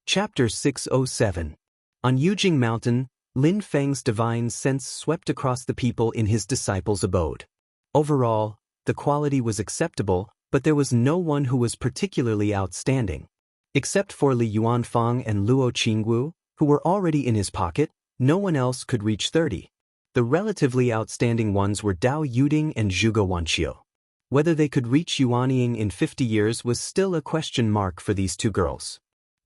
Chapter 607. On Yujing Mountain, Lin Feng's divine sense swept across the people in his disciples' abode. Overall, the quality was acceptable, but there was no one who was particularly outstanding. Except for Li Yuanfang and Luo Qingwu, who were already in his pocket, no one else could reach 30. The relatively outstanding ones were Dao Yuding and Zhuge Wanqiu. Whether they could reach Yuanying in 50 years was still a question mark for these two girls.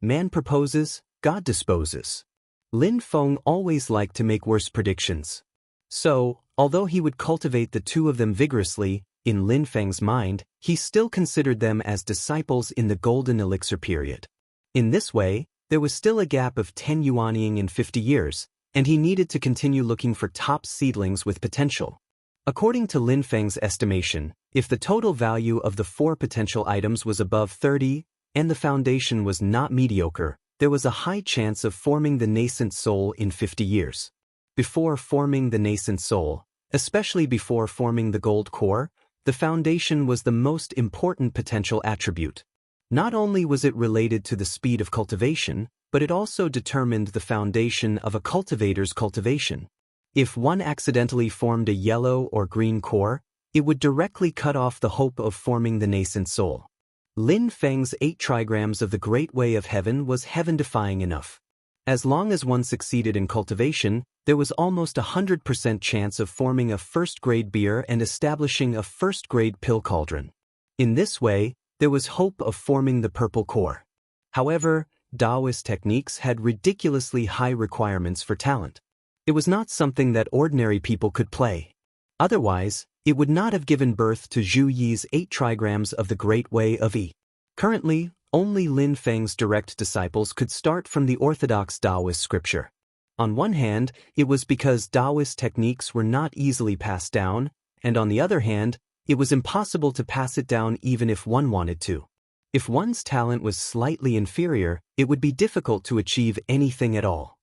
Man proposes, God disposes. Lin Feng always liked to make worse predictions. So, although he would cultivate the two of them vigorously, in Lin Feng's mind, he still considered them as disciples in the golden elixir period. In this way, there was still a gap of 10 Yuanying in 50 years, and he needed to continue looking for top seedlings with potential. According to Lin Feng's estimation, if the total value of the 4 potential items was above 30, and the foundation was not mediocre, there was a high chance of forming the nascent soul in 50 years. Before forming the nascent soul, especially before forming the gold core, the foundation was the most important potential attribute. Not only was it related to the speed of cultivation, but it also determined the foundation of a cultivator's cultivation. If one accidentally formed a yellow or green core, it would directly cut off the hope of forming the nascent soul. Lin Feng's 8 trigrams of the Great Way of Heaven was heaven-defying enough. As long as one succeeded in cultivation, there was almost 100% chance of forming a first-grade beer and establishing a first-grade pill cauldron. In this way, there was hope of forming the purple core. However, Taoist techniques had ridiculously high requirements for talent. It was not something that ordinary people could play. Otherwise, it would not have given birth to Zhu Yi's 8 trigrams of the Great Way of Yi. Currently, only Lin Feng's direct disciples could start from the orthodox Taoist scripture. On one hand, it was because Taoist techniques were not easily passed down, and on the other hand, it was impossible to pass it down even if one wanted to. If one's talent was slightly inferior, it would be difficult to achieve anything at all.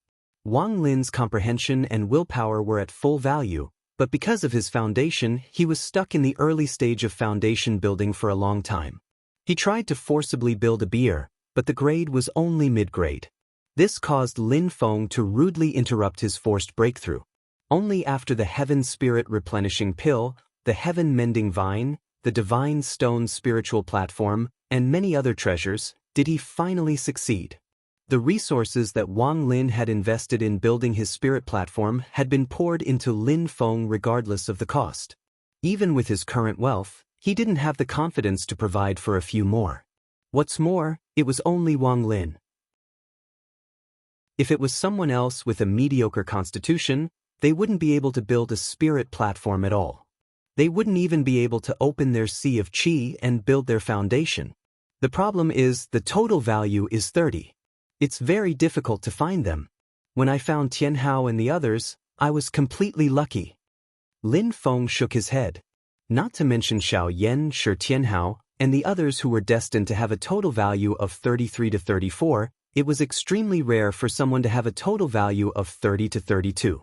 Wang Lin's comprehension and willpower were at full value, but because of his foundation, he was stuck in the early stage of foundation building for a long time. He tried to forcibly build a beer, but the grade was only mid-grade. This caused Lin Feng to rudely interrupt his forced breakthrough. Only after the Heaven Spirit Replenishing Pill, the Heaven Mending Vine, the Divine Stone Spiritual Platform, and many other treasures, did he finally succeed. The resources that Wang Lin had invested in building his spirit platform had been poured into Lin Feng regardless of the cost. Even with his current wealth, he didn't have the confidence to provide for a few more. What's more, it was only Wang Lin. If it was someone else with a mediocre constitution, they wouldn't be able to build a spirit platform at all. They wouldn't even be able to open their sea of qi and build their foundation. The problem is the total value is 30. It's very difficult to find them. When I found Tianhao and the others, I was completely lucky. Lin Feng shook his head. Not to mention Xiao Yan, Shi Tianhao, and the others who were destined to have a total value of 33 to 34, it was extremely rare for someone to have a total value of 30 to 32.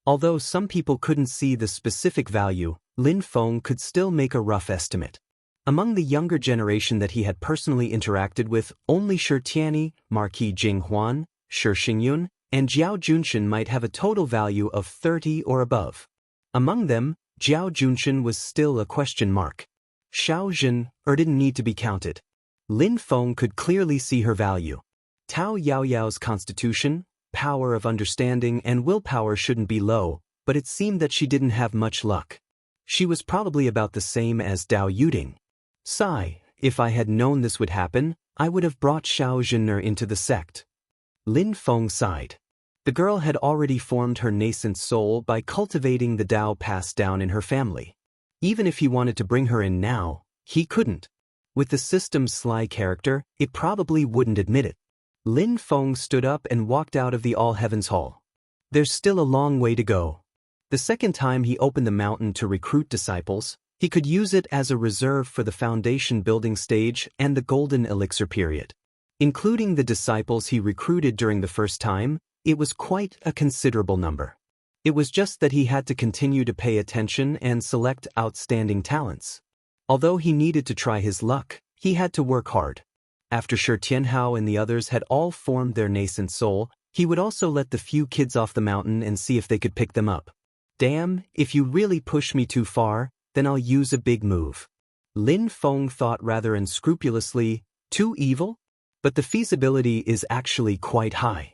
Although some people couldn't see the specific value, Lin Feng could still make a rough estimate. Among the younger generation that he had personally interacted with, only Shi Tianyi, Marquis Jing Huan, Shi Xingyun, and Jiao Junshin might have a total value of 30 or above. Among them, Jiao Junshin was still a question mark. Xiao Zhen didn't need to be counted. Lin Feng could clearly see her value. Tao Yaoyao's constitution, power of understanding, and willpower shouldn't be low, but it seemed that she didn't have much luck. She was probably about the same as Dao Yuding. Sigh, if I had known this would happen, I would have brought Xiao Zhenner into the sect. Lin Feng sighed. The girl had already formed her nascent soul by cultivating the Tao passed down in her family. Even if he wanted to bring her in now, he couldn't. With the system's sly character, it probably wouldn't admit it. Lin Feng stood up and walked out of the All Heavens Hall. There's still a long way to go. The second time he opened the mountain to recruit disciples, he could use it as a reserve for the foundation building stage and the golden elixir period. Including the disciples he recruited during the first time, it was quite a considerable number. It was just that he had to continue to pay attention and select outstanding talents. Although he needed to try his luck, he had to work hard. After Shi Tianhao and the others had all formed their nascent soul, he would also let the few kids off the mountain and see if they could pick them up. Damn, if you really push me too far, then I'll use a big move. Lin Feng thought rather unscrupulously, too evil? But the feasibility is actually quite high.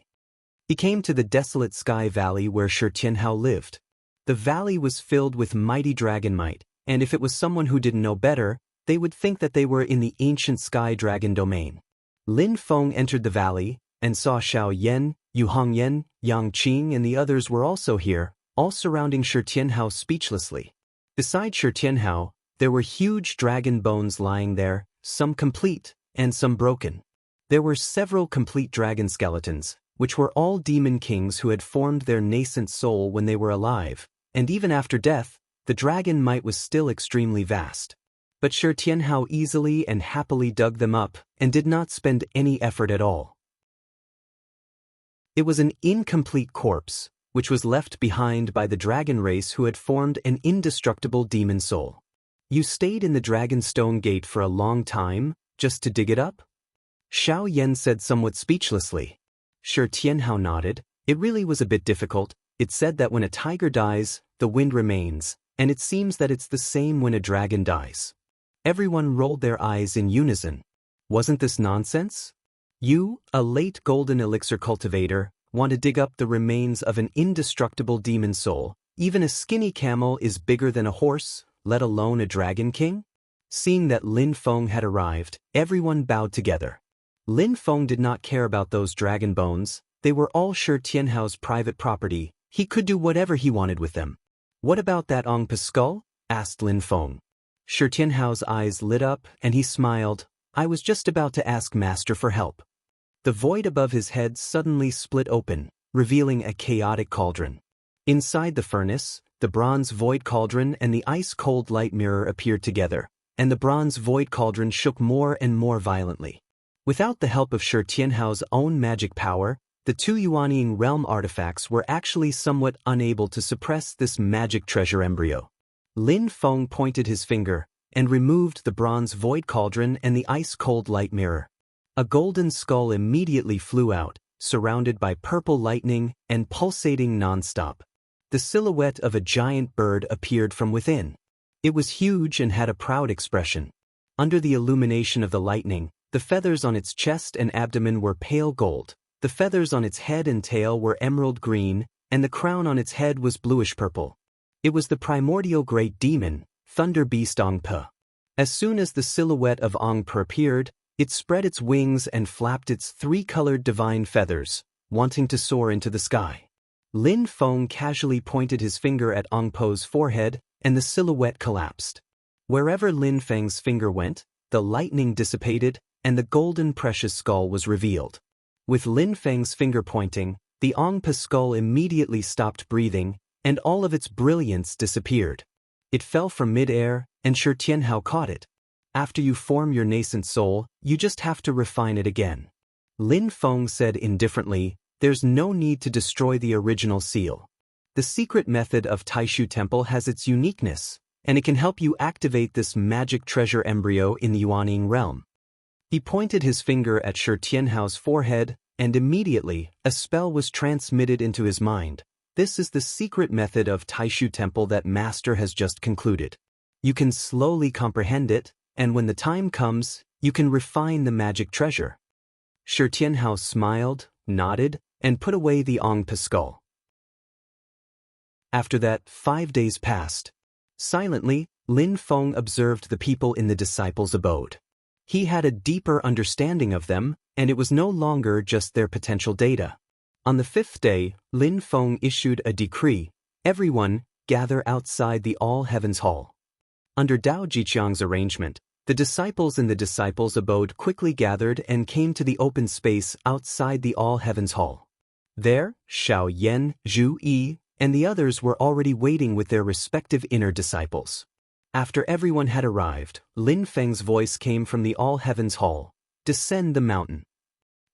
He came to the desolate sky valley where Shi Tianhao lived. The valley was filled with mighty dragon might, and if it was someone who didn't know better, they would think that they were in the ancient sky dragon domain. Lin Feng entered the valley, and saw Xiao Yan, Yu Hongyan, Yang Qing and the others were also here, all surrounding Shi Tianhao speechlessly. Beside Shi Tianhao, there were huge dragon bones lying there, some complete, and some broken. There were several complete dragon skeletons, which were all demon kings who had formed their nascent soul when they were alive, and even after death, the dragon might was still extremely vast. But Shi Tianhao easily and happily dug them up, and did not spend any effort at all. It was an incomplete corpse, which was left behind by the dragon race who had formed an indestructible demon soul. You stayed in the dragon stone gate for a long time, just to dig it up? Xiao Yan said somewhat speechlessly. Shi Tianhao nodded. It really was a bit difficult. It said that when a tiger dies, the wind remains, and it seems that it's the same when a dragon dies. Everyone rolled their eyes in unison. Wasn't this nonsense? You, a late golden elixir cultivator, want to dig up the remains of an indestructible demon soul? Even a skinny camel is bigger than a horse, let alone a dragon king? Seeing that Lin Feng had arrived, everyone bowed together. Lin Feng did not care about those dragon bones. They were all Shi Tianhao's private property. He could do whatever he wanted with them. What about that Ongpa skull? Asked Lin Feng. Shi Tianhao's eyes lit up, and he smiled. I was just about to ask Master for help. The void above his head suddenly split open, revealing a chaotic cauldron. Inside the furnace, the bronze void cauldron and the ice-cold light mirror appeared together, and the bronze void cauldron shook more and more violently. Without the help of Shi Tianhao's own magic power, the two Yuanying realm artifacts were actually somewhat unable to suppress this magic treasure embryo. Lin Feng pointed his finger, and removed the bronze void cauldron and the ice-cold light mirror. A golden skull immediately flew out, surrounded by purple lightning and pulsating non-stop. The silhouette of a giant bird appeared from within. It was huge and had a proud expression. Under the illumination of the lightning, the feathers on its chest and abdomen were pale gold, the feathers on its head and tail were emerald green, and the crown on its head was bluish-purple. It was the primordial great demon, Thunder Beast Ongpa. As soon as the silhouette of Ongpa appeared, it spread its wings and flapped its three-colored divine feathers, wanting to soar into the sky. Lin Feng casually pointed his finger at Ongpa's forehead, and the silhouette collapsed. Wherever Lin Feng's finger went, the lightning dissipated, and the golden precious skull was revealed. With Lin Feng's finger pointing, the Ongpa skull immediately stopped breathing, and all of its brilliance disappeared. It fell from mid-air, and Shi Tianhao caught it. After you form your nascent soul, you just have to refine it again. Lin Feng said indifferently, there's no need to destroy the original seal. The secret method of Taishu Temple has its uniqueness, and it can help you activate this magic treasure embryo in the Yuanying realm. He pointed his finger at Shi Tianhao's forehead, and immediately, a spell was transmitted into his mind. This is the secret method of Taishu Temple that Master has just concluded. You can slowly comprehend it, and when the time comes, you can refine the magic treasure. Shi Tianhao smiled, nodded, and put away the Ongpa skull. After that, 5 days passed. Silently, Lin Feng observed the people in the disciples' abode. He had a deeper understanding of them, and it was no longer just their potential data. On the 5th day, Lin Feng issued a decree: everyone, gather outside the All Heavens Hall. Under Dao Jiqiang's arrangement, the disciples in the disciples' abode quickly gathered and came to the open space outside the All Heavens Hall. There, Xiao Yan, Zhu Yi, and the others were already waiting with their respective inner disciples. After everyone had arrived, Lin Feng's voice came from the All Heavens Hall: descend the mountain.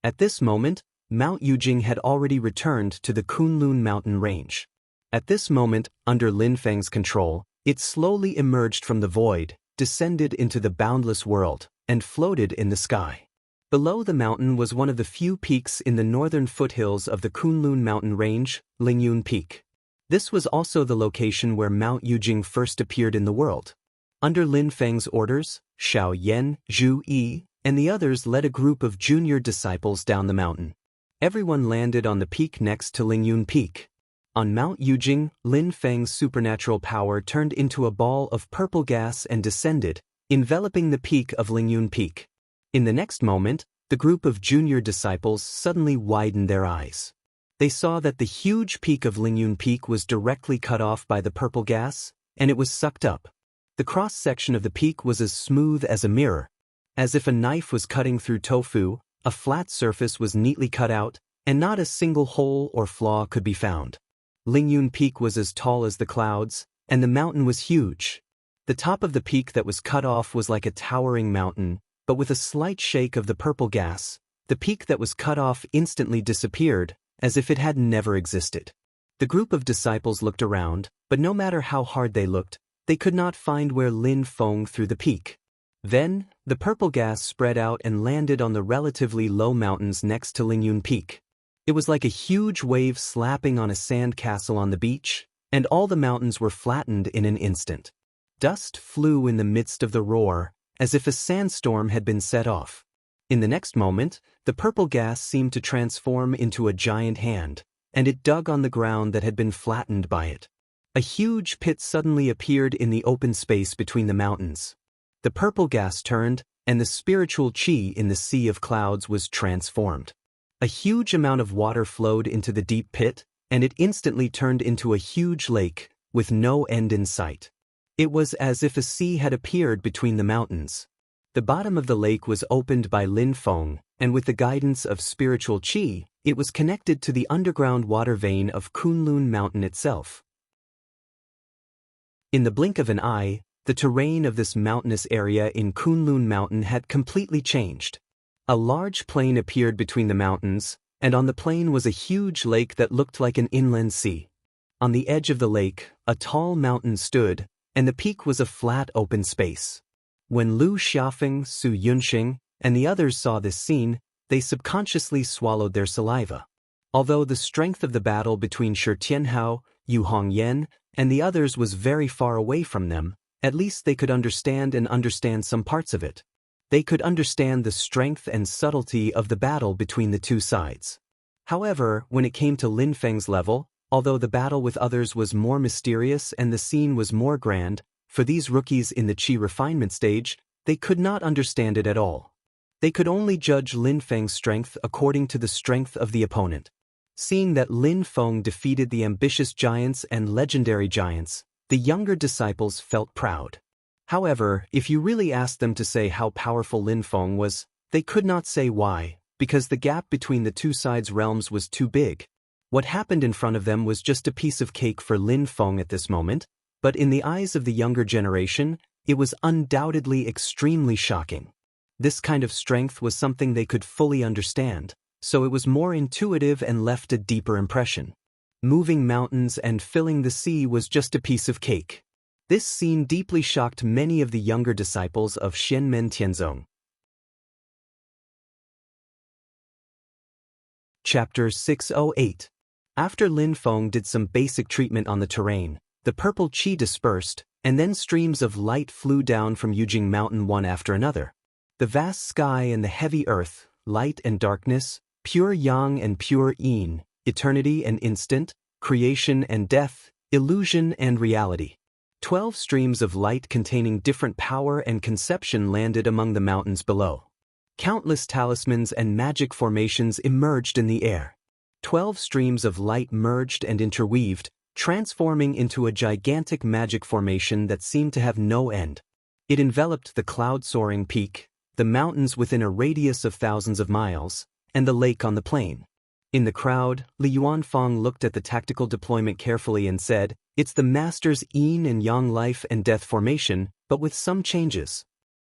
At this moment, Mount Yujing had already returned to the Kunlun mountain range. At this moment, under Lin Feng's control, it slowly emerged from the void, descended into the boundless world, and floated in the sky. Below the mountain was one of the few peaks in the northern foothills of the Kunlun mountain range, Lingyun Peak. This was also the location where Mount Yujing first appeared in the world. Under Lin Feng's orders, Xiao Yan, Zhu Yi, and the others led a group of junior disciples down the mountain. Everyone landed on the peak next to Lingyun Peak. On Mount Yujing, Lin Feng's supernatural power turned into a ball of purple gas and descended, enveloping the peak of Lingyun Peak. In the next moment, the group of junior disciples suddenly widened their eyes. They saw that the huge peak of Lingyun Peak was directly cut off by the purple gas, and it was sucked up. The cross-section of the peak was as smooth as a mirror. As if a knife was cutting through tofu, a flat surface was neatly cut out, and not a single hole or flaw could be found. Lingyun Peak was as tall as the clouds, and the mountain was huge. The top of the peak that was cut off was like a towering mountain, but with a slight shake of the purple gas, the peak that was cut off instantly disappeared, as if it had never existed. The group of disciples looked around, but no matter how hard they looked, they could not find where Lin Feng threw the peak. Then, the purple gas spread out and landed on the relatively low mountains next to Lingyun Peak. It was like a huge wave slapping on a sand castle on the beach, and all the mountains were flattened in an instant. Dust flew in the midst of the roar, as if a sandstorm had been set off. In the next moment, the purple gas seemed to transform into a giant hand, and it dug on the ground that had been flattened by it. A huge pit suddenly appeared in the open space between the mountains. The purple gas turned, and the spiritual qi in the sea of clouds was transformed. A huge amount of water flowed into the deep pit, and it instantly turned into a huge lake, with no end in sight. It was as if a sea had appeared between the mountains. The bottom of the lake was opened by Lin Feng, and with the guidance of spiritual qi, it was connected to the underground water vein of Kunlun Mountain itself. In the blink of an eye, the terrain of this mountainous area in Kunlun Mountain had completely changed. A large plain appeared between the mountains, and on the plain was a huge lake that looked like an inland sea. On the edge of the lake, a tall mountain stood, and the peak was a flat open space. When Lu Xiaofeng, Su Yunxing, and the others saw this scene, they subconsciously swallowed their saliva. Although the strength of the battle between Shi Tianhao, Yu Hongyan, and the others was very far away from them, at least they could understand some parts of it. They could understand the strength and subtlety of the battle between the two sides. However, when it came to Lin Feng's level, although the battle with others was more mysterious and the scene was more grand, for these rookies in the qi refinement stage, they could not understand it at all. They could only judge Lin Feng's strength according to the strength of the opponent. Seeing that Lin Feng defeated the ambitious giants and legendary giants, the younger disciples felt proud. However, if you really asked them to say how powerful Lin Feng was, they could not say why, because the gap between the two sides' realms was too big. What happened in front of them was just a piece of cake for Lin Feng at this moment, but in the eyes of the younger generation, it was undoubtedly extremely shocking. This kind of strength was something they could fully understand, so it was more intuitive and left a deeper impression. Moving mountains and filling the sea was just a piece of cake. This scene deeply shocked many of the younger disciples of Xianmen Tianzong. Chapter 608. After Lin Feng did some basic treatment on the terrain, the purple qi dispersed, and then streams of light flew down from Yujing Mountain one after another. The vast sky and the heavy earth, light and darkness, pure yang and pure yin, eternity and instant, creation and death, illusion and reality. 12 streams of light containing different power and conception landed among the mountains below. Countless talismans and magic formations emerged in the air. 12 streams of light merged and interweaved, transforming into a gigantic magic formation that seemed to have no end. It enveloped the cloud-soaring peak, the mountains within a radius of thousands of miles, and the lake on the plain. In the crowd, Li Yuanfang looked at the tactical deployment carefully and said, "It's the master's yin and yang life and death formation, but with some changes."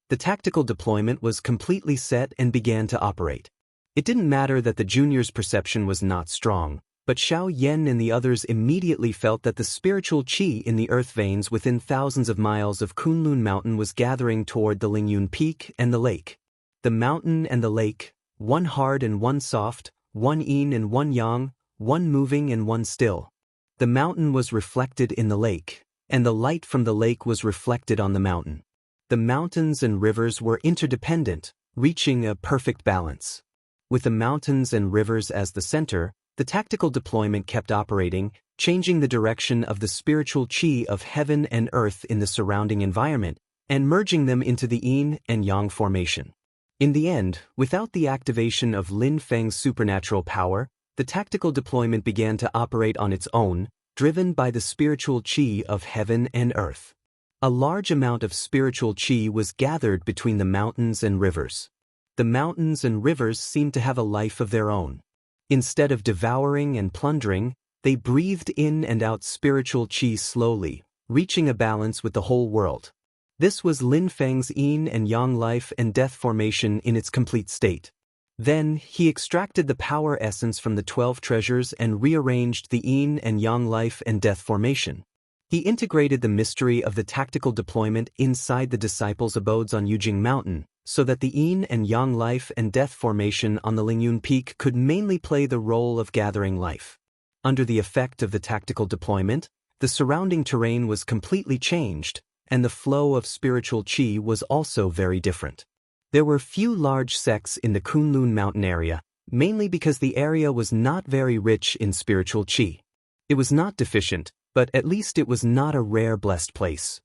The tactical deployment was completely set and began to operate. It didn't matter that the junior's perception was not strong, but Xiao Yan and the others immediately felt that the spiritual qi in the earth veins within thousands of miles of Kunlun Mountain was gathering toward the Lingyun Peak and the lake. The mountain and the lake, one hard and one soft, one yin and one yang, one moving and one still. The mountain was reflected in the lake, and the light from the lake was reflected on the mountain. The mountains and rivers were interdependent, reaching a perfect balance. With the mountains and rivers as the center, the tactical deployment kept operating, changing the direction of the spiritual chi of heaven and earth in the surrounding environment, and merging them into the yin and yang formation. In the end, without the activation of Lin Feng's supernatural power, the tactical deployment began to operate on its own, driven by the spiritual chi of heaven and earth. A large amount of spiritual chi was gathered between the mountains and rivers. The mountains and rivers seemed to have a life of their own. Instead of devouring and plundering, they breathed in and out spiritual chi slowly, reaching a balance with the whole world. This was Lin Feng's yin and yang life and death formation in its complete state. Then, he extracted the power essence from the 12 treasures and rearranged the yin and yang life and death formation. He integrated the mystery of the tactical deployment inside the disciples' abodes on Yujing Mountain, so that the yin and yang life and death formation on the Lingyun Peak could mainly play the role of gathering life. Under the effect of the tactical deployment, the surrounding terrain was completely changed, and the flow of spiritual chi was also very different. There were few large sects in the Kunlun mountain area, mainly because the area was not very rich in spiritual chi. It was not deficient, but at least it was not a rare blessed place.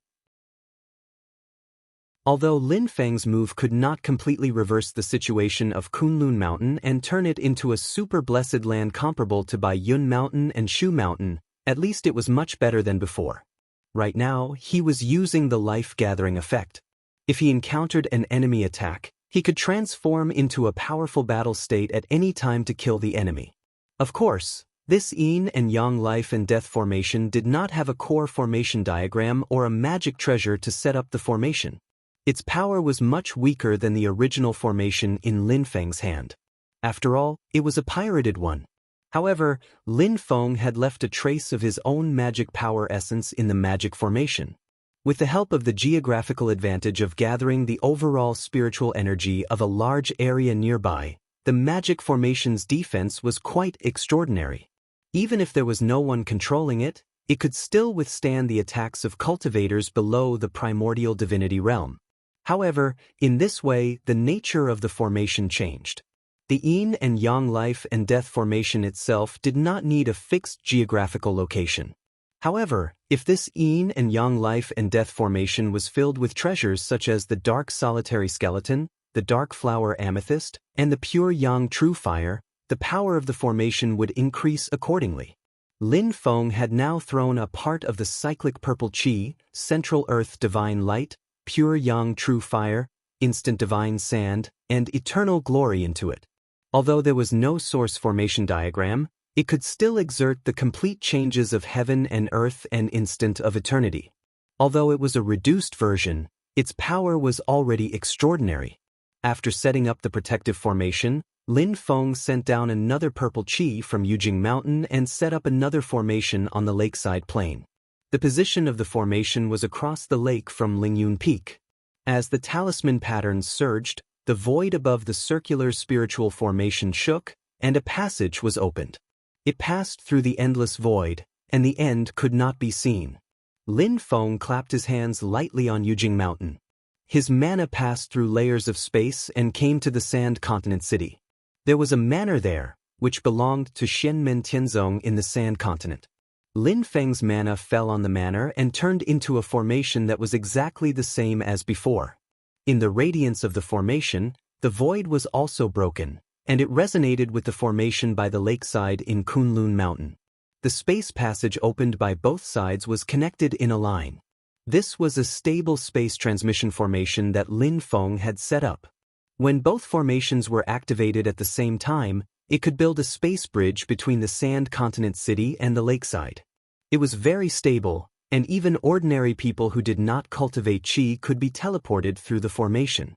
Although Lin Feng's move could not completely reverse the situation of Kunlun Mountain and turn it into a super blessed land comparable to Baiyun Mountain and Shu Mountain, at least it was much better than before. Right now, he was using the life-gathering effect. If he encountered an enemy attack, he could transform into a powerful battle state at any time to kill the enemy. Of course, this yin and yang life and death formation did not have a core formation diagram or a magic treasure to set up the formation. Its power was much weaker than the original formation in Lin Feng's hand. After all, it was a pirated one. However, Lin Feng had left a trace of his own magic power essence in the magic formation. With the help of the geographical advantage of gathering the overall spiritual energy of a large area nearby, the magic formation's defense was quite extraordinary. Even if there was no one controlling it, it could still withstand the attacks of cultivators below the primordial divinity realm. However, in this way, the nature of the formation changed. The yin and yang life and death formation itself did not need a fixed geographical location. However, if this yin and yang life and death formation was filled with treasures such as the dark solitary skeleton, the dark flower amethyst, and the pure yang true fire, the power of the formation would increase accordingly. Lin Feng had now thrown a part of the cyclic purple chi, central earth divine light, pure yang true fire, instant divine sand, and eternal glory into it. Although there was no source formation diagram, it could still exert the complete changes of heaven and earth and instant of eternity. Although it was a reduced version, its power was already extraordinary. After setting up the protective formation, Lin Feng sent down another purple chi from Yujing Mountain and set up another formation on the lakeside plain. The position of the formation was across the lake from Lingyun Peak. As the talisman patterns surged, the void above the circular spiritual formation shook, and a passage was opened. It passed through the endless void, and the end could not be seen. Lin Feng clapped his hands lightly on Yujing Mountain. His mana passed through layers of space and came to the Sand Continent City. There was a manor there, which belonged to Xianmen Tianzong in the Sand Continent. Lin Feng's mana fell on the manor and turned into a formation that was exactly the same as before. In the radiance of the formation, the void was also broken, and it resonated with the formation by the lakeside in Kunlun Mountain. The space passage opened by both sides was connected in a line. This was a stable space transmission formation that Lin Feng had set up. When both formations were activated at the same time, it could build a space bridge between the Sand Continent City and the lakeside. It was very stable, and even ordinary people who did not cultivate chi could be teleported through the formation.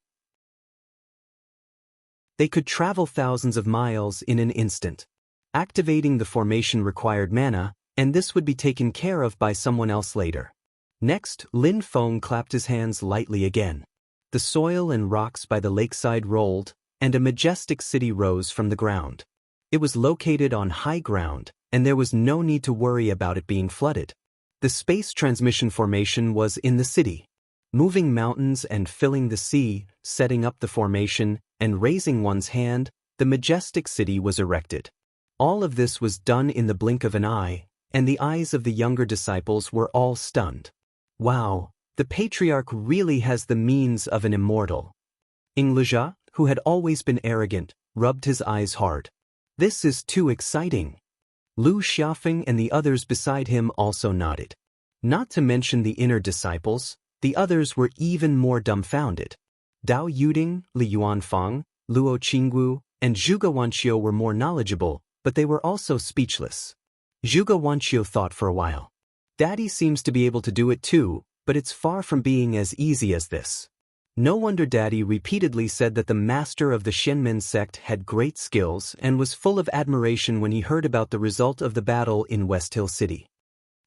They could travel thousands of miles in an instant. Activating the formation required mana, and this would be taken care of by someone else later. Next, Lin Feng clapped his hands lightly again. The soil and rocks by the lakeside rolled, and a majestic city rose from the ground. It was located on high ground, and there was no need to worry about it being flooded. The space transmission formation was in the city. Moving mountains and filling the sea, setting up the formation, and raising one's hand, the majestic city was erected. All of this was done in the blink of an eye, and the eyes of the younger disciples were all stunned. Wow, the patriarch really has the means of an immortal. Ingleja, who had always been arrogant, rubbed his eyes hard. This is too exciting. Lu Xiaofeng and the others beside him also nodded. Not to mention the inner disciples, the others were even more dumbfounded. Dao Yuding, Li Yuanfang, Luo Qinggu, and Zhuge Wanqiu were more knowledgeable, but they were also speechless. Zhuge Wanqiu thought for a while. Daddy seems to be able to do it too, but it's far from being as easy as this. No wonder Daddy repeatedly said that the master of the Shenmen sect had great skills and was full of admiration when he heard about the result of the battle in West Hill City.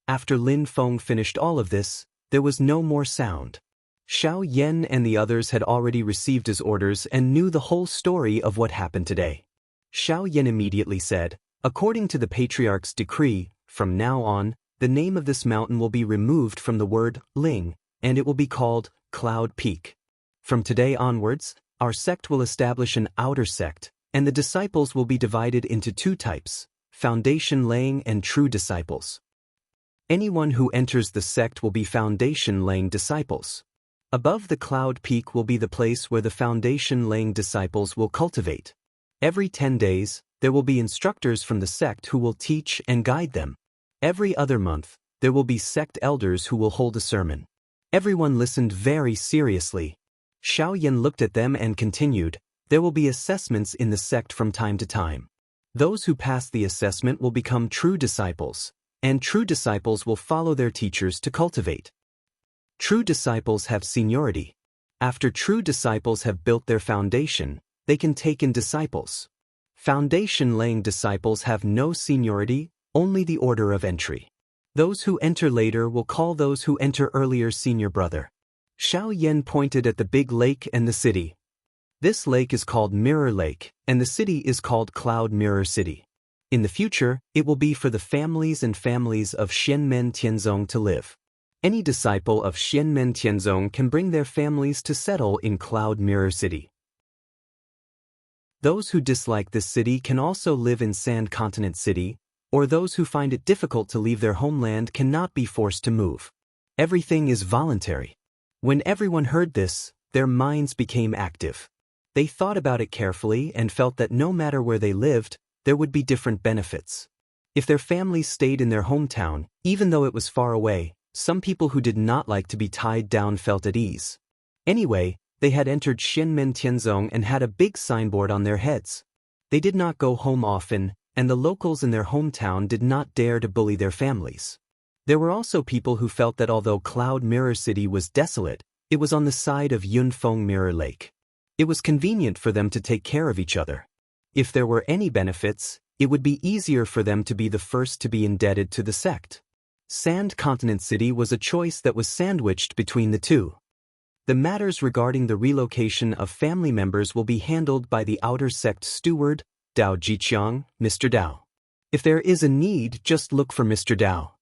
After Lin Feng finished all of this, there was no more sound. Xiao Yan and the others had already received his orders and knew the whole story of what happened today. Xiao Yan immediately said, according to the Patriarch's decree, from now on, the name of this mountain will be removed from the word Ling, and it will be called Cloud Peak. From today onwards, our sect will establish an outer sect, and the disciples will be divided into two types, foundation-laying and true disciples. Anyone who enters the sect will be foundation-laying disciples. Above the cloud peak will be the place where the foundation-laying disciples will cultivate. Every 10 days, there will be instructors from the sect who will teach and guide them. Every other month, there will be sect elders who will hold a sermon. Everyone listened very seriously. Xiao Yan looked at them and continued, there will be assessments in the sect from time to time. Those who pass the assessment will become true disciples, and true disciples will follow their teachers to cultivate. True disciples have seniority. After true disciples have built their foundation, they can take in disciples. Foundation-laying disciples have no seniority, only the order of entry. Those who enter later will call those who enter earlier senior brother. Xiao Yan pointed at the big lake and the city. This lake is called Mirror Lake, and the city is called Cloud Mirror City. In the future, it will be for the families and families of Shenmen Tianzong to live. Any disciple of Shenmen Tianzong can bring their families to settle in Cloud Mirror City. Those who dislike this city can also live in Sand Continent City, or those who find it difficult to leave their homeland cannot be forced to move. Everything is voluntary. When everyone heard this, their minds became active. They thought about it carefully and felt that no matter where they lived, there would be different benefits. If their families stayed in their hometown, even though it was far away, some people who did not like to be tied down felt at ease. Anyway, they had entered Shenmen Tianzong and had a big signboard on their heads. They did not go home often, and the locals in their hometown did not dare to bully their families. There were also people who felt that although Cloud Mirror City was desolate, it was on the side of Yunfeng Mirror Lake. It was convenient for them to take care of each other. If there were any benefits, it would be easier for them to be the first to be indebted to the sect. Sand Continent City was a choice that was sandwiched between the two. The matters regarding the relocation of family members will be handled by the outer sect steward, Dao Jiqiang, Mr. Dao. If there is a need, just look for Mr. Dao.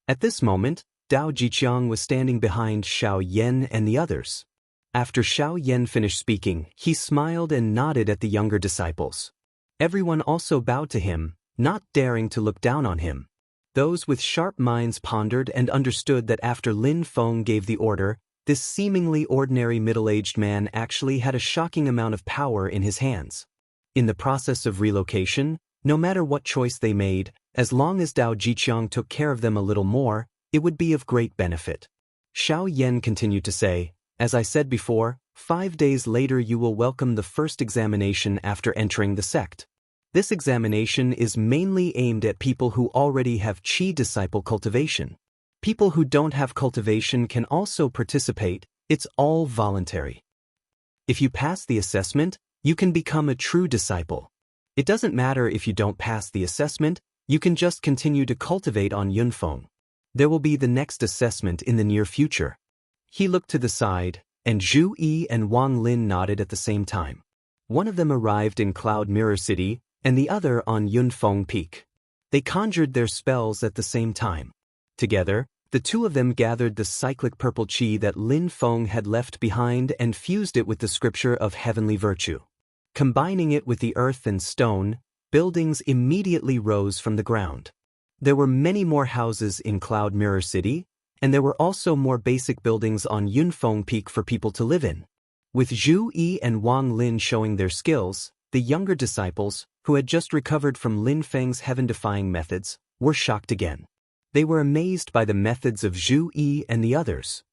At this moment, Dao Jiqiang was standing behind Xiao Yan and the others. After Xiao Yan finished speaking, he smiled and nodded at the younger disciples. Everyone also bowed to him, not daring to look down on him. Those with sharp minds pondered and understood that after Lin Feng gave the order, this seemingly ordinary middle-aged man actually had a shocking amount of power in his hands. In the process of relocation, no matter what choice they made, as long as Dao Jiqiang took care of them a little more, it would be of great benefit. Xiao Yan continued to say, as I said before, 5 days later you will welcome the first examination after entering the sect. This examination is mainly aimed at people who already have Qi disciple cultivation. People who don't have cultivation can also participate, it's all voluntary. If you pass the assessment, you can become a true disciple. It doesn't matter if you don't pass the assessment, you can just continue to cultivate on Yunfeng. There will be the next assessment in the near future. He looked to the side, and Zhu Yi and Wang Lin nodded at the same time. One of them arrived in Cloud Mirror City, and the other on Yunfeng Peak. They conjured their spells at the same time. Together, the two of them gathered the cyclic purple qi that Lin Feng had left behind and fused it with the scripture of heavenly virtue. Combining it with the earth and stone, buildings immediately rose from the ground. There were many more houses in Cloud Mirror City, and there were also more basic buildings on Yunfeng Peak for people to live in. With Zhu Yi and Wang Lin showing their skills, the younger disciples, who had just recovered from Lin Feng's heaven-defying methods, were shocked again. They were amazed by the methods of Zhu Yi and the others.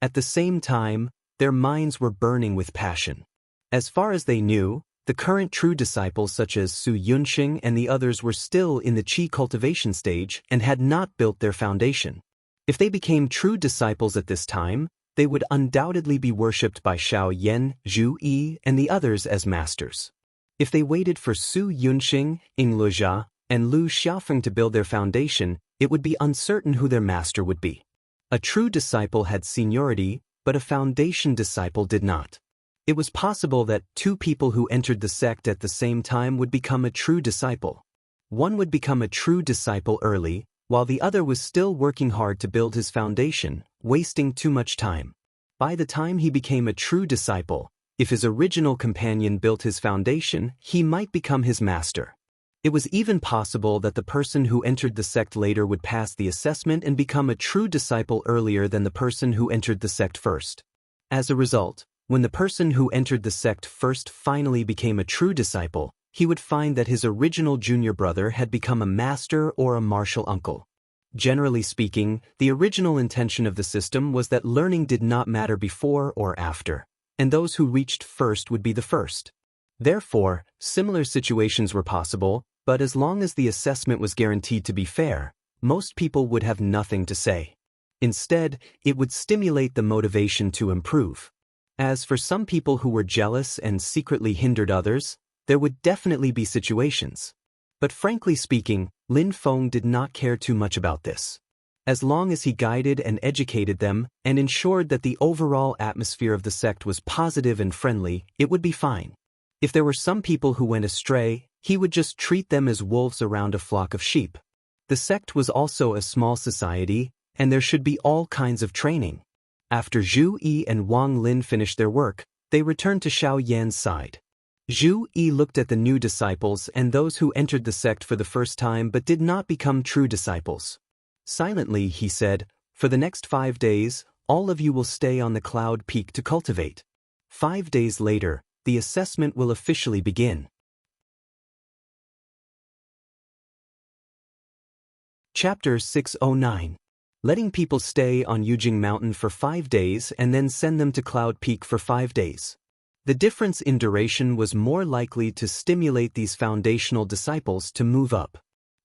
At the same time, their minds were burning with passion. As far as they knew, the current true disciples such as Su Yunxing and the others were still in the qi cultivation stage and had not built their foundation. If they became true disciples at this time, they would undoubtedly be worshipped by Xiao Yan, Zhu Yi, and the others as masters. If they waited for Su Yunxing, Ying Lujia, and Lu Xiaofeng to build their foundation, it would be uncertain who their master would be. A true disciple had seniority, but a foundation disciple did not. It was possible that two people who entered the sect at the same time would become a true disciple. One would become a true disciple early, while the other was still working hard to build his foundation, wasting too much time. By the time he became a true disciple, if his original companion built his foundation, he might become his master. It was even possible that the person who entered the sect later would pass the assessment and become a true disciple earlier than the person who entered the sect first. As a result, when the person who entered the sect first finally became a true disciple, he would find that his original junior brother had become a master or a martial uncle. Generally speaking, the original intention of the system was that learning did not matter before or after, and those who reached first would be the first. Therefore, similar situations were possible, but as long as the assessment was guaranteed to be fair, most people would have nothing to say. Instead, it would stimulate the motivation to improve. As for some people who were jealous and secretly hindered others, there would definitely be situations. But frankly speaking, Lin Feng did not care too much about this. As long as he guided and educated them and ensured that the overall atmosphere of the sect was positive and friendly, it would be fine. If there were some people who went astray, he would just treat them as wolves around a flock of sheep. The sect was also a small society, and there should be all kinds of training. After Zhu Yi and Wang Lin finished their work, they returned to Xiao Yan's side. Zhu Yi looked at the new disciples and those who entered the sect for the first time but did not become true disciples. Silently, he said, "For the next 5 days, all of you will stay on the cloud peak to cultivate. 5 days later, the assessment will officially begin." Chapter 609. Letting people stay on Yujing Mountain for 5 days and then send them to Cloud Peak for 5 days. The difference in duration was more likely to stimulate these foundational disciples to move up.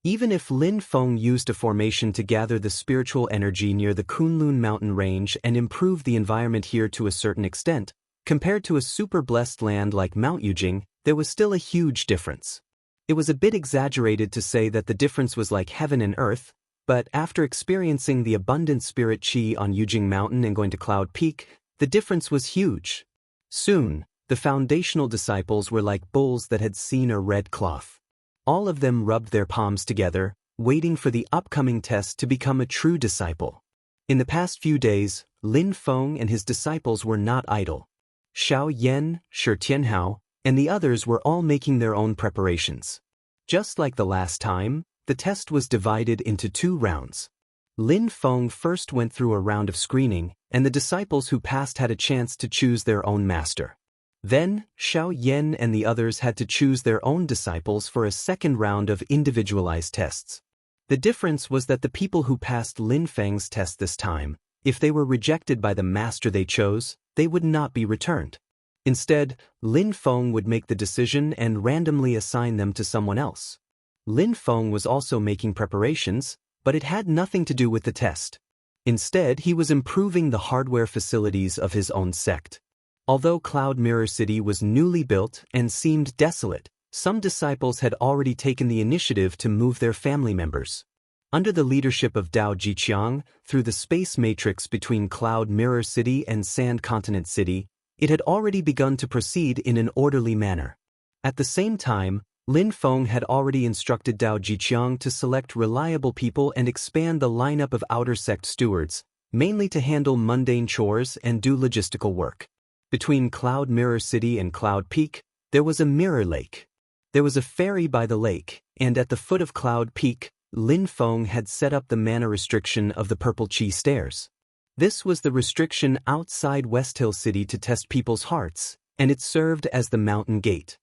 Even if Lin Feng used a formation to gather the spiritual energy near the Kunlun mountain range and improve the environment here to a certain extent, compared to a super blessed land like Mount Yujing, there was still a huge difference. It was a bit exaggerated to say that the difference was like heaven and earth, but after experiencing the abundant spirit qi on Yujing Mountain and going to Cloud Peak, the difference was huge. Soon, the foundational disciples were like bulls that had seen a red cloth. All of them rubbed their palms together, waiting for the upcoming test to become a true disciple. In the past few days, Lin Feng and his disciples were not idle. Xiao Yan, Shi Tianhao, and the others were all making their own preparations. Just like the last time, the test was divided into 2 rounds. Lin Feng first went through a round of screening, and the disciples who passed had a chance to choose their own master. Then, Xiao Yan and the others had to choose their own disciples for a second round of individualized tests. The difference was that the people who passed Lin Feng's test this time, if they were rejected by the master they chose, they would not be returned. Instead, Lin Feng would make the decision and randomly assign them to someone else. Lin Feng was also making preparations, but it had nothing to do with the test. Instead, he was improving the hardware facilities of his own sect. Although Cloud Mirror City was newly built and seemed desolate, some disciples had already taken the initiative to move their family members. Under the leadership of Dao Jiqiang, through the space matrix between Cloud Mirror City and Sand Continent City, It had already begun to proceed in an orderly manner. At the same time, Lin Feng had already instructed Dao Jiqiang to select reliable people and expand the lineup of outer sect stewards, mainly to handle mundane chores and do logistical work. Between Cloud Mirror City and Cloud Peak, there was a mirror lake. There was a ferry by the lake, and at the foot of Cloud Peak, Lin Feng had set up the mana restriction of the Purple Chi Stairs. This was the restriction outside West Hill City to test people's hearts, and it served as the mountain gate.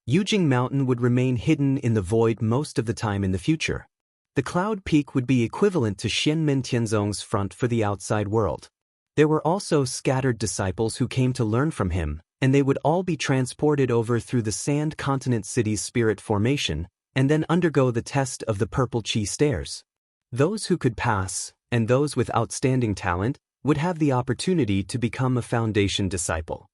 Yujing Mountain would remain hidden in the void most of the time in the future. The Cloud Peak would be equivalent to Xianmen Tianzong's front for the outside world. There were also scattered disciples who came to learn from him, and they would all be transported over through the Sand Continent City's spirit formation, and then undergo the test of the Purple Chi Stairs. Those who could pass, and those with outstanding talent, would have the opportunity to become a foundation disciple.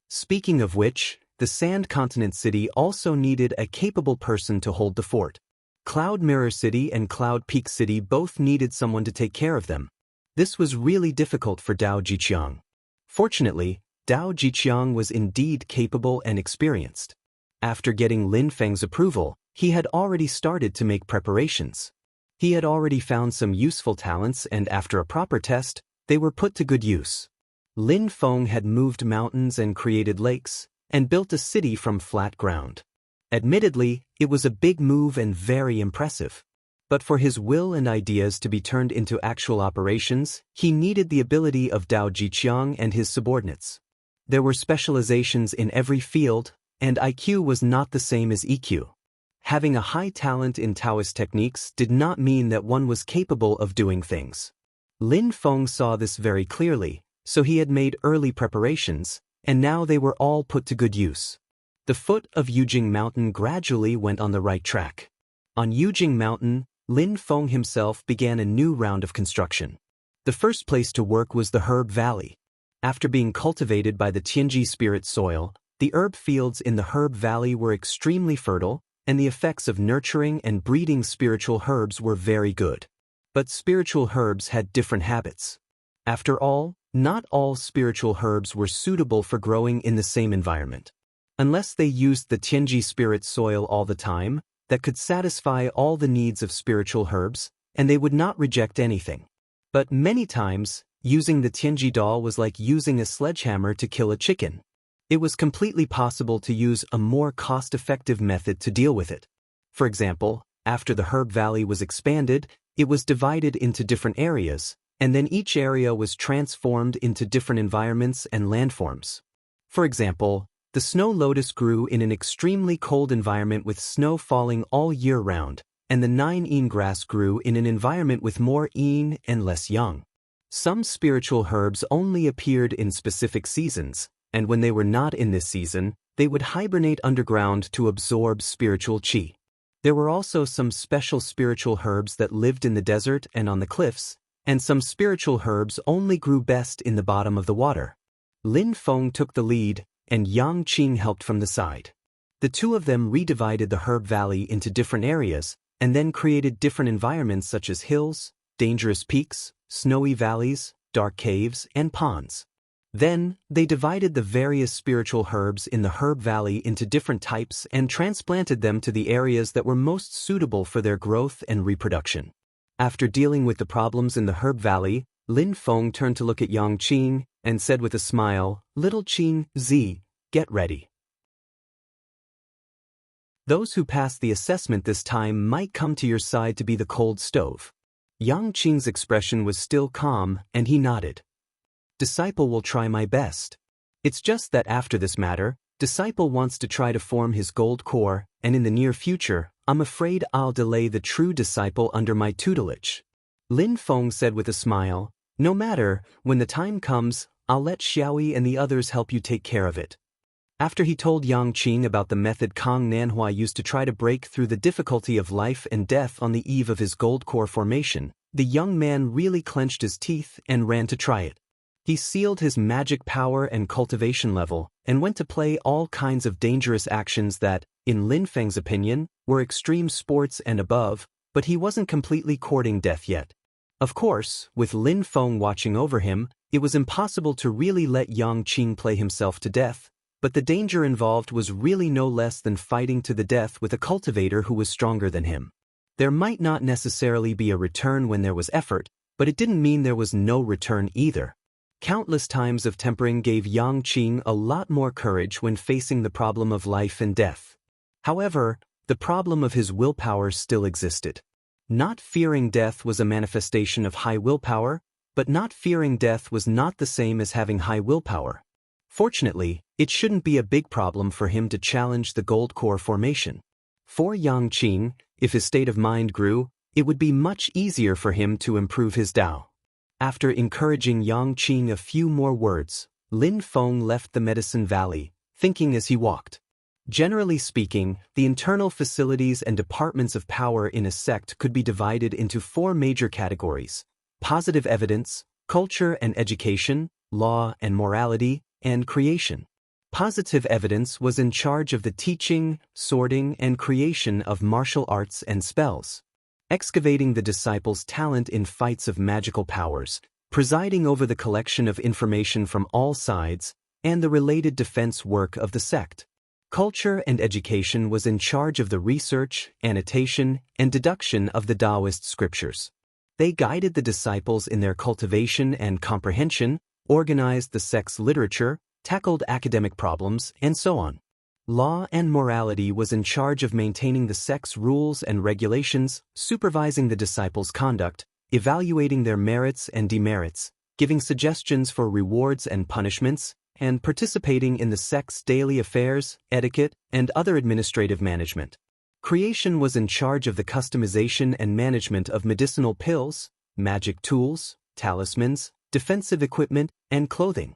Speaking of which, the Sand Continent City also needed a capable person to hold the fort. Cloud Mirror City and Cloud Peak City both needed someone to take care of them. This was really difficult for Dao Jiqiang. Fortunately, Dao Jiqiang was indeed capable and experienced. After getting Lin Feng's approval, he had already started to make preparations. He had already found some useful talents, and after a proper test, they were put to good use. Lin Feng had moved mountains and created lakes, and built a city from flat ground. Admittedly, it was a big move and very impressive. But for his will and ideas to be turned into actual operations, he needed the ability of Dao Jiqiang and his subordinates. There were specializations in every field, and IQ was not the same as EQ. Having a high talent in Taoist techniques did not mean that one was capable of doing things. Lin Feng saw this very clearly, so he had made early preparations, and now they were all put to good use. The foot of Yujing Mountain gradually went on the right track. On Yujing Mountain, Lin Feng himself began a new round of construction. The first place to work was the Herb Valley. After being cultivated by the Tianji spirit soil, the herb fields in the Herb Valley were extremely fertile, and the effects of nurturing and breeding spiritual herbs were very good. But spiritual herbs had different habits. After all, not all spiritual herbs were suitable for growing in the same environment. Unless they used the Tianji spirit soil all the time, that could satisfy all the needs of spiritual herbs, and they would not reject anything. But many times, using the Tianji doll was like using a sledgehammer to kill a chicken. It was completely possible to use a more cost-effective method to deal with it. For example, after the Herb Valley was expanded, it was divided into different areas, and then each area was transformed into different environments and landforms. For example, the snow lotus grew in an extremely cold environment with snow falling all year round, and the 9-yin grass grew in an environment with more yin and less yang. Some spiritual herbs only appeared in specific seasons, and when they were not in this season, they would hibernate underground to absorb spiritual qi. There were also some special spiritual herbs that lived in the desert and on the cliffs, and some spiritual herbs only grew best in the bottom of the water. Lin Feng took the lead, and Yang Qing helped from the side. The two of them redivided the Herb Valley into different areas, and then created different environments such as hills, dangerous peaks, snowy valleys, dark caves, and ponds. Then, they divided the various spiritual herbs in the Herb Valley into different types and transplanted them to the areas that were most suitable for their growth and reproduction. After dealing with the problems in the Herb Valley, Lin Feng turned to look at Yang Qing and said with a smile, "Little Qing, Z, get ready." Those who passed the assessment this time might come to your side to be the cold stove. Yang Qing's expression was still calm, and he nodded. Disciple will try my best. It's just that after this matter, Disciple wants to try to form his gold core, and in the near future, I'm afraid I'll delay the true disciple under my tutelage. Lin Feng said with a smile, "No matter, when the time comes, I'll let Xiaoyi and the others help you take care of it." After he told Yang Qing about the method Kang Nanhua used to try to break through the difficulty of life and death on the eve of his gold core formation, the young man really clenched his teeth and ran to try it. He sealed his magic power and cultivation level, and went to play all kinds of dangerous actions that, in Lin Feng's opinion, were extreme sports and above, but he wasn't completely courting death yet. Of course, with Lin Feng watching over him, It was impossible to really let Yang Qing play himself to death, but the danger involved was really no less than fighting to the death with a cultivator who was stronger than him. There might not necessarily be a return when there was effort, but it didn't mean there was no return either. Countless times of tempering gave Yang Qing a lot more courage when facing the problem of life and death. However, the problem of his willpower still existed. Not fearing death was a manifestation of high willpower, but not fearing death was not the same as having high willpower. Fortunately, it shouldn't be a big problem for him to challenge the gold core formation. For Yang Qing, if his state of mind grew, it would be much easier for him to improve his Tao. After encouraging Yang Qing a few more words, Lin Feng left the Medicine Valley, thinking as he walked. Generally speaking, the internal facilities and departments of power in a sect could be divided into 4 major categories: positive evidence, culture and education, law and morality, and creation. Positive evidence was in charge of the teaching, sorting, and creation of martial arts and spells, excavating the disciples' talent in fights of magical powers, presiding over the collection of information from all sides, and the related defense work of the sect. Culture and education was in charge of the research, annotation, and deduction of the Taoist scriptures. They guided the disciples in their cultivation and comprehension, organized the sect's literature, tackled academic problems, and so on. Law and morality was in charge of maintaining the sect's rules and regulations, supervising the disciples' conduct, evaluating their merits and demerits, giving suggestions for rewards and punishments, and participating in the sect's daily affairs, etiquette, and other administrative management. Creation was in charge of the customization and management of medicinal pills, magic tools, talismans, defensive equipment, and clothing.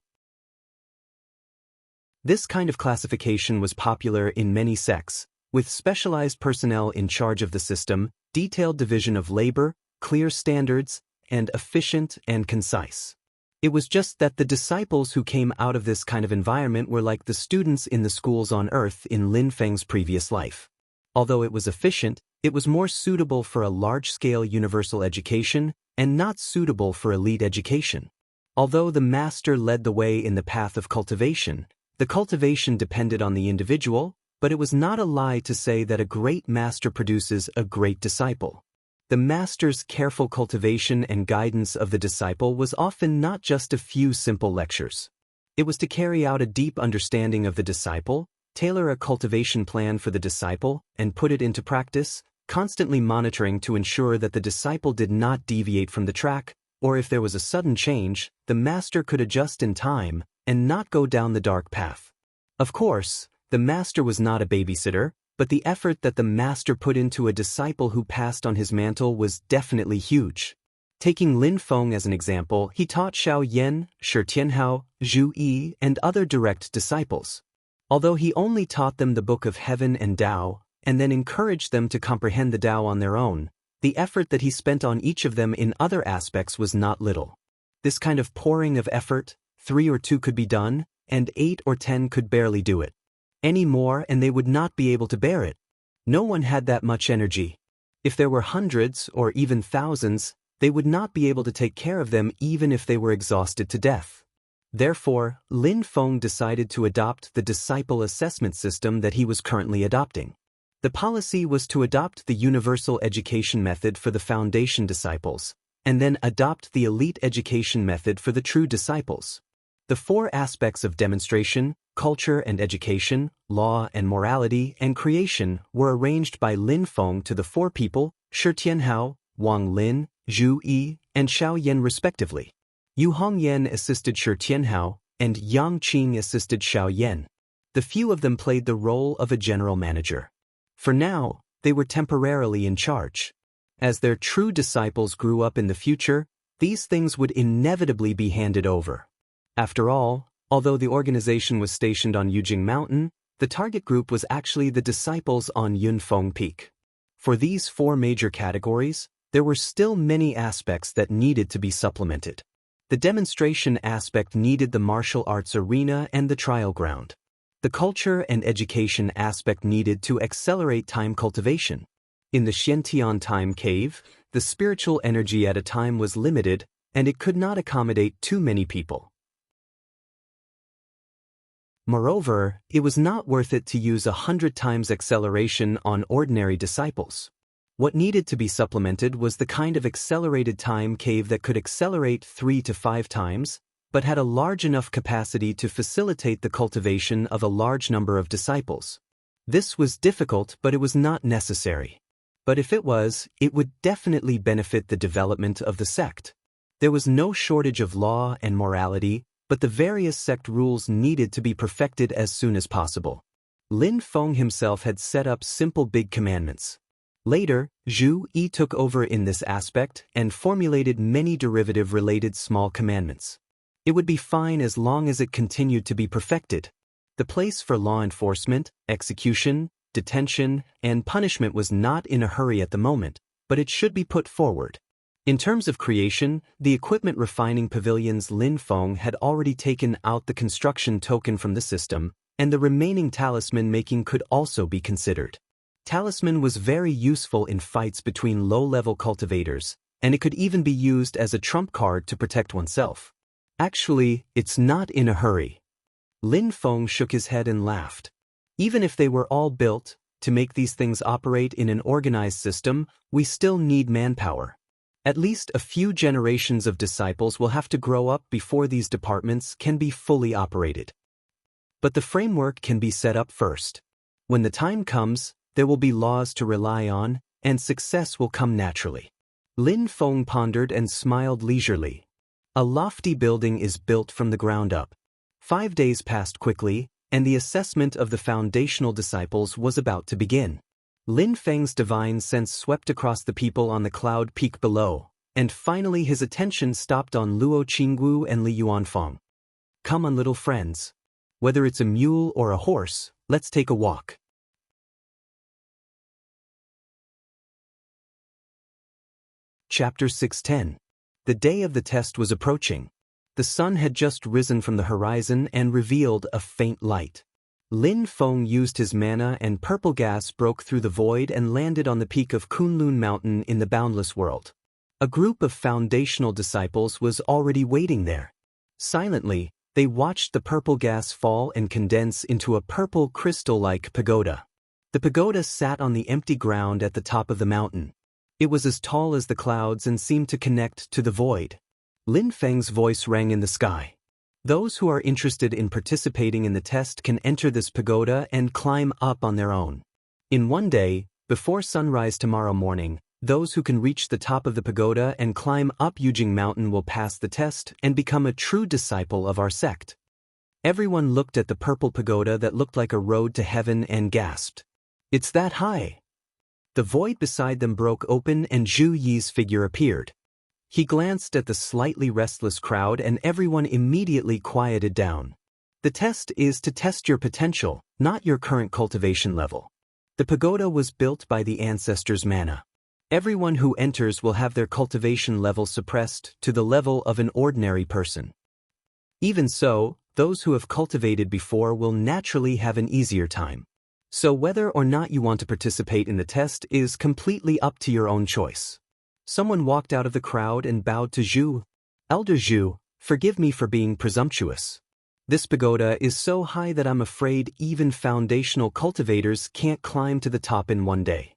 This kind of classification was popular in many sects, with specialized personnel in charge of the system, detailed division of labor, clear standards, and efficient and concise. It was just that the disciples who came out of this kind of environment were like the students in the schools on Earth in Lin Feng's previous life. Although it was efficient, it was more suitable for a large-scale universal education and not suitable for elite education. Although the master led the way in the path of cultivation, the cultivation depended on the individual, but it was not a lie to say that a great master produces a great disciple. The master's careful cultivation and guidance of the disciple was often not just a few simple lectures. It was to carry out a deep understanding of the disciple, tailor a cultivation plan for the disciple, and put it into practice, constantly monitoring to ensure that the disciple did not deviate from the track, or if there was a sudden change, the master could adjust in time and not go down the dark path. Of course, the master was not a babysitter, but the effort that the master put into a disciple who passed on his mantle was definitely huge. Taking Lin Feng as an example, he taught Xiao Yan, Shi Tianhao, Zhu Yi, and other direct disciples. Although he only taught them the Book of Heaven and Tao, and then encouraged them to comprehend the Tao on their own, the effort that he spent on each of them in other aspects was not little. This kind of pouring of effort, 3 or 2 could be done, and 8 or 10 could barely do it. Any more and they would not be able to bear it. No one had that much energy. If there were hundreds or even thousands, they would not be able to take care of them even if they were exhausted to death. Therefore, Lin Feng decided to adopt the disciple assessment system that he was currently adopting. The policy was to adopt the universal education method for the foundation disciples, and then adopt the elite education method for the true disciples. The 4 aspects of demonstration, culture and education, law and morality, and creation were arranged by Lin Feng to the 4 people, Shi Tianhao, Wang Lin, Zhu Yi, and Xiao Yan respectively. Yu Hongyan assisted Shi Tianhao, and Yang Qing assisted Xiao Yan. The few of them played the role of a general manager. For now, they were temporarily in charge. As their true disciples grew up in the future, these things would inevitably be handed over. After all, although the organization was stationed on Yujing Mountain, the target group was actually the disciples on Yunfeng Peak. For these 4 major categories, there were still many aspects that needed to be supplemented. The demonstration aspect needed the martial arts arena and the trial ground. The culture and education aspect needed to accelerate time cultivation. In the Xiantian time cave, the spiritual energy at a time was limited, and it could not accommodate too many people. Moreover, it was not worth it to use 100 times acceleration on ordinary disciples. What needed to be supplemented was the kind of accelerated time cave that could accelerate 3 to 5 times, but had a large enough capacity to facilitate the cultivation of a large number of disciples. This was difficult, but it was not necessary. But if it was, it would definitely benefit the development of the sect. There was no shortage of law and morality, but the various sect rules needed to be perfected as soon as possible. Lin Feng himself had set up simple big commandments. Later, Zhu Yi took over in this aspect and formulated many derivative-related small commandments. It would be fine as long as it continued to be perfected. The place for law enforcement, execution, detention, and punishment was not in a hurry at the moment, but it should be put forward. In terms of creation, the equipment refining pavilions Lin Feng had already taken out the construction token from the system, and the remaining talisman making could also be considered. Talisman was very useful in fights between low-level cultivators, and it could even be used as a trump card to protect oneself. Actually, it's not in a hurry. Lin Feng shook his head and laughed. Even if they were all built, to make these things operate in an organized system, we still need manpower. At least a few generations of disciples will have to grow up before these departments can be fully operated. But the framework can be set up first. When the time comes, there will be laws to rely on, and success will come naturally. Lin Feng pondered and smiled leisurely. A lofty building is built from the ground up. 5 days passed quickly, and the assessment of the foundational disciples was about to begin. Lin Feng's divine sense swept across the people on the cloud peak below, and finally his attention stopped on Luo Qinggu and Li Yuanfeng. Come on, little friends. Whether it's a mule or a horse, let's take a walk. Chapter 610. The day of the test was approaching. The sun had just risen from the horizon and revealed a faint light. Lin Feng used his mana and purple gas broke through the void and landed on the peak of Kunlun Mountain in the boundless world. A group of foundational disciples was already waiting there. Silently, they watched the purple gas fall and condense into a purple crystal-like pagoda. The pagoda sat on the empty ground at the top of the mountain. It was as tall as the clouds and seemed to connect to the void. Lin Feng's voice rang in the sky. Those who are interested in participating in the test can enter this pagoda and climb up on their own. In one day, before sunrise tomorrow morning, those who can reach the top of the pagoda and climb up Yujing Mountain will pass the test and become a true disciple of our sect. Everyone looked at the purple pagoda that looked like a road to heaven and gasped. It's that high! The void beside them broke open and Zhu Yi's figure appeared. He glanced at the slightly restless crowd and everyone immediately quieted down. The test is to test your potential, not your current cultivation level. The pagoda was built by the ancestors' mana. Everyone who enters will have their cultivation level suppressed to the level of an ordinary person. Even so, those who have cultivated before will naturally have an easier time. So whether or not you want to participate in the test is completely up to your own choice. Someone walked out of the crowd and bowed to Zhu. Elder Zhu, forgive me for being presumptuous. This pagoda is so high that I'm afraid even foundational cultivators can't climb to the top in one day.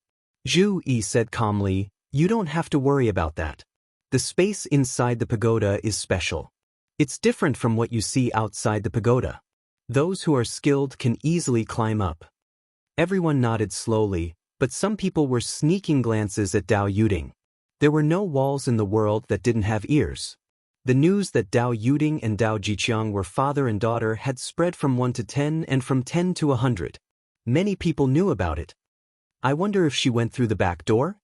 Zhu Yi said calmly, you don't have to worry about that. The space inside the pagoda is special. It's different from what you see outside the pagoda. Those who are skilled can easily climb up. Everyone nodded slowly, but some people were sneaking glances at Dao Yuding. There were no walls in the world that didn't have ears. The news that Dao Yuding and Dao Jiqiang were father and daughter had spread from 1 to 10 and from 10 to 100. Many people knew about it. I wonder if she went through the back door?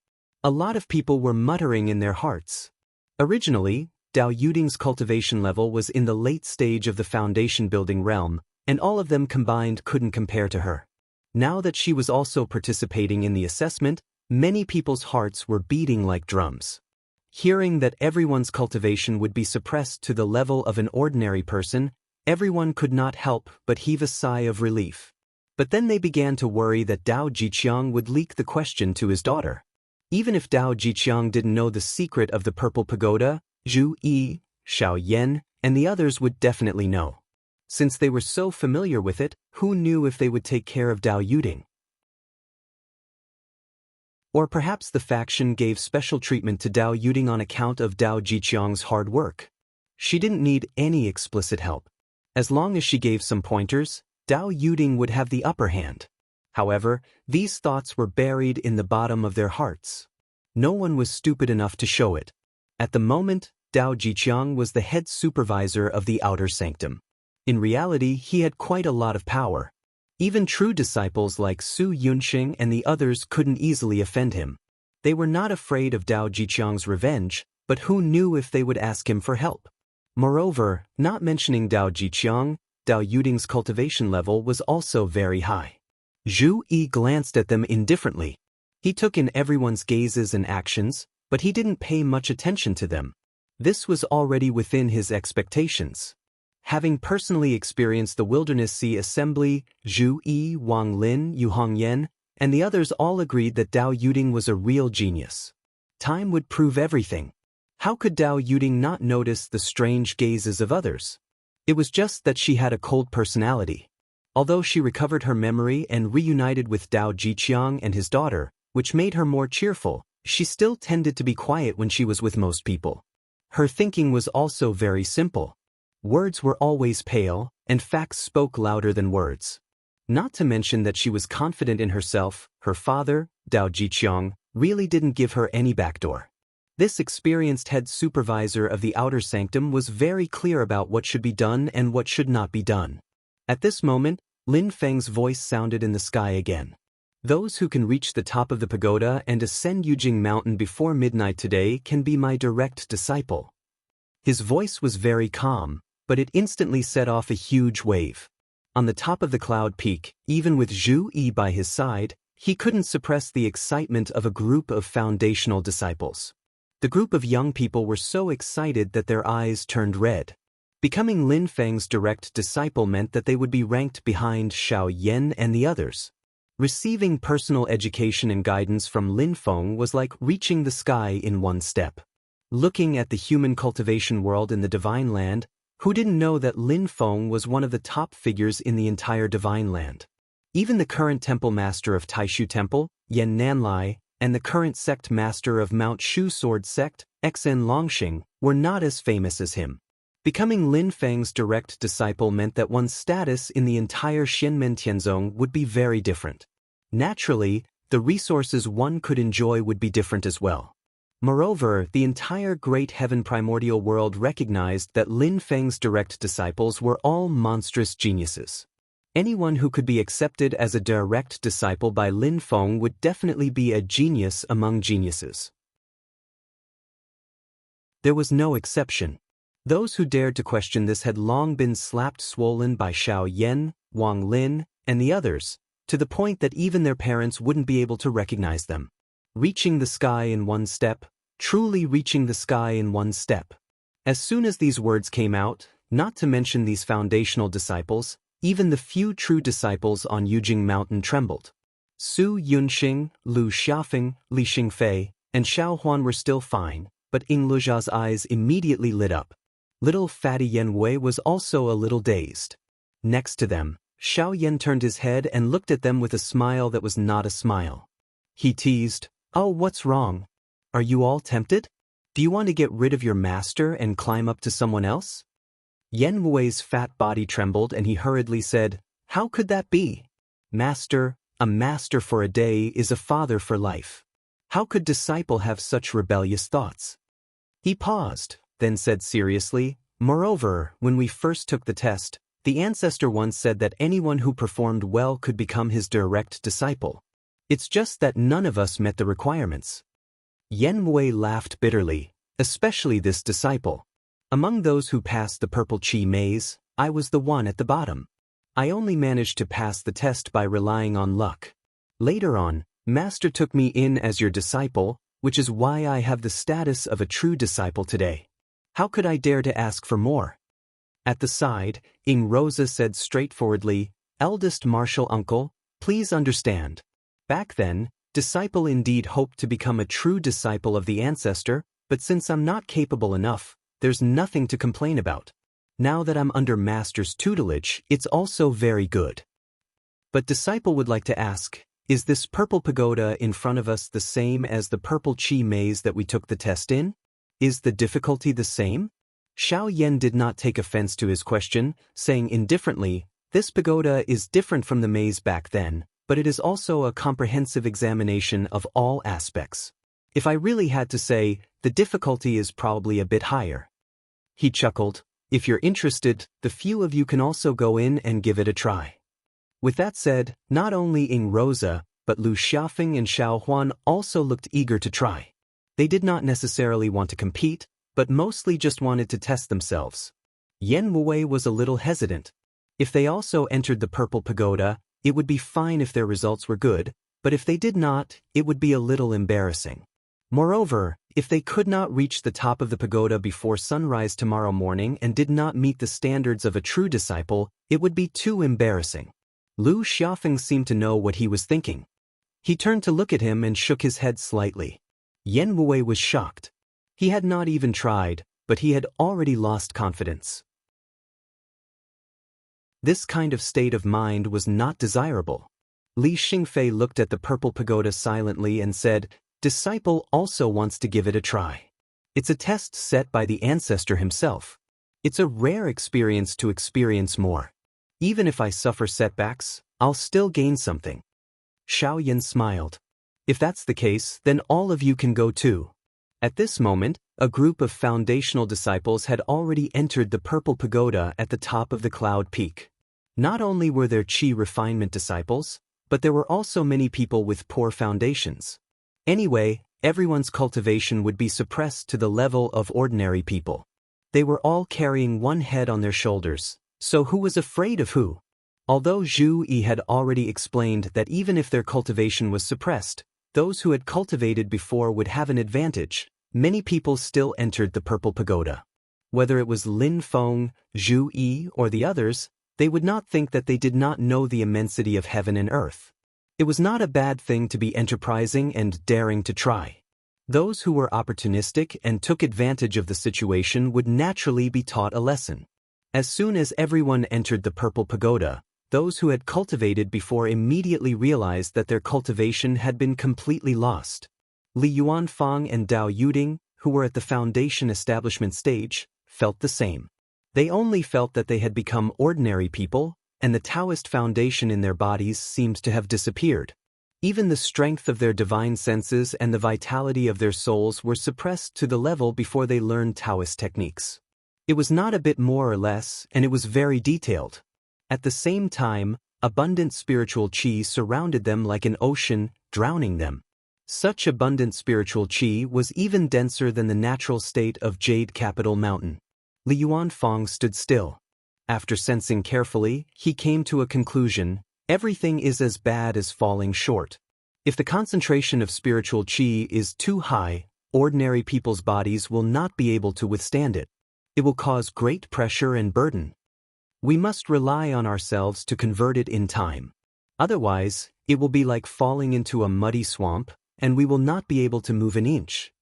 A lot of people were muttering in their hearts. Originally, Dao Yuding's cultivation level was in the late stage of the foundation building realm, and all of them combined couldn't compare to her. Now that she was also participating in the assessment, many people's hearts were beating like drums. Hearing that everyone's cultivation would be suppressed to the level of an ordinary person, everyone could not help but heave a sigh of relief. But then they began to worry that Dao Jiqiang would leak the question to his daughter. Even if Dao Jiqiang didn't know the secret of the purple pagoda, Zhu Yi, Xiao Yan, and the others would definitely know. Since they were so familiar with it, who knew if they would take care of Dao Yuding? Or perhaps the faction gave special treatment to Dao Yuding on account of Dao Jiqiang's hard work. She didn't need any explicit help. As long as she gave some pointers, Dao Yuding would have the upper hand. However, these thoughts were buried in the bottom of their hearts. No one was stupid enough to show it. At the moment, Dao Jiqiang was the head supervisor of the outer sanctum. In reality, he had quite a lot of power. Even true disciples like Su Yunxing and the others couldn't easily offend him. They were not afraid of Dao Jiqiang's revenge, but who knew if they would ask him for help? Moreover, not mentioning Dao Jiqiang, Dao Yuding's cultivation level was also very high. Zhu Yi glanced at them indifferently. He took in everyone's gazes and actions, but he didn't pay much attention to them. This was already within his expectations. Having personally experienced the Wilderness Sea Assembly, Zhu Yi, Wang Lin, Yu Hongyan, and the others all agreed that Dao Yuding was a real genius. Time would prove everything. How could Dao Yuding not notice the strange gazes of others? It was just that she had a cold personality. Although she recovered her memory and reunited with Dao Jiqiang and his daughter, which made her more cheerful, she still tended to be quiet when she was with most people. Her thinking was also very simple. Words were always pale, and facts spoke louder than words. Not to mention that she was confident in herself. Her father, Dao Jiqiang, really didn't give her any backdoor. This experienced head supervisor of the outer sanctum was very clear about what should be done and what should not be done. At this moment, Lin Feng's voice sounded in the sky again. Those who can reach the top of the pagoda and ascend Yujing Mountain before midnight today can be my direct disciple. His voice was very calm, but it instantly set off a huge wave. On the top of the cloud peak, even with Zhu Yi by his side, he couldn't suppress the excitement of a group of foundational disciples. The group of young people were so excited that their eyes turned red. Becoming Lin Feng's direct disciple meant that they would be ranked behind Xiao Yan and the others. Receiving personal education and guidance from Lin Feng was like reaching the sky in one step. Looking at the human cultivation world in the Divine Land, who didn't know that Lin Feng was one of the top figures in the entire Divine Land? Even the current temple master of Taishu Temple, Yan Nanlai, and the current sect master of Mount Shu Sword Sect, Xen Longxing, were not as famous as him. Becoming Lin Feng's direct disciple meant that one's status in the entire Xianmen Tianzong would be very different. Naturally, the resources one could enjoy would be different as well. Moreover, the entire Great Heaven Primordial World recognized that Lin Feng's direct disciples were all monstrous geniuses. Anyone who could be accepted as a direct disciple by Lin Feng would definitely be a genius among geniuses. There was no exception. Those who dared to question this had long been slapped swollen by Xiao Yan, Wang Lin, and the others, to the point that even their parents wouldn't be able to recognize them. Reaching the sky in one step, truly reaching the sky in one step. As soon as these words came out, not to mention these foundational disciples, even the few true disciples on Yujing Mountain trembled. Su Yunxing, Lu Xiaofeng, Li Xingfei, and Xiao Huan were still fine, but Ying Luzha's eyes immediately lit up. Little fatty Yan Wei was also a little dazed. Next to them, Xiao Yan turned his head and looked at them with a smile that was not a smile. He teased, "Oh, what's wrong? Are you all tempted? Do you want to get rid of your master and climb up to someone else?" Yan Wei's fat body trembled and he hurriedly said, "How could that be? Master, a master for a day is a father for life. How could disciple have such rebellious thoughts?" He paused, then said seriously, "Moreover, when we first took the test, the ancestor once said that anyone who performed well could become his direct disciple. It's just that none of us met the requirements." Yan Wei laughed bitterly, especially this disciple. Among those who passed the Purple Chi maze, I was the one at the bottom. I only managed to pass the test by relying on luck. Later on, Master took me in as your disciple, which is why I have the status of a true disciple today. How could I dare to ask for more? At the side, Ying Rosa said straightforwardly, "Eldest martial uncle, please understand. Back then, disciple indeed hoped to become a true disciple of the ancestor, but since I'm not capable enough, there's nothing to complain about. Now that I'm under master's tutelage, it's also very good. But disciple would like to ask, is this purple pagoda in front of us the same as the purple chi maze that we took the test in? Is the difficulty the same? Xiao Yan did not take offense to his question, saying indifferently, this pagoda is different from the maze back then, but it is also a comprehensive examination of all aspects. If I really had to say, the difficulty is probably a bit higher. He chuckled. If you're interested, the few of you can also go in and give it a try. With that said, not only Ying Rosa, but Lu Xiaofeng and Xiao Huan also looked eager to try. They did not necessarily want to compete, but mostly just wanted to test themselves. Yen Wuwei was a little hesitant. If they also entered the purple pagoda, it would be fine if their results were good, but if they did not, it would be a little embarrassing. Moreover, if they could not reach the top of the pagoda before sunrise tomorrow morning and did not meet the standards of a true disciple, it would be too embarrassing. Lu Xiaofeng seemed to know what he was thinking. He turned to look at him and shook his head slightly. Yen Wuwei was shocked. He had not even tried, but he had already lost confidence. This kind of state of mind was not desirable. Li Xingfei looked at the purple pagoda silently and said, Disciple also wants to give it a try. It's a test set by the ancestor himself. It's a rare experience to experience more. Even if I suffer setbacks, I'll still gain something. Xiao Yan smiled. If that's the case, then all of you can go too. At this moment, a group of foundational disciples had already entered the purple pagoda at the top of the cloud peak. Not only were there Qi refinement disciples, but there were also many people with poor foundations. Anyway, everyone's cultivation would be suppressed to the level of ordinary people. They were all carrying one head on their shoulders, so who was afraid of who? Although Zhu Yi had already explained that even if their cultivation was suppressed, those who had cultivated before would have an advantage, many people still entered the purple pagoda. Whether it was Lin Feng, Zhu Yi, or the others, they would not think that they did not know the immensity of heaven and earth. It was not a bad thing to be enterprising and daring to try. Those who were opportunistic and took advantage of the situation would naturally be taught a lesson. As soon as everyone entered the purple pagoda, those who had cultivated before immediately realized that their cultivation had been completely lost. Li Yuanfang and Dao Yuding, who were at the foundation establishment stage, felt the same. They only felt that they had become ordinary people, and the Taoist foundation in their bodies seemed to have disappeared. Even the strength of their divine senses and the vitality of their souls were suppressed to the level before they learned Taoist techniques. It was not a bit more or less, and it was very detailed. At the same time, abundant spiritual qi surrounded them like an ocean, drowning them. Such abundant spiritual qi was even denser than the natural state of Jade Capital Mountain. Li Yuanfang stood still. After sensing carefully, he came to a conclusion: everything is as bad as falling short. If the concentration of spiritual qi is too high, ordinary people's bodies will not be able to withstand it. It will cause great pressure and burden. We must rely on ourselves to convert it in time. Otherwise, it will be like falling into a muddy swamp, and we will not be able to move an inch.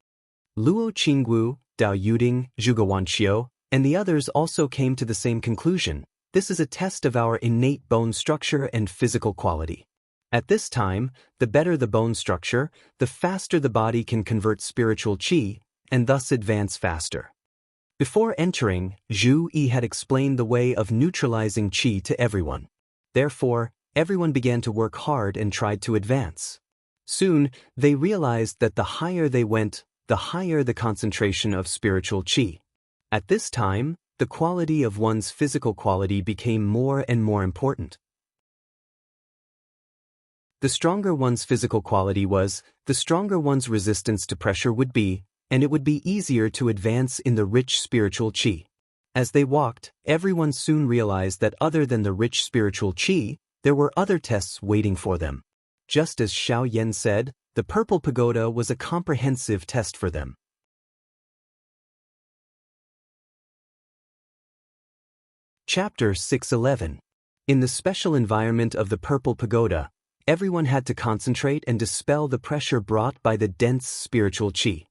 Luo Qinggu, Dao Yuding, Zhuge Wanqiu, and the others also came to the same conclusion. This is a test of our innate bone structure and physical quality. At this time, the better the bone structure, the faster the body can convert spiritual qi, and thus advance faster. Before entering, Zhu Yi had explained the way of neutralizing qi to everyone. Therefore, everyone began to work hard and tried to advance. Soon, they realized that the higher they went, the higher the concentration of spiritual qi. At this time, the quality of one's physical quality became more and more important. The stronger one's physical quality was, the stronger one's resistance to pressure would be, and it would be easier to advance in the rich spiritual qi. As they walked, everyone soon realized that other than the rich spiritual qi, there were other tests waiting for them. Just as Xiao Yan said, the purple pagoda was a comprehensive test for them. Chapter 611. In the special environment of the purple pagoda, everyone had to concentrate and dispel the pressure brought by the dense spiritual qi.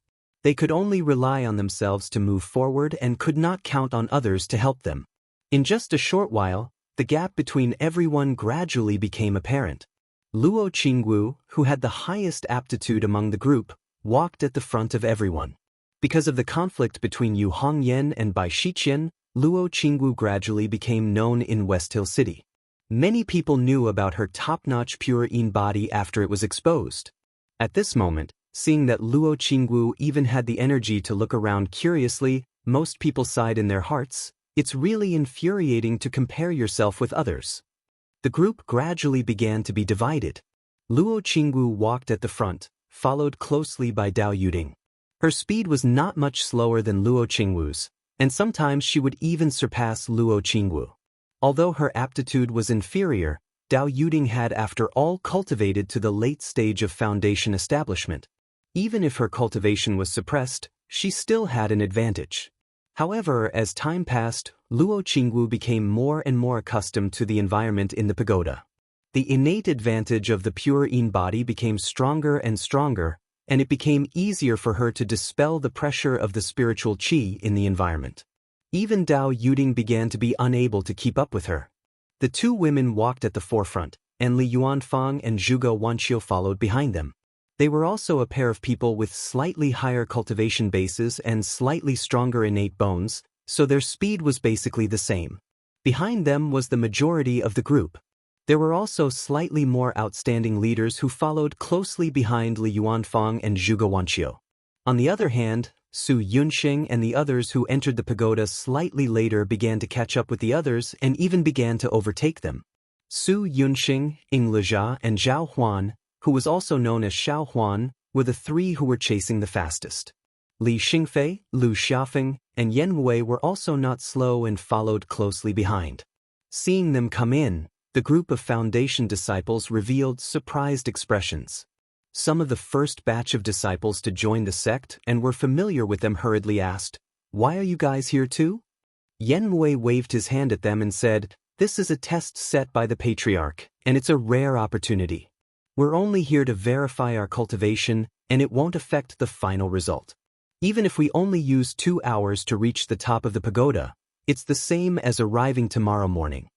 They could only rely on themselves to move forward and could not count on others to help them. In just a short while, the gap between everyone gradually became apparent. Luo Qingwu, who had the highest aptitude among the group, walked at the front of everyone. Because of the conflict between Yu Hongyan and Bai Shiqian, Luo Qingwu gradually became known in West Hill City. Many people knew about her top-notch pure yin body after it was exposed. At this moment, seeing that Luo Qingwu even had the energy to look around curiously, most people sighed in their hearts. It's really infuriating to compare yourself with others. The group gradually began to be divided. Luo Qingwu walked at the front, followed closely by Dao Yuding. Her speed was not much slower than Luo Qingwu's, and sometimes she would even surpass Luo Qingwu. Although her aptitude was inferior, Dao Yuding had after all cultivated to the late stage of foundation establishment. Even if her cultivation was suppressed, she still had an advantage. However, as time passed, Luo Qingwu became more and more accustomed to the environment in the pagoda. The innate advantage of the pure yin body became stronger and stronger, and it became easier for her to dispel the pressure of the spiritual qi in the environment. Even Dao Yuding began to be unable to keep up with her. The two women walked at the forefront, and Li Yuanfang and Zhuge Wanqiu followed behind them. They were also a pair of people with slightly higher cultivation bases and slightly stronger innate bones, so their speed was basically the same. Behind them was the majority of the group. There were also slightly more outstanding leaders who followed closely behind Li Yuanfang and Zhuge Wanqiu. On the other hand, Su Yunxing and the others who entered the pagoda slightly later began to catch up with the others and even began to overtake them. Su Yunxing, Ying Lejia, and Zhao Huan, who was also known as Xiao Huan, were the three who were chasing the fastest. Li Xingfei, Lu Xiaofeng, and Yan Wei were also not slow and followed closely behind. Seeing them come in, the group of foundation disciples revealed surprised expressions. Some of the first batch of disciples to join the sect and were familiar with them hurriedly asked, "Why are you guys here too?" Yan Wei waved his hand at them and said, "This is a test set by the patriarch, and it's a rare opportunity. We're only here to verify our cultivation, and it won't affect the final result. Even if we only use 2 hours to reach the top of the pagoda, it's the same as arriving tomorrow morning."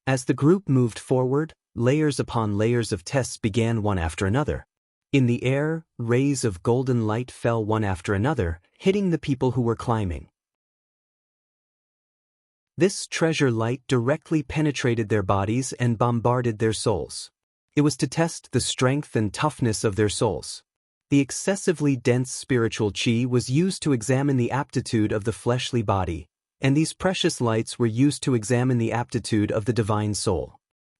As the group moved forward, layers upon layers of tests began one after another. In the air, rays of golden light fell one after another, hitting the people who were climbing. This treasure light directly penetrated their bodies and bombarded their souls. It was to test the strength and toughness of their souls. The excessively dense spiritual qi was used to examine the aptitude of the fleshly body, and these precious lights were used to examine the aptitude of the divine soul.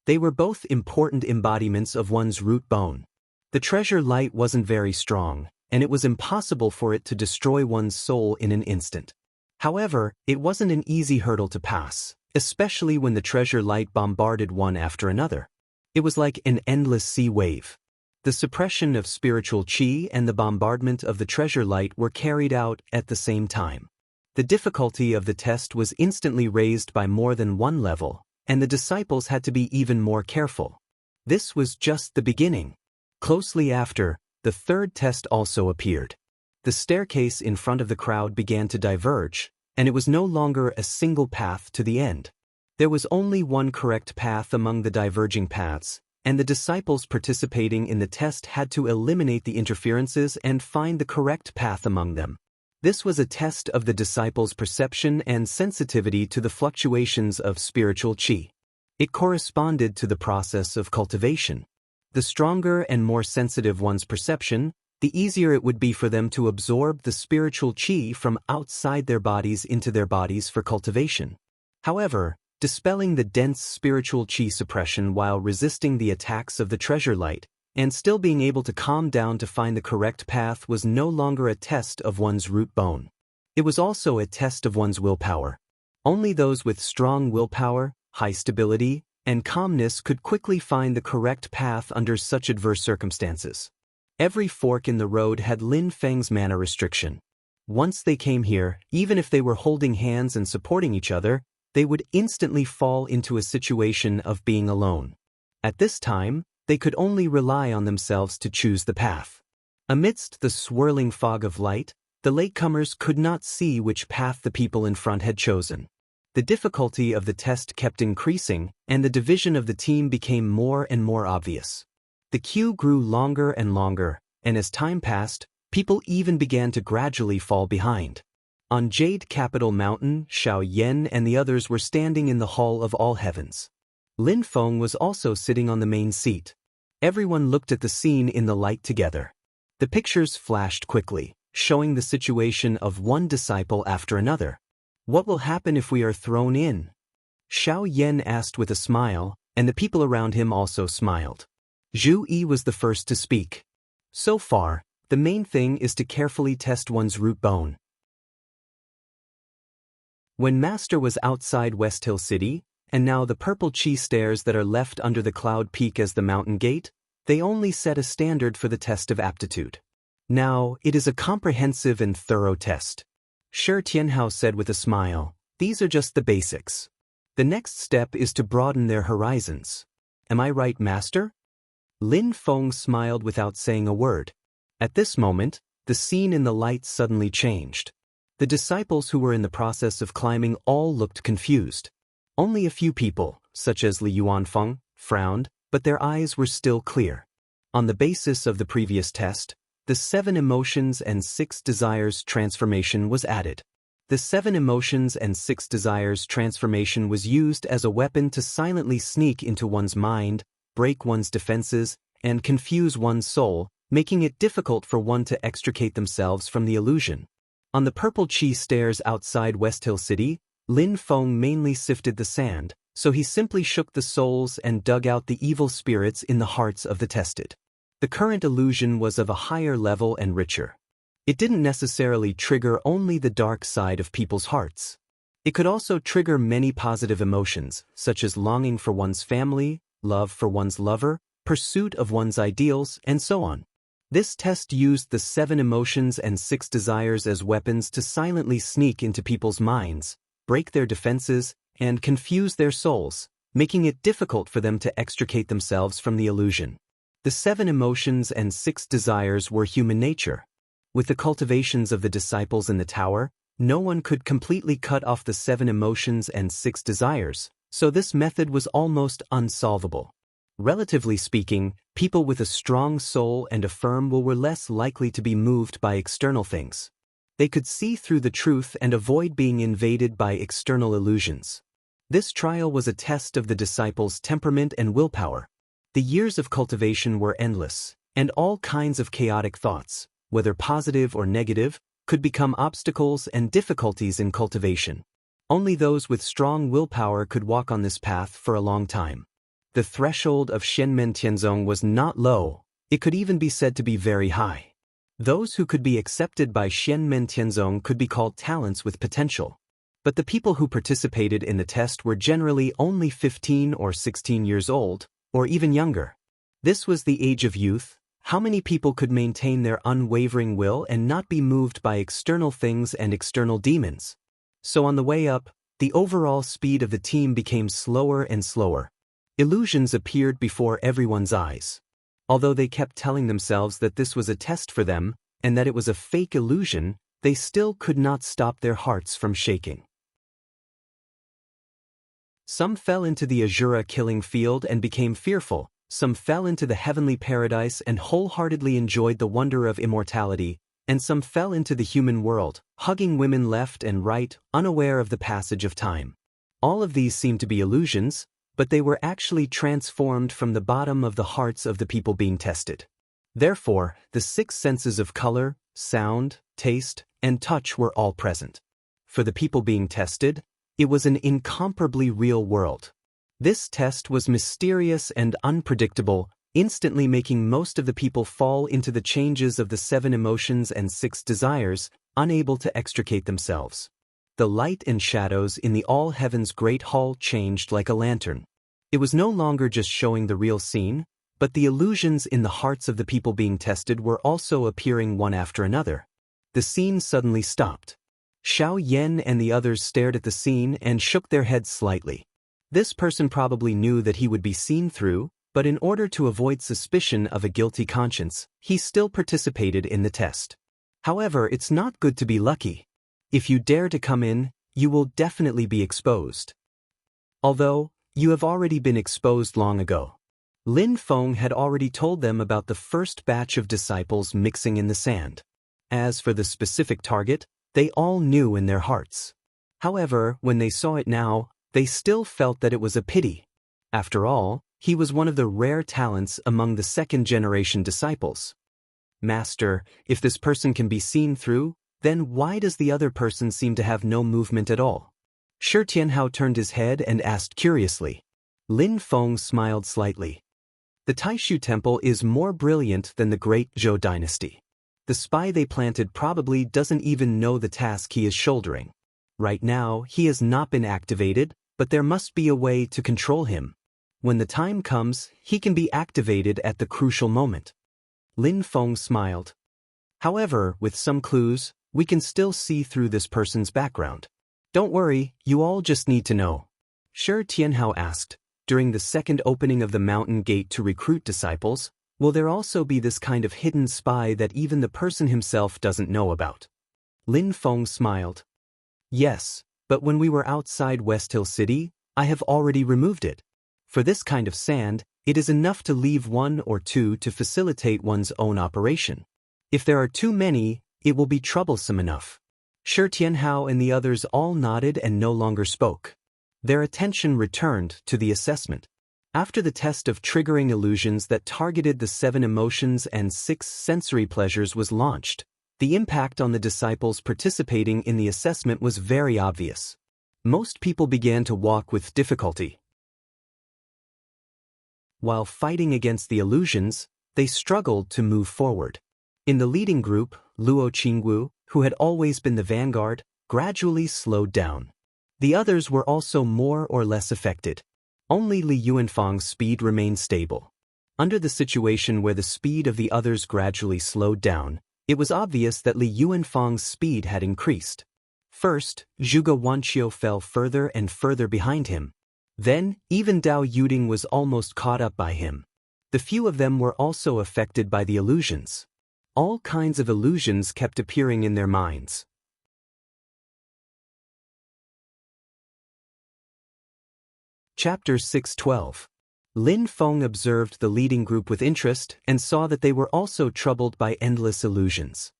They were both important embodiments of one's root bone. The treasure light wasn't very strong, and it was impossible for it to destroy one's soul in an instant. However, it wasn't an easy hurdle to pass, especially when the treasure light bombarded one after another. It was like an endless sea wave. The suppression of spiritual qi and the bombardment of the treasure light were carried out at the same time. The difficulty of the test was instantly raised by more than one level, and the disciples had to be even more careful. This was just the beginning. Closely after, the third test also appeared. The staircase in front of the crowd began to diverge, and it was no longer a single path to the end. There was only one correct path among the diverging paths, and the disciples participating in the test had to eliminate the interferences and find the correct path among them. This was a test of the disciples' perception and sensitivity to the fluctuations of spiritual qi. It corresponded to the process of cultivation. The stronger and more sensitive one's perception, the easier it would be for them to absorb the spiritual qi from outside their bodies into their bodies for cultivation. However, dispelling the dense spiritual qi suppression while resisting the attacks of the treasure light, and still being able to calm down to find the correct path was no longer a test of one's root bone. It was also a test of one's willpower. Only those with strong willpower, high stability, and calmness could quickly find the correct path under such adverse circumstances. Every fork in the road had Lin Feng's mana restriction. Once they came here, even if they were holding hands and supporting each other, they would instantly fall into a situation of being alone. At this time, they could only rely on themselves to choose the path. Amidst the swirling fog of light, The latecomers could not see which path the people in front had chosen. The difficulty of the test kept increasing, and the division of the team became more and more obvious. The queue grew longer and longer, and as time passed, people even began to gradually fall behind. On Jade Capital Mountain, Xiao Yan and the others were standing in the Hall of All Heavens. Lin Feng was also sitting on the main seat. Everyone looked at the scene in the light together. The pictures flashed quickly, showing the situation of one disciple after another. What will happen if we are thrown in? Xiao Yan asked with a smile, and the people around him also smiled. Zhu Yi was the first to speak. So far, the main thing is to carefully test one's root bone. When Master was outside West Hill City, and now the purple chi stairs that are left under the cloud peak as the mountain gate, they only set a standard for the test of aptitude. Now, it is a comprehensive and thorough test. Shi Tianhao said with a smile, "These are just the basics. The next step is to broaden their horizons. Am I right, Master?" Lin Feng smiled without saying a word. At this moment, the scene in the light suddenly changed. The disciples who were in the process of climbing all looked confused. Only a few people, such as Li Yuanfeng, frowned, but their eyes were still clear. On the basis of the previous test, the 7 emotions and 6 desires transformation was added. The 7 emotions and 6 desires transformation was used as a weapon to silently sneak into one's mind, break one's defenses, and confuse one's soul, making it difficult for one to extricate themselves from the illusion. On the purple chi stairs outside West Hill City, Lin Feng mainly sifted the sand, so he simply shook the souls and dug out the evil spirits in the hearts of the tested. The current illusion was of a higher level and richer. It didn't necessarily trigger only the dark side of people's hearts. It could also trigger many positive emotions, such as longing for one's family, love for one's lover, pursuit of one's ideals, and so on. This test used the 7 emotions and 6 desires as weapons to silently sneak into people's minds, break their defenses, and confuse their souls, making it difficult for them to extricate themselves from the illusion. The 7 emotions and 6 desires were human nature. With the cultivations of the disciples in the tower, no one could completely cut off the 7 emotions and 6 desires, so this method was almost unsolvable. Relatively speaking, people with a strong soul and a firm will were less likely to be moved by external things. They could see through the truth and avoid being invaded by external illusions. This trial was a test of the disciples' temperament and willpower. The years of cultivation were endless, and all kinds of chaotic thoughts, whether positive or negative, could become obstacles and difficulties in cultivation. Only those with strong willpower could walk on this path for a long time. The threshold of Shenmen Tianzong was not low, it could even be said to be very high. Those who could be accepted by Shenmen Tianzong could be called talents with potential. But the people who participated in the test were generally only 15 or 16 years old, or even younger. This was the age of youth. How many people could maintain their unwavering will and not be moved by external things and external demons? So on the way up, the overall speed of the team became slower and slower. Illusions appeared before everyone's eyes. Although they kept telling themselves that this was a test for them, and that it was a fake illusion, they still could not stop their hearts from shaking. Some fell into the Azura killing field and became fearful, some fell into the heavenly paradise and wholeheartedly enjoyed the wonder of immortality, and some fell into the human world, hugging women left and right, unaware of the passage of time. All of these seemed to be illusions, but they were actually transformed from the bottom of the hearts of the people being tested. Therefore, the 6 senses of color, sound, taste, and touch were all present. For the people being tested, it was an incomparably real world. This test was mysterious and unpredictable, instantly making most of the people fall into the changes of the 7 emotions and 6 desires, unable to extricate themselves. The light and shadows in the All Heavens Great Hall changed like a lantern. It was no longer just showing the real scene, but the illusions in the hearts of the people being tested were also appearing one after another. The scene suddenly stopped. Xiao Yan and the others stared at the scene and shook their heads slightly. This person probably knew that he would be seen through, but in order to avoid suspicion of a guilty conscience, he still participated in the test. However, it's not good to be lucky. If you dare to come in, you will definitely be exposed. Although, you have already been exposed long ago. Lin Feng had already told them about the first batch of disciples mixing in the sand. As for the specific target, they all knew in their hearts. However, when they saw it now, they still felt that it was a pity. After all, he was one of the rare talents among the second-generation disciples. Master, if this person can be seen through, then why does the other person seem to have no movement at all? Shi Tianhao turned his head and asked curiously. Lin Feng smiled slightly. The Taishu Temple is more brilliant than the great Zhou dynasty. The spy they planted probably doesn't even know the task he is shouldering. Right now, he has not been activated, but there must be a way to control him. When the time comes, he can be activated at the crucial moment. Lin Feng smiled. However, with some clues, we can still see through this person's background. Don't worry, you all just need to know. Shi Tianhao asked, during the second opening of the mountain gate to recruit disciples, will there also be this kind of hidden spy that even the person himself doesn't know about? Lin Feng smiled. Yes, but when we were outside West Hill City, I have already removed it. For this kind of sand, it is enough to leave one or two to facilitate one's own operation. If there are too many, it will be troublesome enough. Shi Tianhao and the others all nodded and no longer spoke. Their attention returned to the assessment. After the test of triggering illusions that targeted the 7 emotions and 6 sensory pleasures was launched, the impact on the disciples participating in the assessment was very obvious. Most people began to walk with difficulty. While fighting against the illusions, they struggled to move forward. In the leading group, Luo Qingwu, who had always been the vanguard, gradually slowed down. The others were also more or less affected. Only Li Yuanfang's speed remained stable. Under the situation where the speed of the others gradually slowed down, it was obvious that Li Yuanfang's speed had increased. First, Zhuge Wanqiu fell further and further behind him. Then, even Dao Yuding was almost caught up by him. The few of them were also affected by the illusions. All kinds of illusions kept appearing in their minds. Chapter 6:12. Lin Feng observed the leading group with interest and saw that they were also troubled by endless illusions.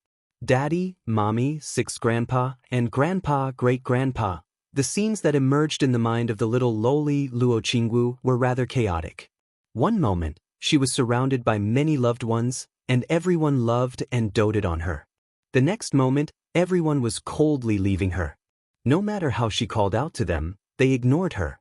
Daddy, Mommy, Sixth Grandpa, and Grandpa, Great-Grandpa, the scenes that emerged in the mind of the little lowly Luo Qingwu were rather chaotic. One moment, she was surrounded by many loved ones, and everyone loved and doted on her. The next moment, everyone was coldly leaving her. No matter how she called out to them, they ignored her.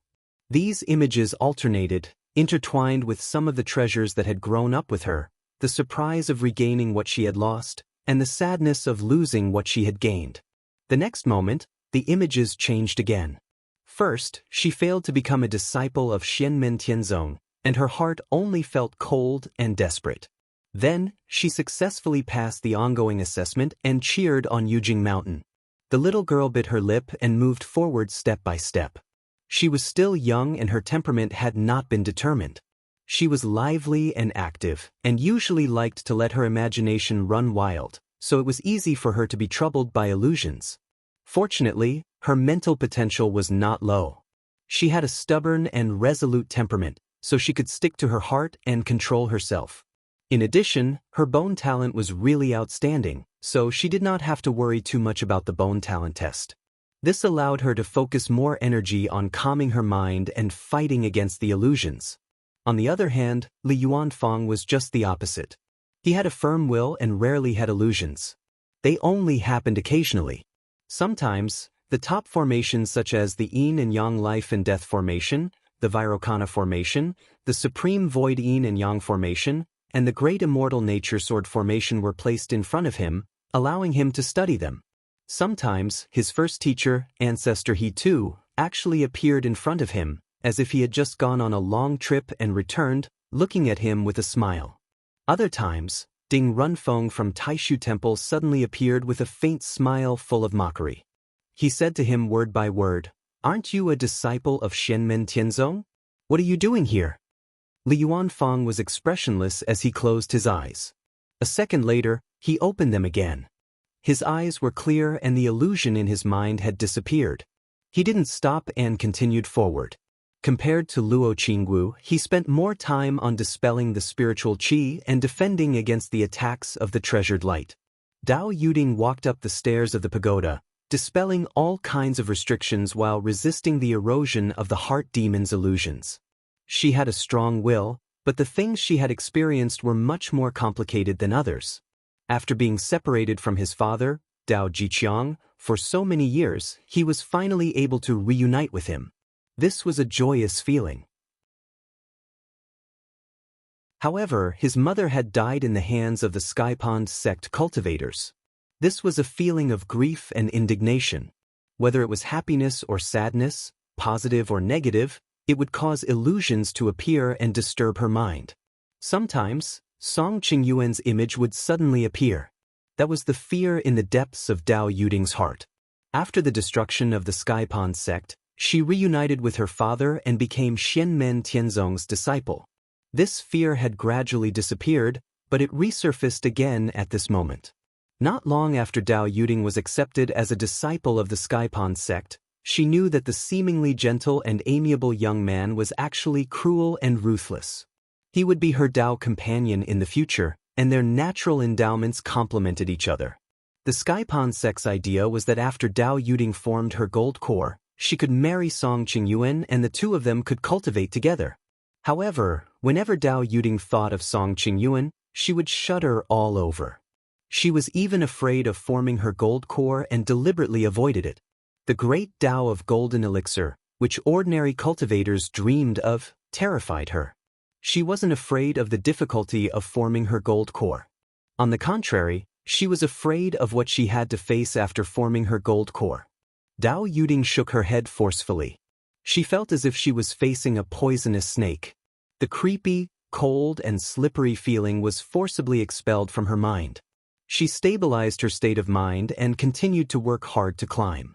These images alternated, intertwined with some of the treasures that had grown up with her, the surprise of regaining what she had lost, and the sadness of losing what she had gained. The next moment, the images changed again. First, she failed to become a disciple of Xianmen Tianzong, and her heart only felt cold and desperate. Then, she successfully passed the ongoing assessment and cheered on Yujing Mountain. The little girl bit her lip and moved forward step by step. She was still young and her temperament had not been determined. She was lively and active, and usually liked to let her imagination run wild, so it was easy for her to be troubled by illusions. Fortunately, her mental potential was not low. She had a stubborn and resolute temperament, so she could stick to her heart and control herself. In addition, her bone talent was really outstanding, so she did not have to worry too much about the bone talent test. This allowed her to focus more energy on calming her mind and fighting against the illusions. On the other hand, Li Yuanfang was just the opposite. He had a firm will and rarely had illusions. They only happened occasionally. Sometimes, the top formations such as the Yin and Yang Life and Death Formation, the Vairocana Formation, the Supreme Void Yin and Yang Formation, and the Great Immortal Nature Sword Formation were placed in front of him, allowing him to study them. Sometimes, his first teacher, Ancestor He too, actually appeared in front of him, as if he had just gone on a long trip and returned, looking at him with a smile. Other times, Ding Runfeng from Taishu Temple suddenly appeared with a faint smile full of mockery. He said to him word by word, "Aren't you a disciple of Xianmen Tianzong? What are you doing here?" Li Yuanfang was expressionless as he closed his eyes. A second later, he opened them again. His eyes were clear and the illusion in his mind had disappeared. He didn't stop and continued forward. Compared to Luo Qingwu, he spent more time on dispelling the spiritual qi and defending against the attacks of the treasured light. Dao Yuding walked up the stairs of the pagoda, dispelling all kinds of restrictions while resisting the erosion of the heart demon's illusions. She had a strong will, but the things she had experienced were much more complicated than others. After being separated from his father, Dao Jiqiang, for so many years, he was finally able to reunite with him. This was a joyous feeling. However, his mother had died in the hands of the Skypond sect cultivators. This was a feeling of grief and indignation. Whether it was happiness or sadness, positive or negative, it would cause illusions to appear and disturb her mind. Sometimes, Song Qingyuan's image would suddenly appear. That was the fear in the depths of Dao Yuding's heart. After the destruction of the Skypond sect, she reunited with her father and became Xianmen Tianzong's disciple. This fear had gradually disappeared, but it resurfaced again at this moment. Not long after Dao Yuding was accepted as a disciple of the Skypond sect, she knew that the seemingly gentle and amiable young man was actually cruel and ruthless. He would be her Dao companion in the future, and their natural endowments complemented each other. The Skypond sect's idea was that after Dao Yuding formed her gold core, she could marry Song Qingyuan and the two of them could cultivate together. However, whenever Dao Yuding thought of Song Qingyuan, she would shudder all over. She was even afraid of forming her gold core and deliberately avoided it. The great Dao of golden elixir, which ordinary cultivators dreamed of, terrified her. She wasn't afraid of the difficulty of forming her gold core. On the contrary, she was afraid of what she had to face after forming her gold core. Dao Yuding shook her head forcefully. She felt as if she was facing a poisonous snake. The creepy, cold and slippery feeling was forcibly expelled from her mind. She stabilized her state of mind and continued to work hard to climb.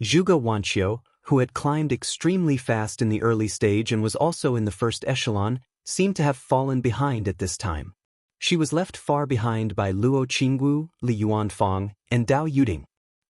Zhuge Wanqiu, who had climbed extremely fast in the early stage and was also in the first echelon, seemed to have fallen behind at this time. She was left far behind by Luo Qingwu, Li Yuanfang, and Dao Yuding.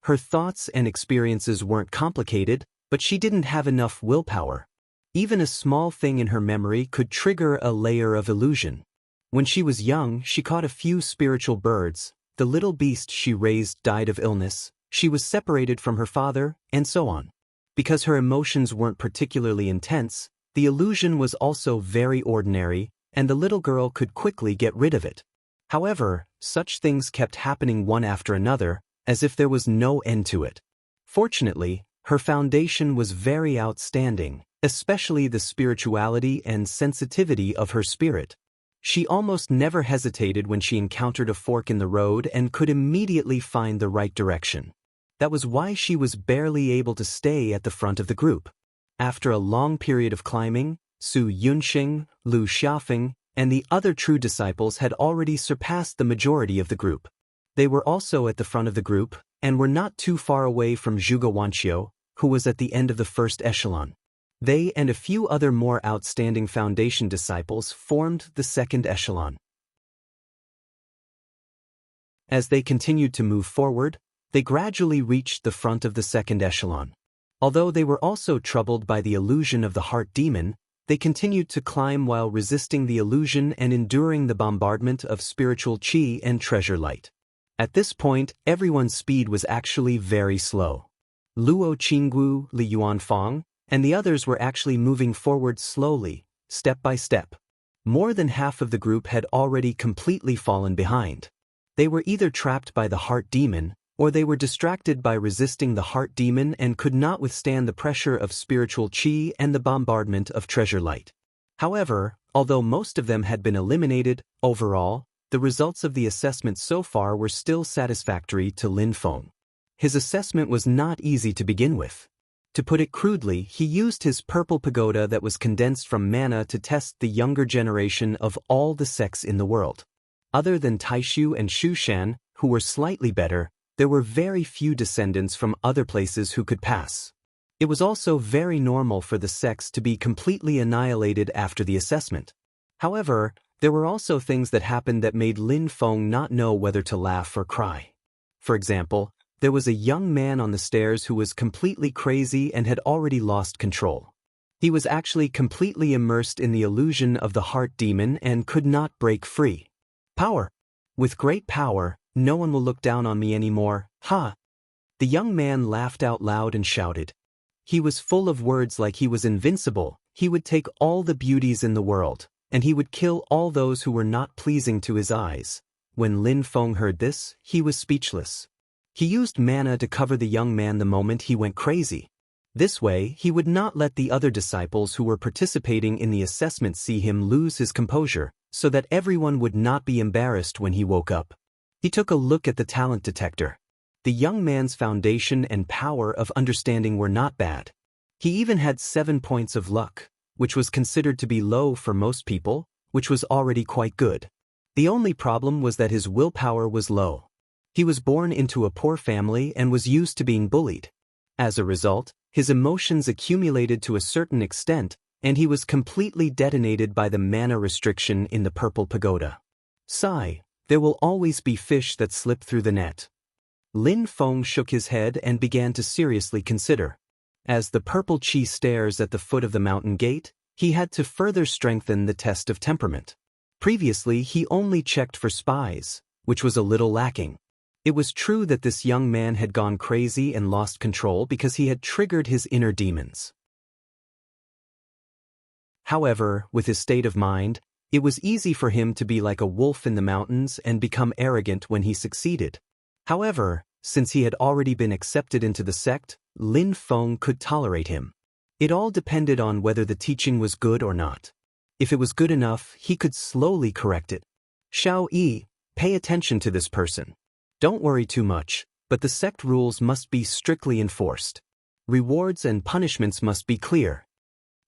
Her thoughts and experiences weren't complicated, but she didn't have enough willpower. Even a small thing in her memory could trigger a layer of illusion. When she was young, she caught a few spiritual birds. The little beast she raised died of illness. She was separated from her father, and so on. Because her emotions weren't particularly intense, the illusion was also very ordinary, and the little girl could quickly get rid of it. However, such things kept happening one after another, as if there was no end to it. Fortunately, her foundation was very outstanding, especially the spirituality and sensitivity of her spirit. She almost never hesitated when she encountered a fork in the road and could immediately find the right direction. That was why she was barely able to stay at the front of the group. After a long period of climbing, Su Yunxing, Lu Xiaofeng, and the other true disciples had already surpassed the majority of the group. They were also at the front of the group, and were not too far away from Zhuge Wanqiu, who was at the end of the first echelon. They and a few other more outstanding foundation disciples formed the second echelon. As they continued to move forward, they gradually reached the front of the second echelon. Although they were also troubled by the illusion of the heart demon, they continued to climb while resisting the illusion and enduring the bombardment of spiritual qi and treasure light. At this point, everyone's speed was actually very slow. Luo Qingwu, Li Yuanfang, and the others were actually moving forward slowly, step by step. More than half of the group had already completely fallen behind. They were either trapped by the heart demon, or they were distracted by resisting the heart demon and could not withstand the pressure of spiritual qi and the bombardment of treasure light. However, although most of them had been eliminated, overall, the results of the assessment so far were still satisfactory to Lin Feng. His assessment was not easy to begin with. To put it crudely, he used his purple pagoda that was condensed from mana to test the younger generation of all the sects in the world. Other than Taishu and Shushan, who were slightly better, there were very few descendants from other places who could pass. It was also very normal for the sects to be completely annihilated after the assessment. However, there were also things that happened that made Lin Feng not know whether to laugh or cry. For example, there was a young man on the stairs who was completely crazy and had already lost control. He was actually completely immersed in the illusion of the heart demon and could not break free. Power. With great power, no one will look down on me anymore, ha! The young man laughed out loud and shouted. He was full of words like he was invincible, he would take all the beauties in the world, and he would kill all those who were not pleasing to his eyes. When Lin Feng heard this, he was speechless. He used mana to cover the young man the moment he went crazy. This way, he would not let the other disciples who were participating in the assessment see him lose his composure, so that everyone would not be embarrassed when he woke up. He took a look at the talent detector. The young man's foundation and power of understanding were not bad. He even had 7 points of luck, which was considered to be low for most people, which was already quite good. The only problem was that his willpower was low. He was born into a poor family and was used to being bullied. As a result, his emotions accumulated to a certain extent, and he was completely detonated by the mana restriction in the purple pagoda. Sigh, there will always be fish that slip through the net. Lin Feng shook his head and began to seriously consider. As the purple chi stares at the foot of the mountain gate, he had to further strengthen the test of temperament. Previously, he only checked for spies, which was a little lacking. It was true that this young man had gone crazy and lost control because he had triggered his inner demons. However, with his state of mind, it was easy for him to be like a wolf in the mountains and become arrogant when he succeeded. However, since he had already been accepted into the sect, Lin Feng could tolerate him. It all depended on whether the teaching was good or not. If it was good enough, he could slowly correct it. Xiao Yi, pay attention to this person. Don't worry too much, but the sect rules must be strictly enforced. Rewards and punishments must be clear.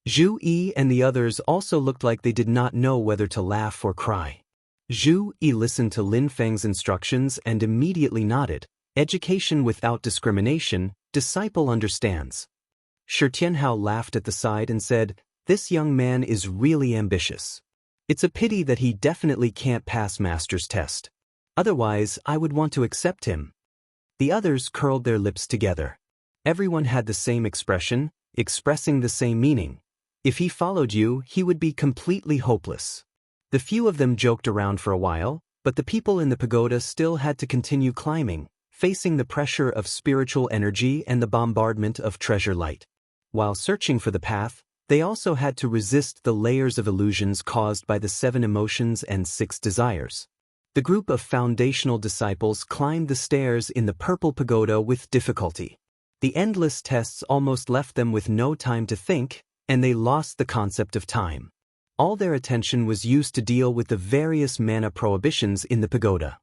Zhu Yi and the others also looked like they did not know whether to laugh or cry. Zhu Yi listened to Lin Feng's instructions and immediately nodded. Education without discrimination, disciple understands. Shi Tianhao laughed at the side and said, "This young man is really ambitious. It's a pity that he definitely can't pass master's test. Otherwise, I would want to accept him." The others curled their lips together. Everyone had the same expression, expressing the same meaning. If he followed you, he would be completely hopeless. The few of them joked around for a while, but the people in the pagoda still had to continue climbing, facing the pressure of spiritual energy and the bombardment of treasure light. While searching for the path, they also had to resist the layers of illusions caused by the 7 emotions and 6 desires. The group of foundational disciples climbed the stairs in the purple pagoda with difficulty. The endless tests almost left them with no time to think, and they lost the concept of time. All their attention was used to deal with the various mana prohibitions in the pagoda.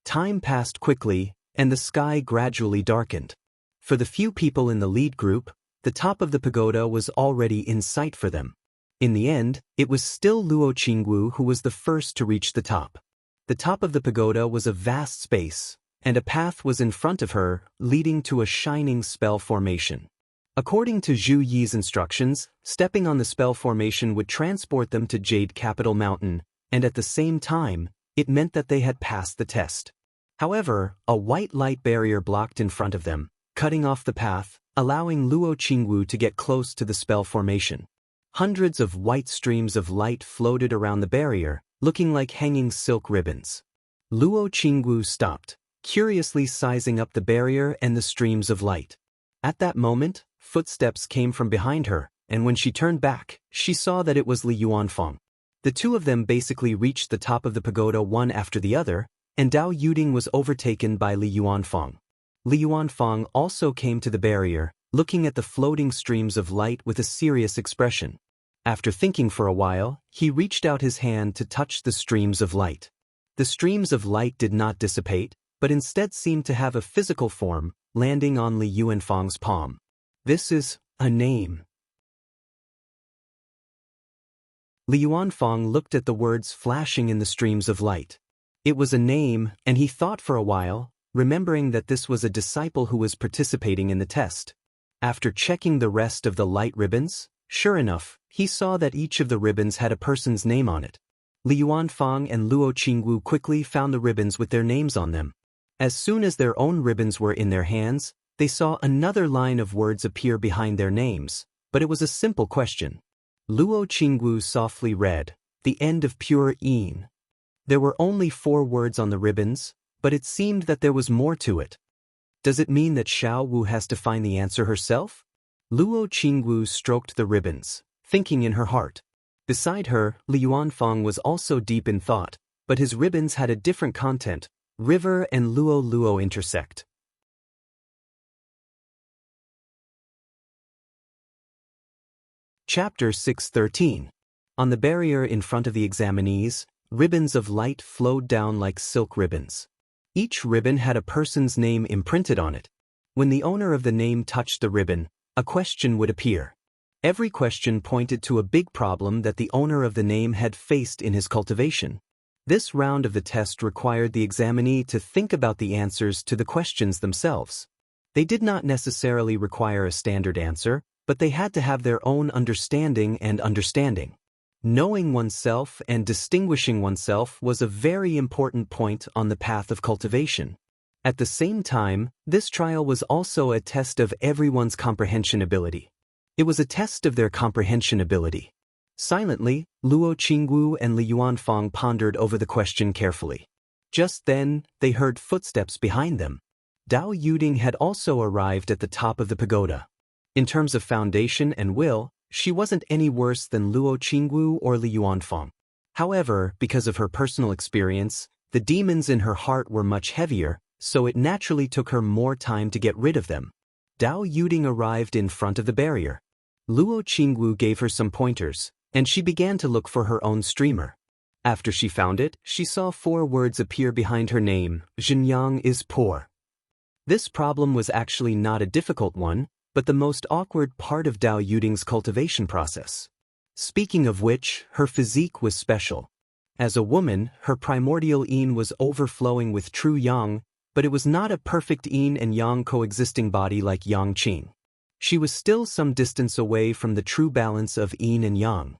Time passed quickly, and the sky gradually darkened. For the few people in the lead group, the top of the pagoda was already in sight for them. In the end, it was still Luo Qingwu who was the first to reach the top. The top of the pagoda was a vast space, and a path was in front of her, leading to a shining spell formation. According to Zhu Yi's instructions, stepping on the spell formation would transport them to Jade Capital Mountain, and at the same time, it meant that they had passed the test. However, a white light barrier blocked in front of them, cutting off the path, allowing Luo Qingwu to get close to the spell formation. Hundreds of white streams of light floated around the barrier, looking like hanging silk ribbons. Luo Qingwu stopped, curiously sizing up the barrier and the streams of light. At that moment, footsteps came from behind her, and when she turned back, she saw that it was Li Yuanfeng. The two of them basically reached the top of the pagoda one after the other, and Dao Yuding was overtaken by Li Yuanfeng. Li Yuanfeng also came to the barrier, looking at the floating streams of light with a serious expression. After thinking for a while, he reached out his hand to touch the streams of light. The streams of light did not dissipate, but instead seemed to have a physical form, landing on Li Yuanfeng's palm. This is a name. Li Yuanfeng looked at the words flashing in the streams of light. It was a name, and he thought for a while, remembering that this was a disciple who was participating in the test. After checking the rest of the light ribbons, sure enough, he saw that each of the ribbons had a person's name on it. Li Yuanfeng and Luo Qingwu quickly found the ribbons with their names on them. As soon as their own ribbons were in their hands, they saw another line of words appear behind their names, but it was a simple question. Luo Qingwu softly read, "The end of pure yin." There were only 4 words on the ribbons, but it seemed that there was more to it. Does it mean that Xiao Wu has to find the answer herself? Luo Qingwu stroked the ribbons, thinking in her heart. Beside her, Li Yuanfang was also deep in thought, but his ribbons had a different content. River and Luo intersect. Chapter 613. On the barrier in front of the examinees, ribbons of light flowed down like silk ribbons. Each ribbon had a person's name imprinted on it. When the owner of the name touched the ribbon, a question would appear. Every question pointed to a big problem that the owner of the name had faced in his cultivation. This round of the test required the examinee to think about the answers to the questions themselves. They did not necessarily require a standard answer, but they had to have their own understanding and understanding. Knowing oneself and distinguishing oneself was a very important point on the path of cultivation. At the same time, this trial was also a test of everyone's comprehension ability. It was a test of their comprehension ability. Silently, Luo Qingwu and Li Yuanfang pondered over the question carefully. Just then, they heard footsteps behind them. Dao Yuding had also arrived at the top of the pagoda. In terms of foundation and will, she wasn't any worse than Luo Qingwu or Li Yuanfang. However, because of her personal experience, the demons in her heart were much heavier, so it naturally took her more time to get rid of them. Dao Yuding arrived in front of the barrier. Luo Qingwu gave her some pointers, and she began to look for her own streamer. After she found it, she saw 4 words appear behind her name: Xinjiang is poor. This problem was actually not a difficult one, but the most awkward part of Dao Yuding's cultivation process. Speaking of which, her physique was special. As a woman, her primordial yin was overflowing with true yang, but it was not a perfect yin and yang coexisting body like Yang Qing. She was still some distance away from the true balance of yin and yang.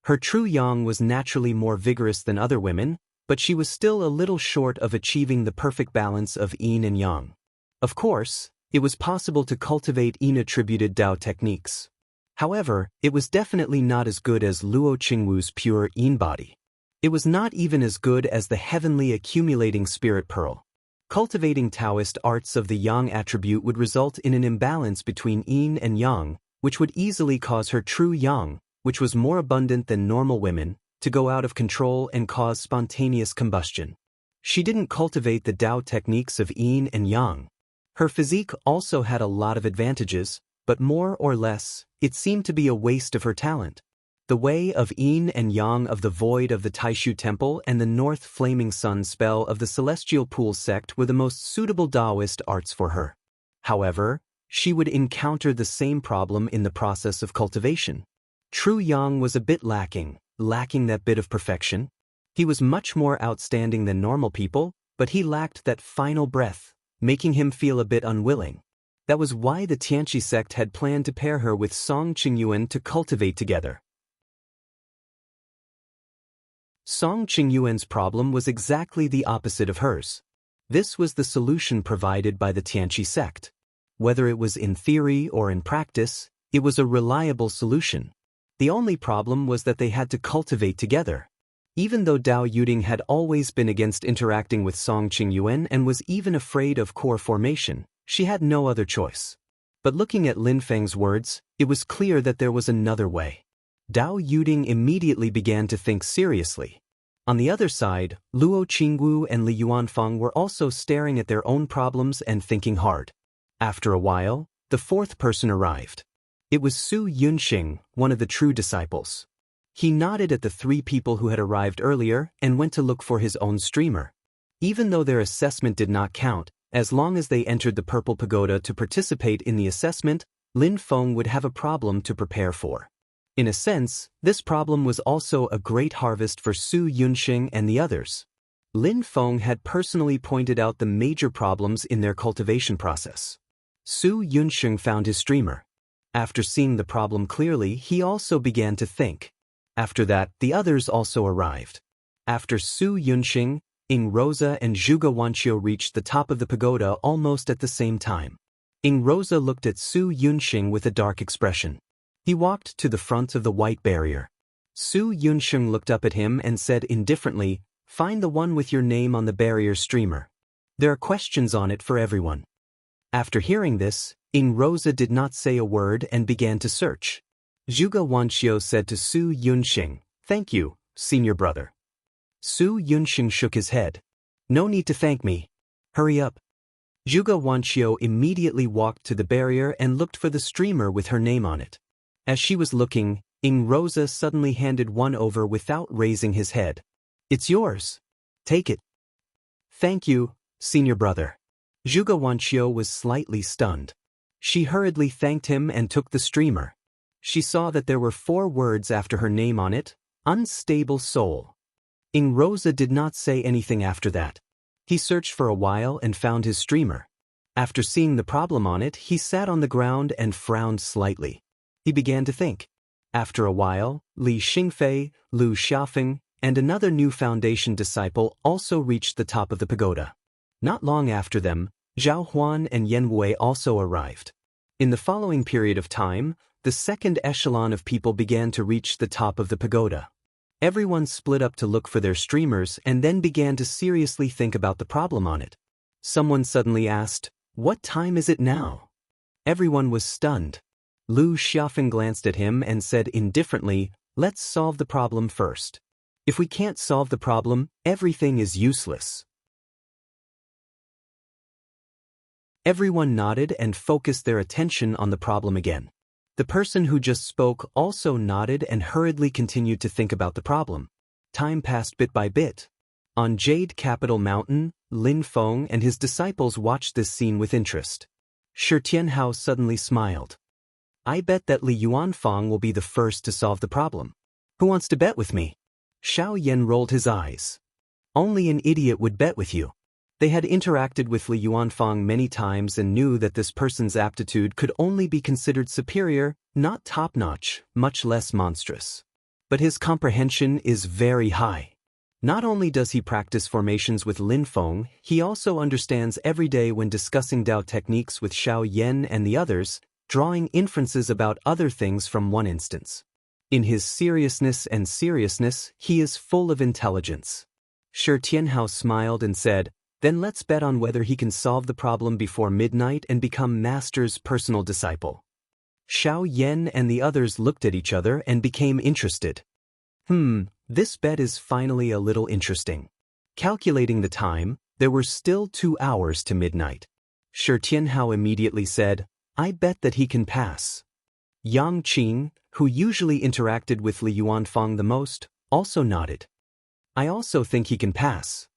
Her true yang was naturally more vigorous than other women, but she was still a little short of achieving the perfect balance of yin and yang. Of course, it was possible to cultivate yin-attributed Dao techniques. However, it was definitely not as good as Luo Qingwu's pure yin body. It was not even as good as the heavenly accumulating spirit pearl. Cultivating Taoist arts of the yang attribute would result in an imbalance between yin and yang, which would easily cause her true yang, which was more abundant than normal women, to go out of control and cause spontaneous combustion. She didn't cultivate the Dao techniques of yin and yang. Her physique also had a lot of advantages, but more or less, it seemed to be a waste of her talent. The way of yin and yang of the void of the Taishu temple and the north flaming sun spell of the celestial pool sect were the most suitable Taoist arts for her. However, she would encounter the same problem in the process of cultivation. True yang was a bit lacking that bit of perfection. He was much more outstanding than normal people, but he lacked that final breath, making him feel a bit unwilling. That was why the Tianqi sect had planned to pair her with Song Qingyuan to cultivate together. Song Qingyuan's problem was exactly the opposite of hers. This was the solution provided by the Tianqi sect. Whether it was in theory or in practice, it was a reliable solution. The only problem was that they had to cultivate together. Even though Dao Yuding had always been against interacting with Song Qingyuan and was even afraid of core formation, she had no other choice. But looking at Lin Feng's words, it was clear that there was another way. Dao Yuding immediately began to think seriously. On the other side, Luo Qingwu and Li Yuanfang were also staring at their own problems and thinking hard. After a while, the 4th person arrived. It was Su Yunxing, one of the true disciples. He nodded at the 3 people who had arrived earlier and went to look for his own streamer. Even though their assessment did not count, as long as they entered the Purple Pagoda to participate in the assessment, Lin Feng would have a problem to prepare for. In a sense, this problem was also a great harvest for Su Yunxing and the others. Lin Feng had personally pointed out the major problems in their cultivation process. Su Yunxing found his streamer. After seeing the problem clearly, he also began to think. After that, the others also arrived. After Su Yunxing, Ing Rosa and Zhuge Wanqiu reached the top of the pagoda almost at the same time. Ing Rosa looked at Su Yunxing with a dark expression. He walked to the front of the white barrier. Su Yunxing looked up at him and said indifferently, "Find the one with your name on the barrier streamer. There are questions on it for everyone." After hearing this, Ing Rosa did not say a word and began to search. Zhuge Wanqiu said to Su Yunxing, "Thank you, senior brother." Su Yunxing shook his head. "No need to thank me. Hurry up." Zhuge Wanqiu immediately walked to the barrier and looked for the streamer with her name on it. As she was looking, Ing Rosa suddenly handed one over without raising his head. "It's yours. Take it." "Thank you, senior brother." Zhuge Wanqiu was slightly stunned. She hurriedly thanked him and took the streamer. She saw that there were 4 words after her name on it: unstable soul. Ing Rosa did not say anything after that. He searched for a while and found his streamer. After seeing the problem on it, he sat on the ground and frowned slightly. He began to think. After a while, Li Xingfei, Lu Xiaofeng, and another new foundation disciple also reached the top of the pagoda. Not long after them, Zhao Huan and Yan Wei also arrived. In the following period of time, the second echelon of people began to reach the top of the pagoda. Everyone split up to look for their streamers and then began to seriously think about the problem on it. Someone suddenly asked, "What time is it now?" Everyone was stunned. Lu Xiaofeng glanced at him and said indifferently, "Let's solve the problem first. If we can't solve the problem, everything is useless." Everyone nodded and focused their attention on the problem again. The person who just spoke also nodded and hurriedly continued to think about the problem. Time passed bit by bit. On Jade Capital Mountain, Lin Feng and his disciples watched this scene with interest. Shi Tianhao suddenly smiled. "I bet that Li Yuanfang will be the first to solve the problem. Who wants to bet with me?" Xiao Yan rolled his eyes. "Only an idiot would bet with you." They had interacted with Li Yuanfang many times and knew that this person's aptitude could only be considered superior, not top-notch, much less monstrous. But his comprehension is very high. Not only does he practice formations with Lin Feng, he also understands every day when discussing Dao techniques with Xiao Yan and the others, drawing inferences about other things from one instance. In his seriousness, he is full of intelligence. Shi Tianhao smiled and said, "Then let's bet on whether he can solve the problem before midnight and become Master's personal disciple." Xiao Yan and the others looked at each other and became interested. This bet is finally a little interesting. Calculating the time, there were still 2 hours to midnight. Shi Tianhao immediately said, "I bet that he can pass." Yang Qing, who usually interacted with Li Yuanfang the most, also nodded. "I also think he can pass."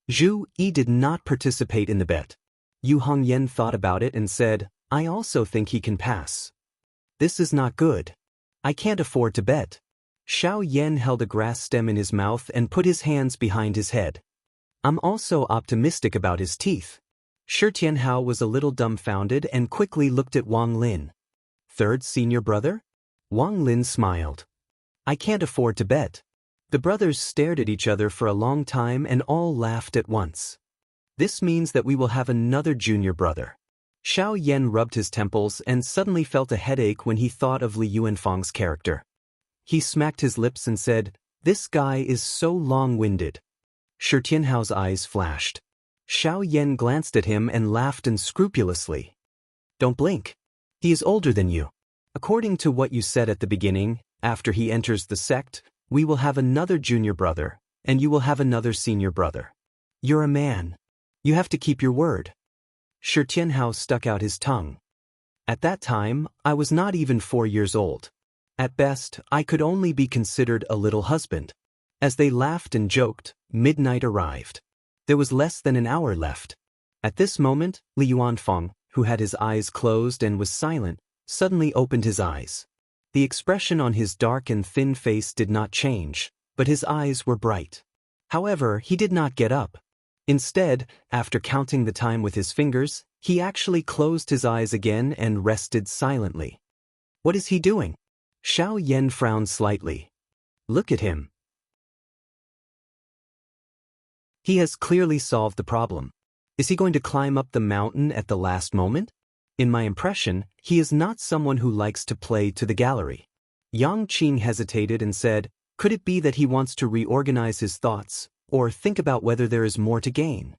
Zhu Yi did not participate in the bet. Yu Hongyan thought about it and said, "I also think he can pass." "This is not good. I can't afford to bet." Xiao Yan held a grass stem in his mouth and put his hands behind his head. "I'm also optimistic about his teeth." Shi Tianhao was a little dumbfounded and quickly looked at Wang Lin. "Third senior brother?" Wang Lin smiled. "I can't afford to bet." The brothers stared at each other for a long time and all laughed at once. "This means that we will have another junior brother." Xiao Yan rubbed his temples and suddenly felt a headache when he thought of Li Yuanfang's character. He smacked his lips and said, "This guy is so long-winded." Shi Tianhao's eyes flashed. Xiao Yan glanced at him and laughed unscrupulously. "Don't blink. He is older than you. According to what you said at the beginning, after he enters the sect, we will have another junior brother, and you will have another senior brother. You're a man. You have to keep your word." Shi Tianhao stuck out his tongue. "At that time, I was not even 4 years old. At best, I could only be considered a little husband." As they laughed and joked, midnight arrived. There was less than an hour left. At this moment, Li Yuanfang, who had his eyes closed and was silent, suddenly opened his eyes. The expression on his dark and thin face did not change, but his eyes were bright. However, he did not get up. Instead, after counting the time with his fingers, he actually closed his eyes again and rested silently. "What is he doing?" Xiao Yan frowned slightly. "Look at him. He has clearly solved the problem. Is he going to climb up the mountain at the last moment? In my impression, he is not someone who likes to play to the gallery. Yang Qing hesitated and said, could it be that he wants to reorganize his thoughts, or think about whether there is more to gain?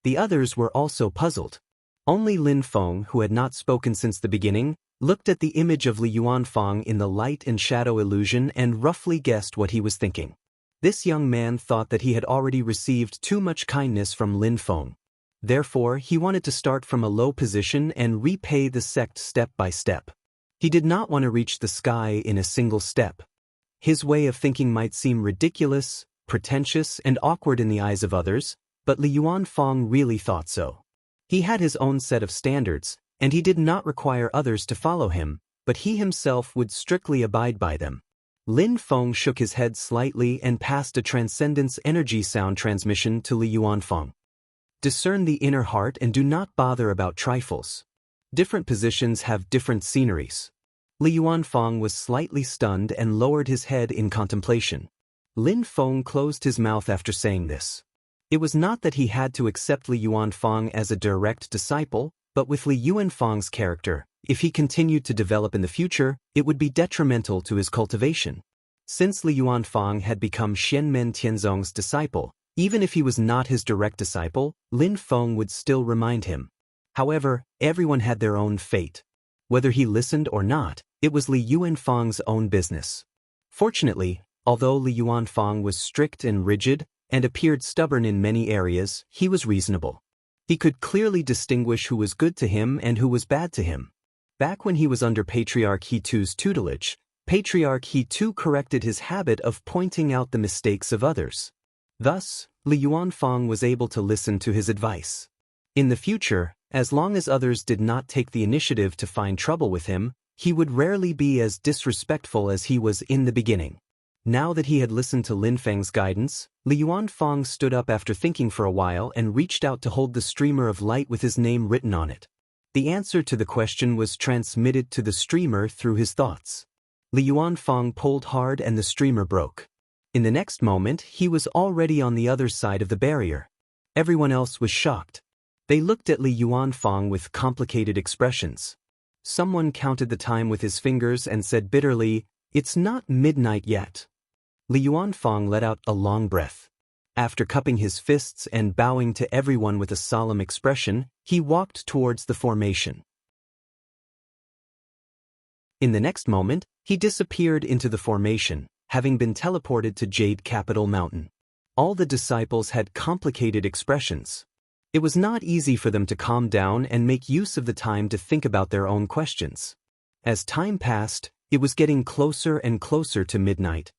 The others were also puzzled. Only Lin Feng, who had not spoken since the beginning, looked at the image of Li Yuanfang in the light and shadow illusion and roughly guessed what he was thinking. This young man thought that he had already received too much kindness from Lin Feng. Therefore, he wanted to start from a low position and repay the sect step by step. He did not want to reach the sky in a single step. His way of thinking might seem ridiculous, pretentious, and awkward in the eyes of others, but Li Yuanfang really thought so. He had his own set of standards, and he did not require others to follow him, but he himself would strictly abide by them. Lin Feng shook his head slightly and passed a transcendence energy sound transmission to Li Yuanfang. Discern the inner heart and do not bother about trifles. Different positions have different sceneries. Li Yuanfang was slightly stunned and lowered his head in contemplation. Lin Feng closed his mouth after saying this. It was not that he had to accept Li Yuanfang as a direct disciple, but with Li Yuanfang's character, if he continued to develop in the future, it would be detrimental to his cultivation. Since Li Yuanfang had become Xianmen Tianzong's disciple, even if he was not his direct disciple, Lin Feng would still remind him. However, everyone had their own fate. Whether he listened or not, it was Li Yuanfang's own business. Fortunately, although Li Yuanfang was strict and rigid, and appeared stubborn in many areas, he was reasonable. He could clearly distinguish who was good to him and who was bad to him. Back when he was under Patriarch He Tu's tutelage, Patriarch He Tu corrected his habit of pointing out the mistakes of others. Thus, Li Yuanfang was able to listen to his advice. In the future, as long as others did not take the initiative to find trouble with him, he would rarely be as disrespectful as he was in the beginning. Now that he had listened to Lin Feng's guidance, Li Yuanfang stood up after thinking for a while and reached out to hold the streamer of light with his name written on it. The answer to the question was transmitted to the streamer through his thoughts. Li Yuanfang pulled hard and the streamer broke. In the next moment, he was already on the other side of the barrier. Everyone else was shocked. They looked at Li Yuanfang with complicated expressions. Someone counted the time with his fingers and said bitterly, "It's not midnight yet." Li Yuanfang let out a long breath. After cupping his fists and bowing to everyone with a solemn expression, he walked towards the formation. In the next moment, he disappeared into the formation, having been teleported to Jade Capital Mountain. All the disciples had complicated expressions. It was not easy for them to calm down and make use of the time to think about their own questions. As time passed, it was getting closer and closer to midnight.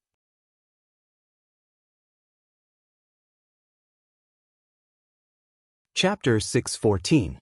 Chapter 614.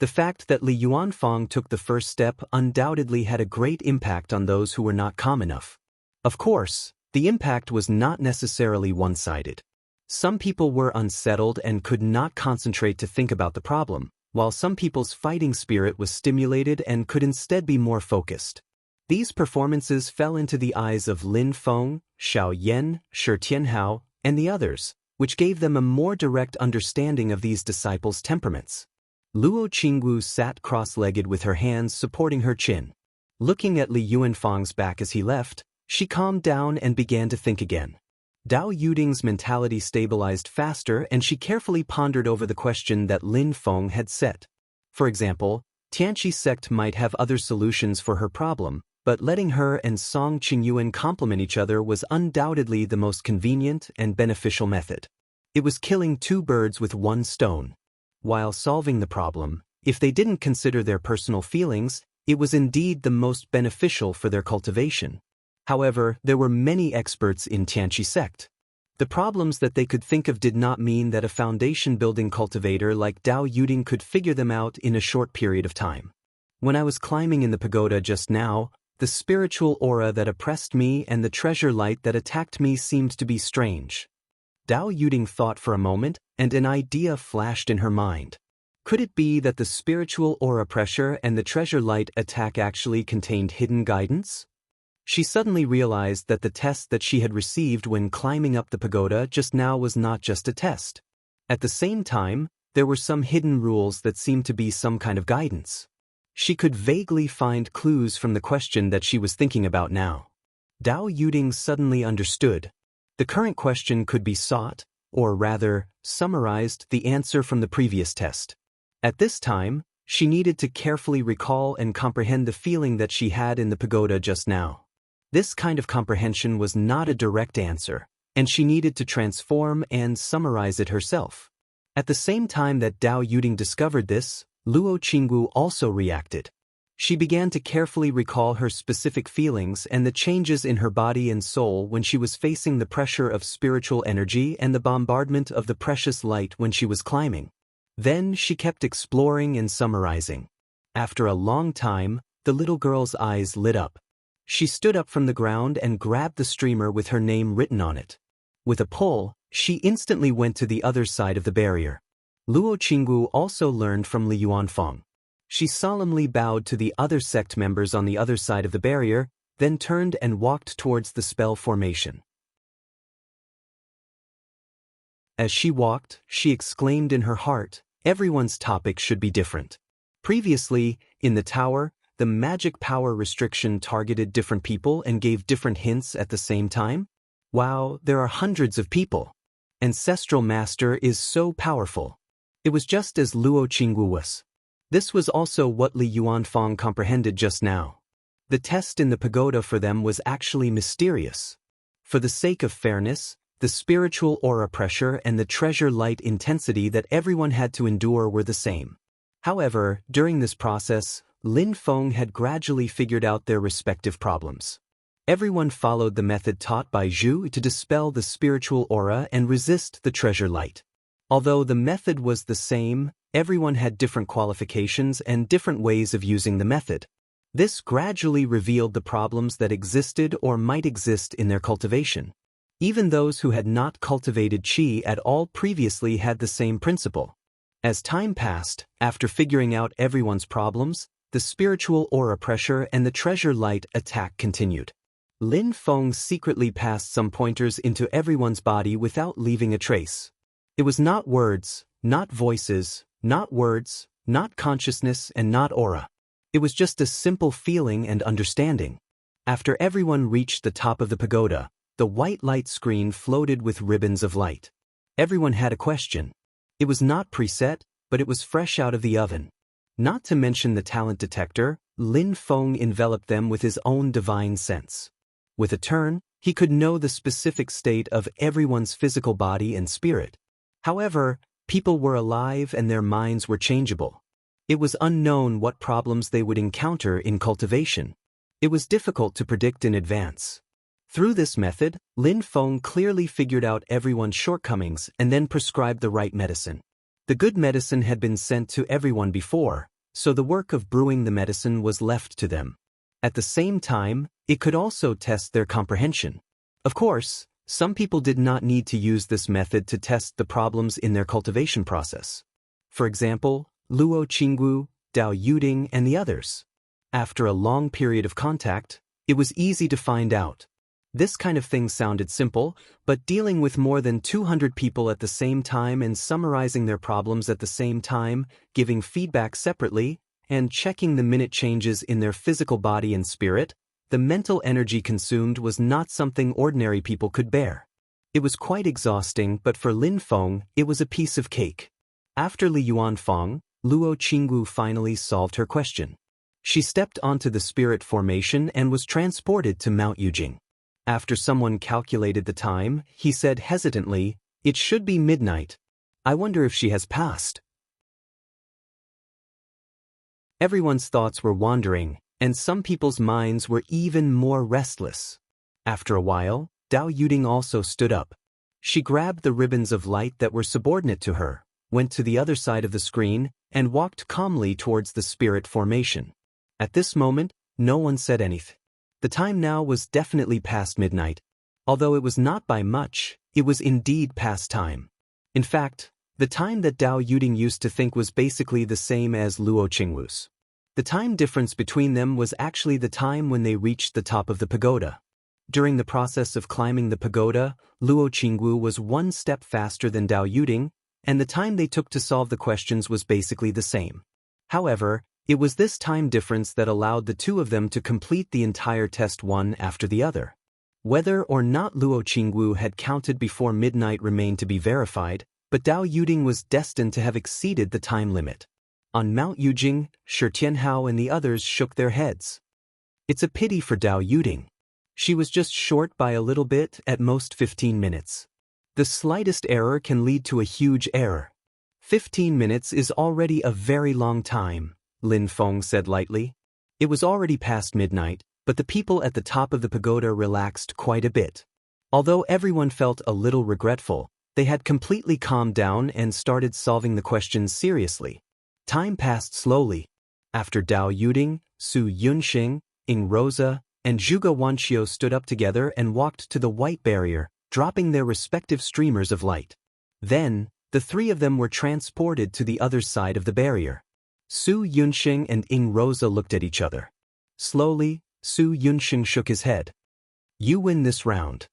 The fact that Li Yuanfang took the first step undoubtedly had a great impact on those who were not calm enough. Of course, the impact was not necessarily one-sided. Some people were unsettled and could not concentrate to think about the problem, while some people's fighting spirit was stimulated and could instead be more focused. These performances fell into the eyes of Lin Feng, Xiao Yan, Shi Tianhao, and the others, which gave them a more direct understanding of these disciples' temperaments. Luo Qingwu sat cross-legged with her hands supporting her chin. Looking at Li Yuanfang's back as he left, she calmed down and began to think again. Dao Yuding's mentality stabilized faster and she carefully pondered over the question that Lin Feng had set. For example, Tianqi sect might have other solutions for her problem, but letting her and Song Qingyuan complement each other was undoubtedly the most convenient and beneficial method. It was killing two birds with one stone. While solving the problem, if they didn't consider their personal feelings, it was indeed the most beneficial for their cultivation. However, there were many experts in Tianqi sect. The problems that they could think of did not mean that a foundation-building cultivator like Dao Yuding could figure them out in a short period of time. When I was climbing in the pagoda just now, the spiritual aura that oppressed me and the treasure light that attacked me seemed to be strange. Dao Yuding thought for a moment, and an idea flashed in her mind. Could it be that the spiritual aura pressure and the treasure light attack actually contained hidden guidance? She suddenly realized that the test that she had received when climbing up the pagoda just now was not just a test. At the same time, there were some hidden rules that seemed to be some kind of guidance. She could vaguely find clues from the question that she was thinking about now. Dao Yuding suddenly understood. The current question could be sought, or rather, summarized the answer from the previous test. At this time, she needed to carefully recall and comprehend the feeling that she had in the pagoda just now. This kind of comprehension was not a direct answer, and she needed to transform and summarize it herself. At the same time that Dao Yuding discovered this, Luo Qinggu also reacted. She began to carefully recall her specific feelings and the changes in her body and soul when she was facing the pressure of spiritual energy and the bombardment of the precious light when she was climbing. Then she kept exploring and summarizing. After a long time, the little girl's eyes lit up. She stood up from the ground and grabbed the streamer with her name written on it. With a pull, she instantly went to the other side of the barrier. Luo Qinggu also learned from Li Yuanfang. She solemnly bowed to the other sect members on the other side of the barrier, then turned and walked towards the spell formation. As she walked, she exclaimed in her heart, "Everyone's topic should be different." Previously, in the tower, the magic power restriction targeted different people and gave different hints at the same time. Wow, there are hundreds of people. Ancestral Master is so powerful. It was just as Luo Qinggu was. This was also what Li Yuanfang comprehended just now. The test in the pagoda for them was actually mysterious. For the sake of fairness, the spiritual aura pressure and the treasure light intensity that everyone had to endure were the same. However, during this process, Lin Feng had gradually figured out their respective problems. Everyone followed the method taught by Zhu to dispel the spiritual aura and resist the treasure light. Although the method was the same, everyone had different qualifications and different ways of using the method. This gradually revealed the problems that existed or might exist in their cultivation. Even those who had not cultivated qi at all previously had the same principle. As time passed, after figuring out everyone's problems, the spiritual aura pressure and the treasure light attack continued. Lin Feng secretly passed some pointers into everyone's body without leaving a trace. It was not words, not voices, not words, not consciousness, and not aura. It was just a simple feeling and understanding. After everyone reached the top of the pagoda, the white light screen floated with ribbons of light. Everyone had a question. It was not preset, but it was fresh out of the oven. Not to mention the talent detector, Lin Feng enveloped them with his own divine sense. With a turn, he could know the specific state of everyone's physical body and spirit. However, people were alive and their minds were changeable. It was unknown what problems they would encounter in cultivation. It was difficult to predict in advance. Through this method, Lin Feng clearly figured out everyone's shortcomings and then prescribed the right medicine. The good medicine had been sent to everyone before, so the work of brewing the medicine was left to them. At the same time, it could also test their comprehension. Of course, some people did not need to use this method to test the problems in their cultivation process. For example, Luo Qinggu, Dao Yuding, and the others. After a long period of contact, it was easy to find out. This kind of thing sounded simple, but dealing with more than 200 people at the same time and summarizing their problems at the same time, giving feedback separately, and checking the minute changes in their physical body and spirit, the mental energy consumed was not something ordinary people could bear. It was quite exhausting, but for Lin Feng, it was a piece of cake. After Li Yuanfang, Luo Qinggu finally solved her question. She stepped onto the spirit formation and was transported to Mount Yujing. After someone calculated the time, he said hesitantly, "It should be midnight. I wonder if she has passed." Everyone's thoughts were wandering, and some people's minds were even more restless. After a while, Dao Yuding also stood up. She grabbed the ribbons of light that were subordinate to her, went to the other side of the screen, and walked calmly towards the spirit formation. At this moment, no one said anything. The time now was definitely past midnight. Although it was not by much, it was indeed past time. In fact, the time that Dao Yuding used to think was basically the same as Luo Qinggu's. The time difference between them was actually the time when they reached the top of the pagoda. During the process of climbing the pagoda, Luo Qinggu was one step faster than Dao Yuding, and the time they took to solve the questions was basically the same. However, it was this time difference that allowed the two of them to complete the entire test one after the other. Whether or not Luo Qingwu had counted before midnight remained to be verified, but Dao Yuding was destined to have exceeded the time limit. On Mount Yujing, Shi Tianhao and the others shook their heads. It's a pity for Dao Yuding. She was just short by a little bit, at most 15 minutes. The slightest error can lead to a huge error. 15 minutes is already a very long time, Lin Feng said lightly. It was already past midnight, but the people at the top of the pagoda relaxed quite a bit. Although everyone felt a little regretful, they had completely calmed down and started solving the questions seriously. Time passed slowly. After Dao Yuding, Su Yunxing, Ying Rosa, and Zhuge Wanqiu stood up together and walked to the white barrier, dropping their respective streamers of light. Then, the three of them were transported to the other side of the barrier. Su Yunxing and Ying Rosa looked at each other. Slowly, Su Yunxing shook his head. You win this round.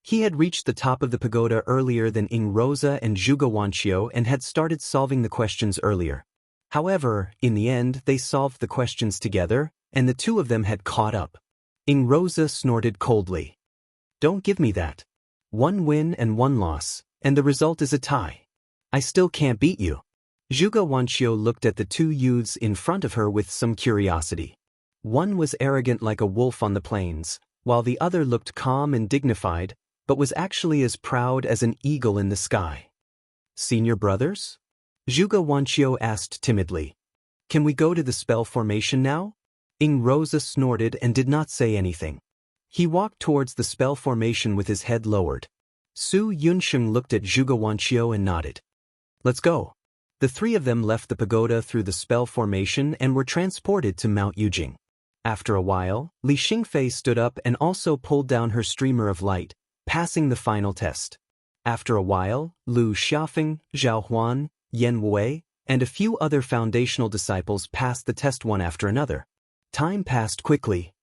He had reached the top of the pagoda earlier than Ying Rosa and Zhuge Wanqiu and had started solving the questions earlier. However, in the end they solved the questions together, and the two of them had caught up. Ying Rosa snorted coldly. Don't give me that. One win and one loss, and the result is a tie. I still can't beat you. Zhuge Wanqiu looked at the two youths in front of her with some curiosity. One was arrogant like a wolf on the plains, while the other looked calm and dignified, but was actually as proud as an eagle in the sky. Senior brothers? Zhuge Wanqiu asked timidly. Can we go to the spell formation now? Ying Rosa snorted and did not say anything. He walked towards the spell formation with his head lowered. Su Yunxing looked at Zhuge Wanqiu and nodded. Let's go. The three of them left the pagoda through the spell formation and were transported to Mount Yujing. After a while, Li Xingfei stood up and also pulled down her streamer of light, passing the final test. After a while, Lu Xiaofeng, Zhao Huan, Yan Wei, and a few other foundational disciples passed the test one after another. Time passed quickly.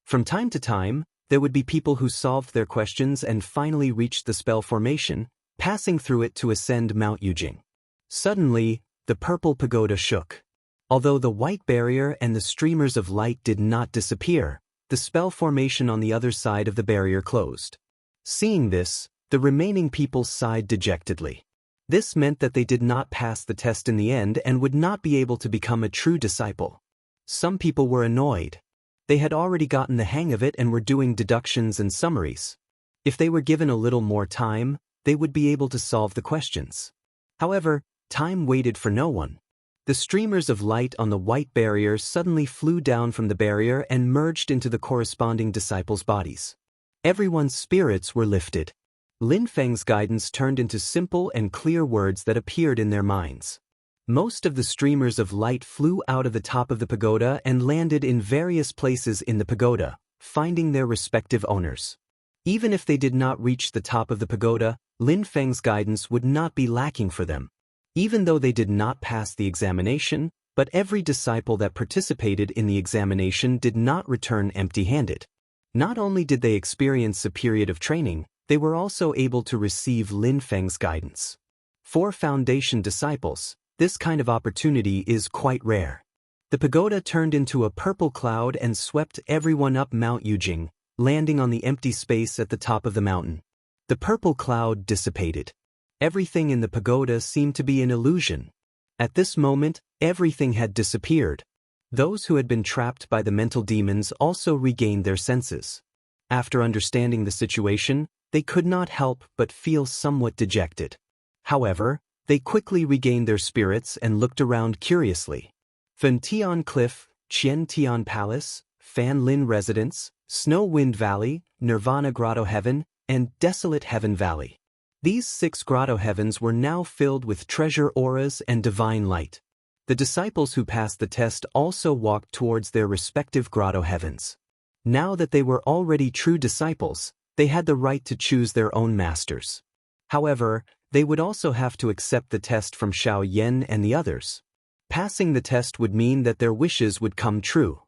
From time to time, there would be people who solved their questions and finally reached the spell formation, passing through it to ascend Mount Yujing. Suddenly, the purple pagoda shook. Although the white barrier and the streamers of light did not disappear, the spell formation on the other side of the barrier closed. Seeing this, the remaining people sighed dejectedly. This meant that they did not pass the test in the end and would not be able to become a true disciple. Some people were annoyed. They had already gotten the hang of it and were doing deductions and summaries. If they were given a little more time, they would be able to solve the questions. However, time waited for no one. The streamers of light on the white barrier suddenly flew down from the barrier and merged into the corresponding disciples' bodies. Everyone's spirits were lifted. Lin Feng's guidance turned into simple and clear words that appeared in their minds. Most of the streamers of light flew out of the top of the pagoda and landed in various places in the pagoda, finding their respective owners. Even if they did not reach the top of the pagoda, Lin Feng's guidance would not be lacking for them. Even though they did not pass the examination, but every disciple that participated in the examination did not return empty-handed. Not only did they experience a period of training, they were also able to receive Lin Feng's guidance. For foundation disciples, this kind of opportunity is quite rare. The pagoda turned into a purple cloud and swept everyone up Mount Yujing, landing on the empty space at the top of the mountain. The purple cloud dissipated. Everything in the pagoda seemed to be an illusion. At this moment, everything had disappeared. Those who had been trapped by the mental demons also regained their senses. After understanding the situation, they could not help but feel somewhat dejected. However, they quickly regained their spirits and looked around curiously. Fen Tian Cliff, Qian Tian Palace, Fan Lin Residence, Snow Wind Valley, Nirvana Grotto Heaven, and Desolate Heaven Valley. These 6 grotto heavens were now filled with treasure auras and divine light. The disciples who passed the test also walked towards their respective grotto heavens. Now that they were already true disciples, they had the right to choose their own masters. However, they would also have to accept the test from Xiao Yan and the others. Passing the test would mean that their wishes would come true.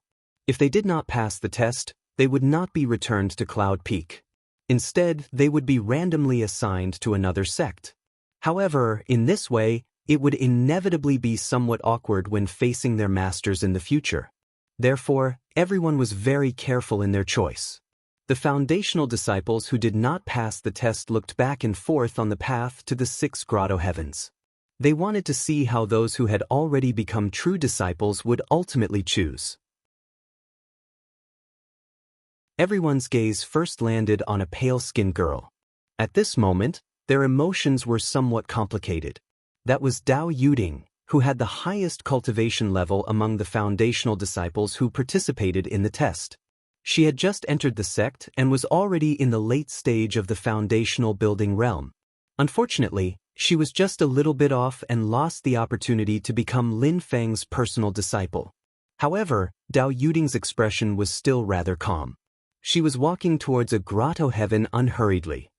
If they did not pass the test, they would not be returned to Cloud Peak. Instead, they would be randomly assigned to another sect. However, in this way, it would inevitably be somewhat awkward when facing their masters in the future. Therefore, everyone was very careful in their choice. The foundational disciples who did not pass the test looked back and forth on the path to the 6 grotto heavens. They wanted to see how those who had already become true disciples would ultimately choose. Everyone's gaze first landed on a pale-skinned girl. At this moment, their emotions were somewhat complicated. That was Dao Yuding, who had the highest cultivation level among the foundational disciples who participated in the test. She had just entered the sect and was already in the late stage of the foundational building realm. Unfortunately, she was just a little bit off and lost the opportunity to become Lin Feng's personal disciple. However, Dao Yuding's expression was still rather calm. She was walking towards a grotto heaven unhurriedly.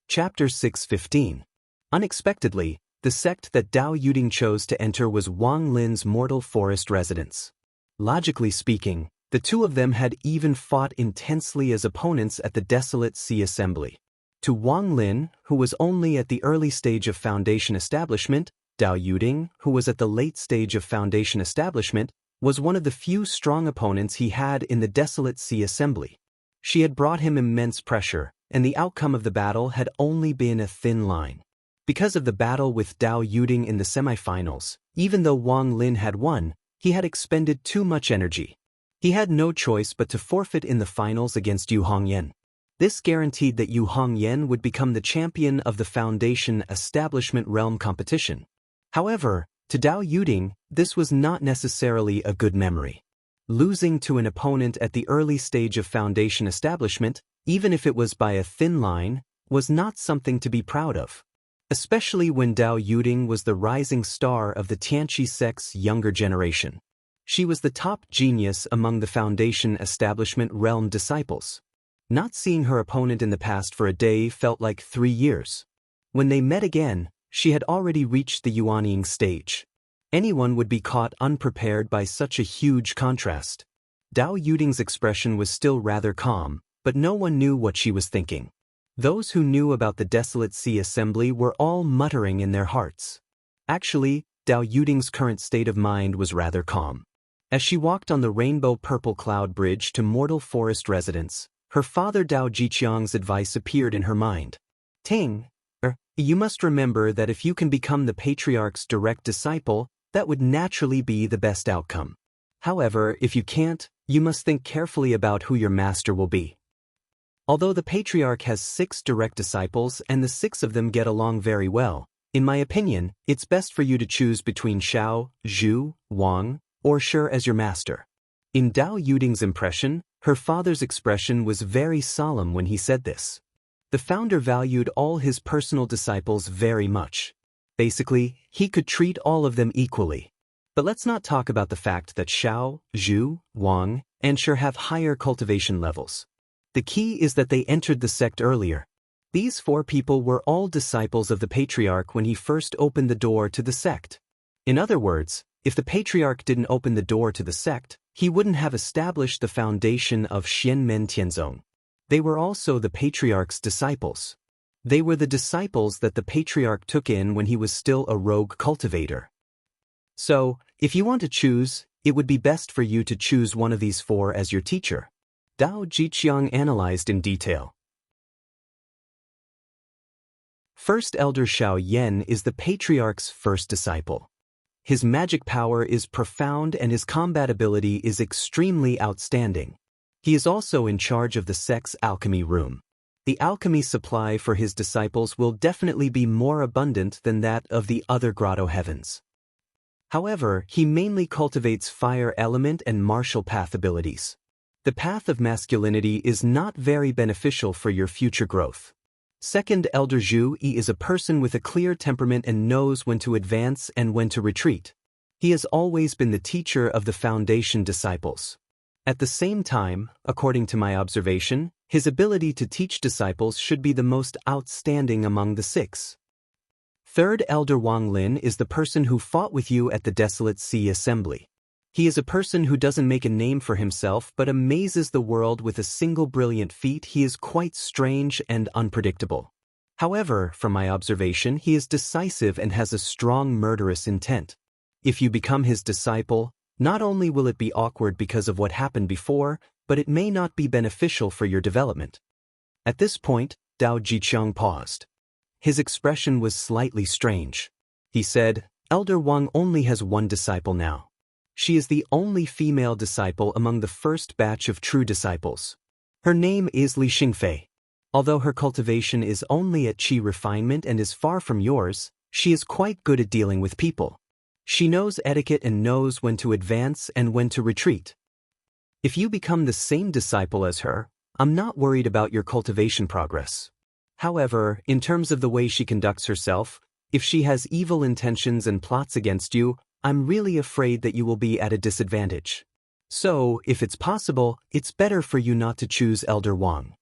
Chapter 6:15. Unexpectedly, the sect that Dao Yuding chose to enter was Wang Lin's mortal forest residence. Logically speaking, the two of them had even fought intensely as opponents at the Desolate Sea Assembly. To Wang Lin, who was only at the early stage of foundation establishment, Dao Yuding, who was at the late stage of foundation establishment, was one of the few strong opponents he had in the Desolate Sea Assembly. She had brought him immense pressure, and the outcome of the battle had only been a thin line. Because of the battle with Dao Yuding in the semifinals, even though Wang Lin had won, he had expended too much energy. He had no choice but to forfeit in the finals against Yu Hongyan. This guaranteed that Yu Hongyan would become the champion of the Foundation Establishment Realm competition. However, to Dao Yuding, this was not necessarily a good memory. Losing to an opponent at the early stage of Foundation Establishment, even if it was by a thin line, was not something to be proud of. Especially when Dao Yuding was the rising star of the Tianqi sect's younger generation. She was the top genius among the Foundation Establishment Realm disciples. Not seeing her opponent in the past for a day felt like 3 years. When they met again, she had already reached the Yuanying stage. Anyone would be caught unprepared by such a huge contrast. Dao Yuding's expression was still rather calm, but no one knew what she was thinking. Those who knew about the Desolate Sea Assembly were all muttering in their hearts. Actually, Dao Yuding's current state of mind was rather calm. As she walked on the rainbow-purple cloud bridge to Mortal Forest residence, her father Dao Jiqiang's advice appeared in her mind. Ting, you must remember that if you can become the Patriarch's direct disciple, that would naturally be the best outcome. However, if you can't, you must think carefully about who your master will be. Although the Patriarch has 6 direct disciples and the 6 of them get along very well, in my opinion, it's best for you to choose between Xiao, Zhu, Wang, or Shi as your master. In Dao Yuding's impression, her father's expression was very solemn when he said this. The founder valued all his personal disciples very much. Basically, he could treat all of them equally. But let's not talk about the fact that Xiao, Zhu, Wang, and Shi have higher cultivation levels. The key is that they entered the sect earlier. These 4 people were all disciples of the Patriarch when he first opened the door to the sect. In other words, if the Patriarch didn't open the door to the sect, he wouldn't have established the foundation of Xianmen Tianzong. They were also the Patriarch's disciples. They were the disciples that the Patriarch took in when he was still a rogue cultivator. So, if you want to choose, it would be best for you to choose one of these 4 as your teacher. Dao Jiqiang analyzed in detail. First Elder Xiao Yan is the Patriarch's first disciple. His magic power is profound and his combat ability is extremely outstanding. He is also in charge of the sect's alchemy room. The alchemy supply for his disciples will definitely be more abundant than that of the other grotto heavens. However, he mainly cultivates fire element and martial path abilities. The path of masculinity is not very beneficial for your future growth. Second Elder Zhu Yi is a person with a clear temperament and knows when to advance and when to retreat. He has always been the teacher of the Foundation disciples. At the same time, according to my observation, his ability to teach disciples should be the most outstanding among the 6. Third Elder Wang Lin is the person who fought with you at the Desolate Sea Assembly. He is a person who doesn't make a name for himself but amazes the world with a single brilliant feat. He is quite strange and unpredictable. However, from my observation, he is decisive and has a strong murderous intent. If you become his disciple, not only will it be awkward because of what happened before, but it may not be beneficial for your development. At this point, Dao Jiqiang paused. His expression was slightly strange. He said, Elder Wang only has one disciple now. She is the only female disciple among the first batch of true disciples. Her name is Li Xingfei. Although her cultivation is only at qi refinement and is far from yours, she is quite good at dealing with people. She knows etiquette and knows when to advance and when to retreat. If you become the same disciple as her, I'm not worried about your cultivation progress. However, in terms of the way she conducts herself, if she has evil intentions and plots against you, I'm really afraid that you will be at a disadvantage. So, if it's possible, it's better for you not to choose Elder Wang.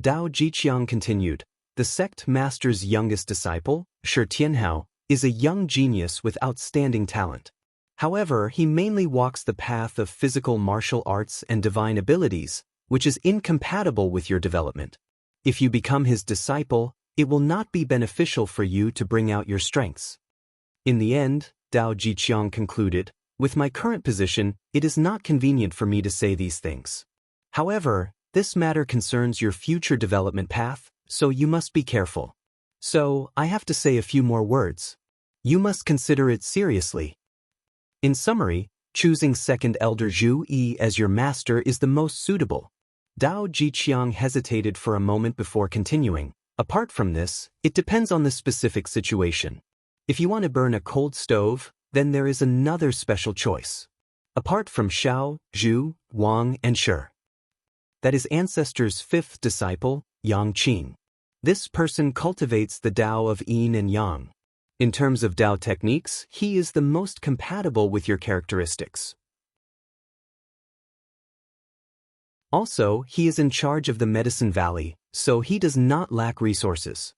Dao Jiqiang continued, the sect master's youngest disciple, Shi Tianhao, is a young genius with outstanding talent. However, he mainly walks the path of physical martial arts and divine abilities, which is incompatible with your development. If you become his disciple, it will not be beneficial for you to bring out your strengths. In the end, Dao Jiqiang concluded, with my current position, it is not convenient for me to say these things. However, this matter concerns your future development path, so you must be careful. So, I have to say a few more words. You must consider it seriously. In summary, choosing second Elder Zhu Yi as your master is the most suitable. Dao Jiqiang hesitated for a moment before continuing. Apart from this, it depends on the specific situation. If you want to burn a cold stove, then there is another special choice. Apart from Xiao, Zhu, Wang, and Shi. That is ancestor's fifth disciple, Yang Qing. This person cultivates the Tao of Yin and Yang. In terms of Tao techniques, he is the most compatible with your characteristics. Also, he is in charge of the Medicine Valley, so he does not lack resources.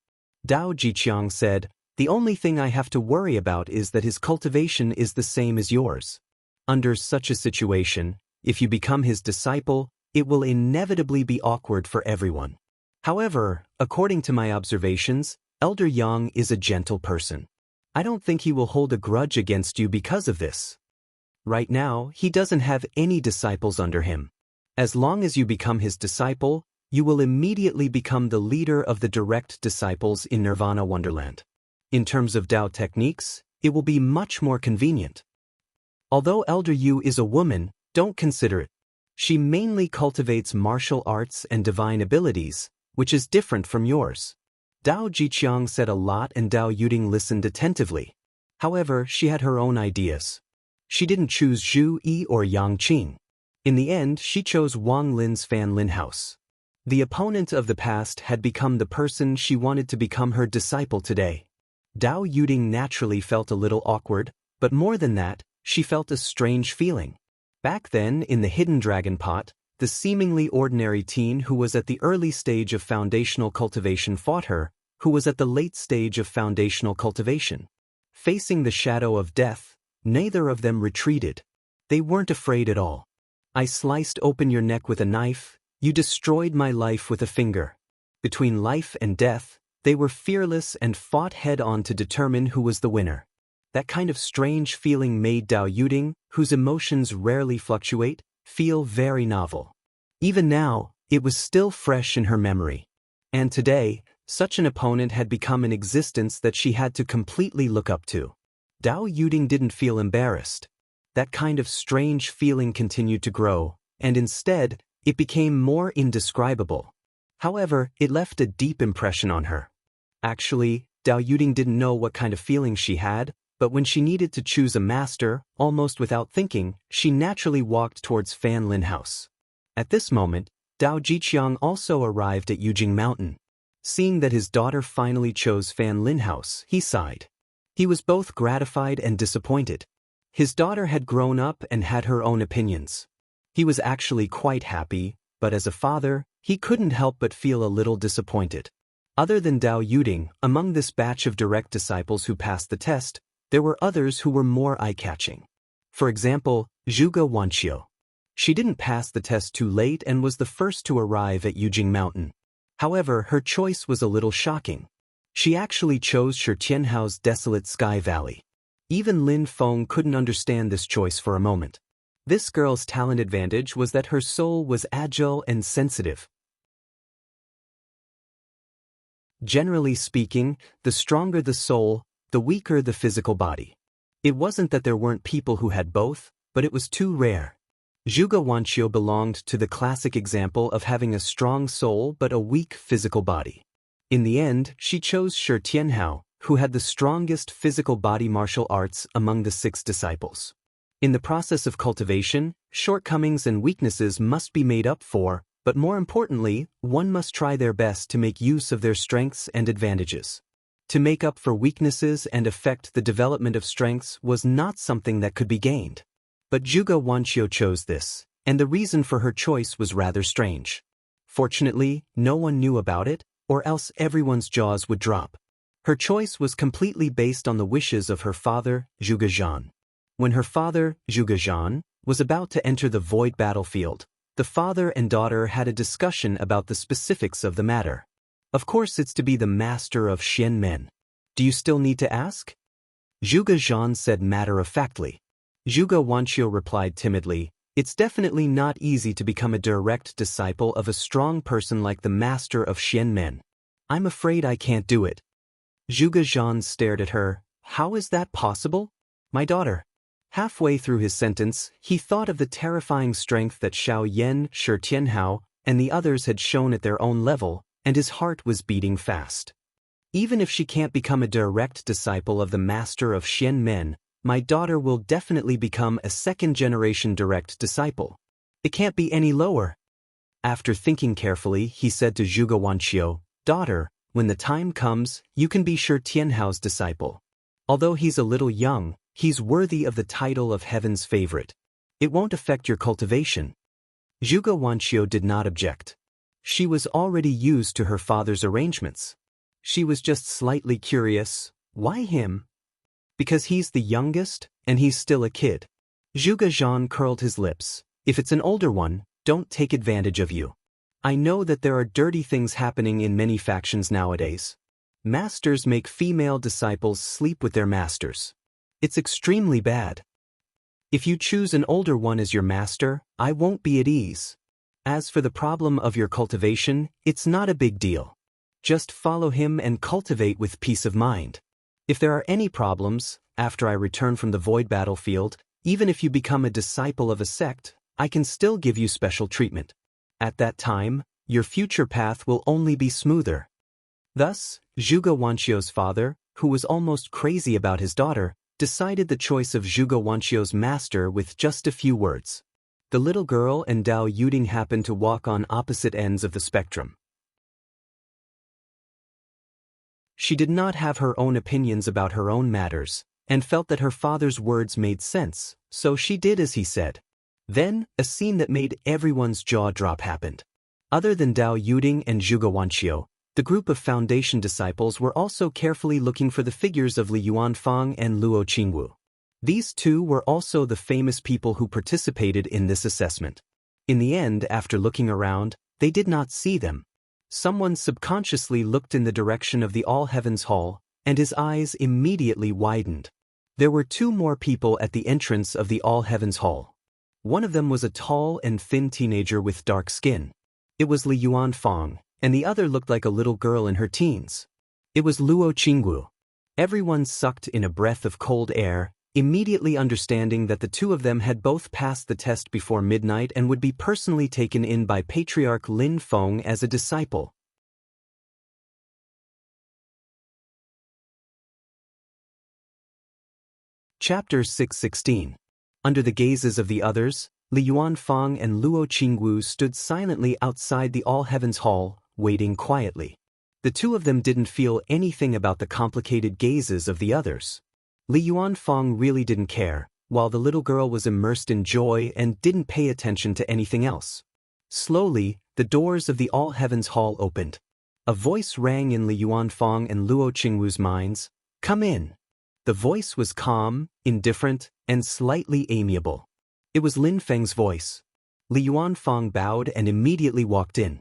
Dao Jiqiang said, the only thing I have to worry about is that his cultivation is the same as yours. Under such a situation, if you become his disciple, it will inevitably be awkward for everyone. However, according to my observations, Elder Yang is a gentle person. I don't think he will hold a grudge against you because of this. Right now, he doesn't have any disciples under him. As long as you become his disciple, you will immediately become the leader of the direct disciples in Nirvana Wonderland. In terms of Tao techniques, it will be much more convenient. Although Elder Yu is a woman, don't consider it. She mainly cultivates martial arts and divine abilities, which is different from yours. Dao Jiqiang said a lot and Dao Yuding listened attentively. However, she had her own ideas. She didn't choose Zhu Yi or Yang Qing. In the end, she chose Wang Lin's Fan Lin house. The opponent of the past had become the person she wanted to become her disciple today. Dao Yuding naturally felt a little awkward, but more than that, she felt a strange feeling. Back then, in the Hidden Dragon Pot, the seemingly ordinary teen who was at the early stage of foundational cultivation fought her, who was at the late stage of foundational cultivation. Facing the shadow of death, neither of them retreated. They weren't afraid at all. I sliced open your neck with a knife, you destroyed my life with a finger. Between life and death, they were fearless and fought head-on to determine who was the winner. That kind of strange feeling made Dao Yuding, whose emotions rarely fluctuate, feel very novel. Even now, it was still fresh in her memory. And today, such an opponent had become an existence that she had to completely look up to. Dao Yuding didn't feel embarrassed. That kind of strange feeling continued to grow, and instead, it became more indescribable. However, it left a deep impression on her. Actually, Dao Yuding didn't know what kind of feeling she had, but when she needed to choose a master, almost without thinking, she naturally walked towards Fan Lin House. At this moment, Dao Jiqiang also arrived at Yujing Mountain. Seeing that his daughter finally chose Fan Lin House, he sighed. He was both gratified and disappointed. His daughter had grown up and had her own opinions. He was actually quite happy, but as a father, he couldn't help but feel a little disappointed. Other than Dao Yuding, among this batch of direct disciples who passed the test, there were others who were more eye-catching. For example, Zhuge Wanqiu. She didn't pass the test too late and was the first to arrive at Yujing Mountain. However, her choice was a little shocking. She actually chose Shitianhao's desolate sky valley. Even Lin Feng couldn't understand this choice for a moment. This girl's talent advantage was that her soul was agile and sensitive. Generally speaking, the stronger the soul, the weaker the physical body. It wasn't that there weren't people who had both, but it was too rare. Zhuge Wanqiu belonged to the classic example of having a strong soul but a weak physical body. In the end, she chose Shi Tianhao, who had the strongest physical body martial arts among the 6 disciples. In the process of cultivation, shortcomings and weaknesses must be made up for, but more importantly, one must try their best to make use of their strengths and advantages. To make up for weaknesses and affect the development of strengths was not something that could be gained. But Zhuge Wanqiu chose this, and the reason for her choice was rather strange. Fortunately, no one knew about it, or else everyone's jaws would drop. Her choice was completely based on the wishes of her father, Zhuge Zhan. When her father, Zhuge Zhan, was about to enter the void battlefield, the father and daughter had a discussion about the specifics of the matter. Of course it's to be the master of Xian Men. Do you still need to ask? Zhuge Zhan said matter-of-factly. Zhuge Wanqiu replied timidly, it's definitely not easy to become a direct disciple of a strong person like the master of Xian Men. I'm afraid I can't do it. Zhuge Zhan stared at her. How is that possible? My daughter. Halfway through his sentence, he thought of the terrifying strength that Xiao Yan, Shi Tianhao, and the others had shown at their own level, and his heart was beating fast. Even if she can't become a direct disciple of the master of Xian Men, my daughter will definitely become a second-generation direct disciple. It can't be any lower. After thinking carefully, he said to Zhuge Wanqiu, daughter, when the time comes, you can be Shi Tianhao's disciple. Although he's a little young, he's worthy of the title of heaven's favorite. It won't affect your cultivation. Zhuge Wanqiu did not object. She was already used to her father's arrangements. She was just slightly curious. Why him? Because he's the youngest, and he's still a kid. Zhuge Zhan curled his lips. If it's an older one, don't take advantage of you. I know that there are dirty things happening in many factions nowadays. Masters make female disciples sleep with their masters. It's extremely bad. If you choose an older one as your master, I won't be at ease. As for the problem of your cultivation, it's not a big deal. Just follow him and cultivate with peace of mind. If there are any problems, after I return from the void battlefield, even if you become a disciple of a sect, I can still give you special treatment. At that time, your future path will only be smoother. Thus, Zhuge Wanqiu's father, who was almost crazy about his daughter, decided the choice of Zhuge Wanqiu's master with just a few words. The little girl and Dao Yuding happened to walk on opposite ends of the spectrum. She did not have her own opinions about her own matters, and felt that her father's words made sense, so she did as he said. Then, a scene that made everyone's jaw drop happened. Other than Dao Yuding and Zhuge Wanqiu, the group of Foundation disciples were also carefully looking for the figures of Li Yuanfang and Luo Qingwu. These two were also the famous people who participated in this assessment. In the end, after looking around, they did not see them. Someone subconsciously looked in the direction of the All Heavens Hall, and his eyes immediately widened. There were 2 more people at the entrance of the All Heavens Hall. One of them was a tall and thin teenager with dark skin. It was Li Yuanfang, and the other looked like a little girl in her teens. It was Luo Qingwu. Everyone sucked in a breath of cold air, immediately understanding that the 2 of them had both passed the test before midnight and would be personally taken in by Patriarch Lin Feng as a disciple. Chapter 616. Under the gazes of the others, Li Yuanfang and Luo Qingwu stood silently outside the All Heavens Hall, waiting quietly. The 2 of them didn't feel anything about the complicated gazes of the others. Li Yuanfang really didn't care, while the little girl was immersed in joy and didn't pay attention to anything else. Slowly, the doors of the All Heavens Hall opened. A voice rang in Li Yuanfang and Luo Qingwu's minds. Come in. The voice was calm, indifferent, and slightly amiable. It was Lin Feng's voice. Li Yuanfang bowed and immediately walked in.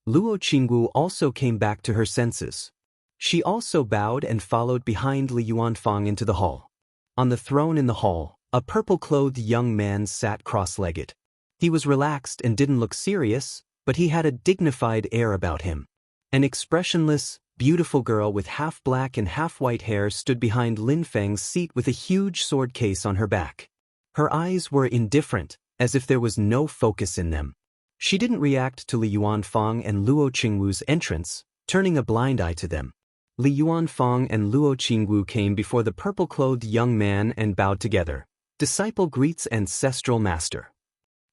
Luo Qingwu also came back to her senses. She also bowed and followed behind Li Yuanfang into the hall. On the throne in the hall, a purple-clothed young man sat cross-legged. He was relaxed and didn't look serious, but he had a dignified air about him. An expressionless, beautiful girl with half-black and half-white hair stood behind Lin Feng's seat with a huge sword case on her back. Her eyes were indifferent, as if there was no focus in them. She didn't react to Li Yuanfang and Luo Qingwu's entrance, turning a blind eye to them. Li Yuanfang and Luo Qingwu came before the purple-clothed young man and bowed together. Disciple greets ancestral master.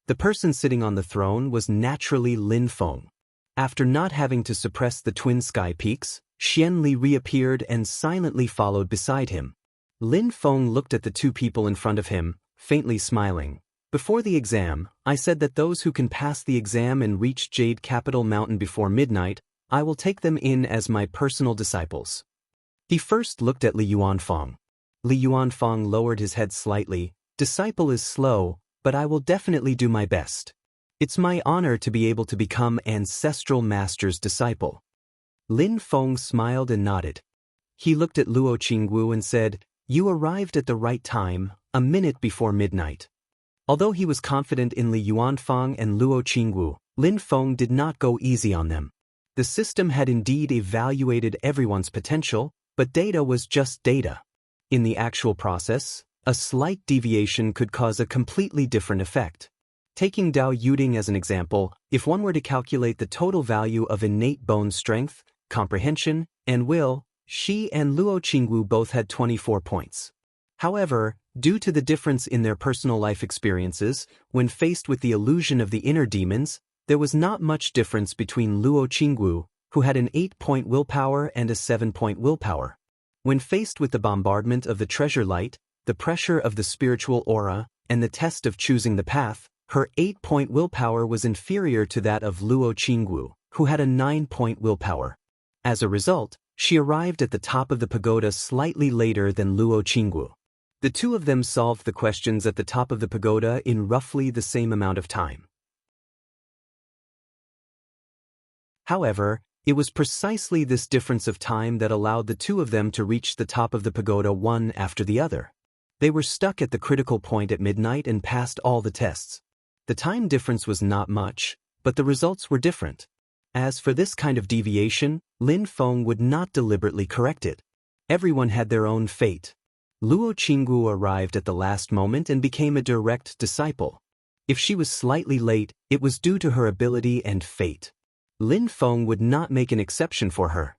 The person sitting on the throne was naturally Lin Feng. After not having to suppress the twin sky peaks, Xian Li reappeared and silently followed beside him. Lin Feng looked at the two people in front of him, faintly smiling. Before the exam, I said that those who can pass the exam and reach Jade Capital Mountain before midnight, I will take them in as my personal disciples. He first looked at Li Yuanfang. Li Yuanfang lowered his head slightly. Disciple is slow, but I will definitely do my best. It's my honor to be able to become ancestral master's disciple. Lin Feng smiled and nodded. He looked at Luo Qingwu and said, "You arrived at the right time, a minute before midnight." Although he was confident in Li Yuanfang and Luo Qingwu, Lin Feng did not go easy on them. The system had indeed evaluated everyone's potential, but data was just data. In the actual process, a slight deviation could cause a completely different effect. Taking Dao Yuding as an example, if one were to calculate the total value of innate bone strength, comprehension, and will, she and Luo Qingwu both had 24 points. However, due to the difference in their personal life experiences, when faced with the illusion of the inner demons, there was not much difference between Luo Qingwu, who had an 8-point willpower and a 7-point willpower. When faced with the bombardment of the treasure light, the pressure of the spiritual aura, and the test of choosing the path, her 8-point willpower was inferior to that of Luo Qingwu, who had a 9-point willpower. As a result, she arrived at the top of the pagoda slightly later than Luo Qingwu. The two of them solved the questions at the top of the pagoda in roughly the same amount of time. However, it was precisely this difference of time that allowed the two of them to reach the top of the pagoda one after the other. They were stuck at the critical point at midnight and passed all the tests. The time difference was not much, but the results were different. As for this kind of deviation, Lin Feng would not deliberately correct it. Everyone had their own fate. Luo Qingwu arrived at the last moment and became a direct disciple. If she was slightly late, it was due to her ability and fate. Lin Feng would not make an exception for her.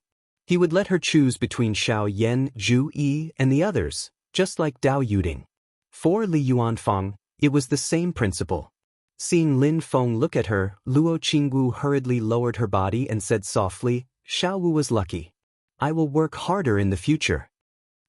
He would let her choose between Xiao Yan, Zhu Yi, and the others, just like Dao Yuding. For Li Yuanfang, it was the same principle. Seeing Lin Feng look at her, Luo Qingwu hurriedly lowered her body and said softly, "Xiao Wu was lucky. I will work harder in the future."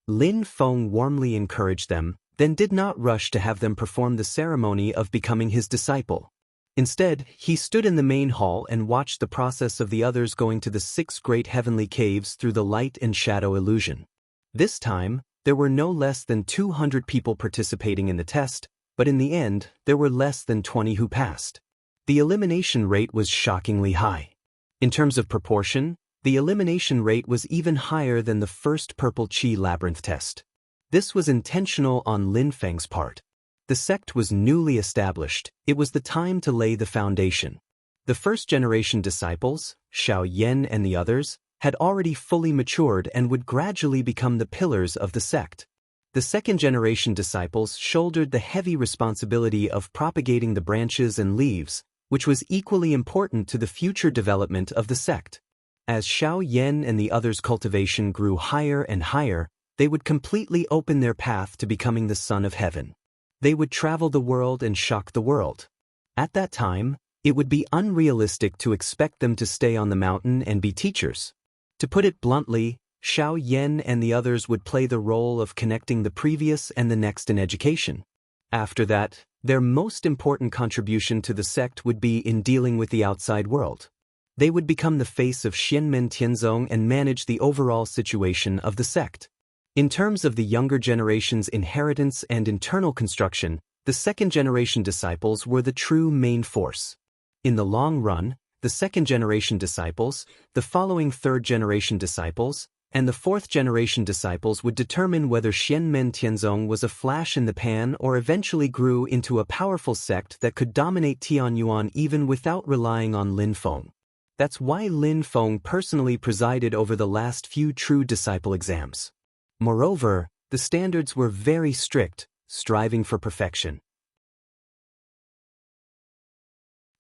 Lin Feng warmly encouraged them, then did not rush to have them perform the ceremony of becoming his disciple. Instead, he stood in the main hall and watched the process of the others going to the 6 great heavenly caves through the light and shadow illusion. This time, there were no less than 200 people participating in the test, but in the end, there were less than 20 who passed. The elimination rate was shockingly high. In terms of proportion, the elimination rate was even higher than the first Purple Qi Labyrinth test. This was intentional on Lin Feng's part. The sect was newly established. It was the time to lay the foundation. The first-generation disciples, Xiao Yan and the others, had already fully matured and would gradually become the pillars of the sect. The second-generation disciples shouldered the heavy responsibility of propagating the branches and leaves, which was equally important to the future development of the sect. As Xiao Yan and the others' cultivation grew higher and higher, they would completely open their path to becoming the Son of Heaven. They would travel the world and shock the world. At that time, it would be unrealistic to expect them to stay on the mountain and be teachers. To put it bluntly, Xiao Yan and the others would play the role of connecting the previous and the next in education. After that, their most important contribution to the sect would be in dealing with the outside world. They would become the face of Xianmen Tianzong and manage the overall situation of the sect. In terms of the younger generation's inheritance and internal construction, the second-generation disciples were the true main force. In the long run, the second-generation disciples, the following third-generation disciples, and the fourth-generation disciples would determine whether Xianmen Tianzong was a flash in the pan or eventually grew into a powerful sect that could dominate Tianyuan even without relying on Lin Feng. That's why Lin Feng personally presided over the last few true disciple exams. Moreover, the standards were very strict, striving for perfection.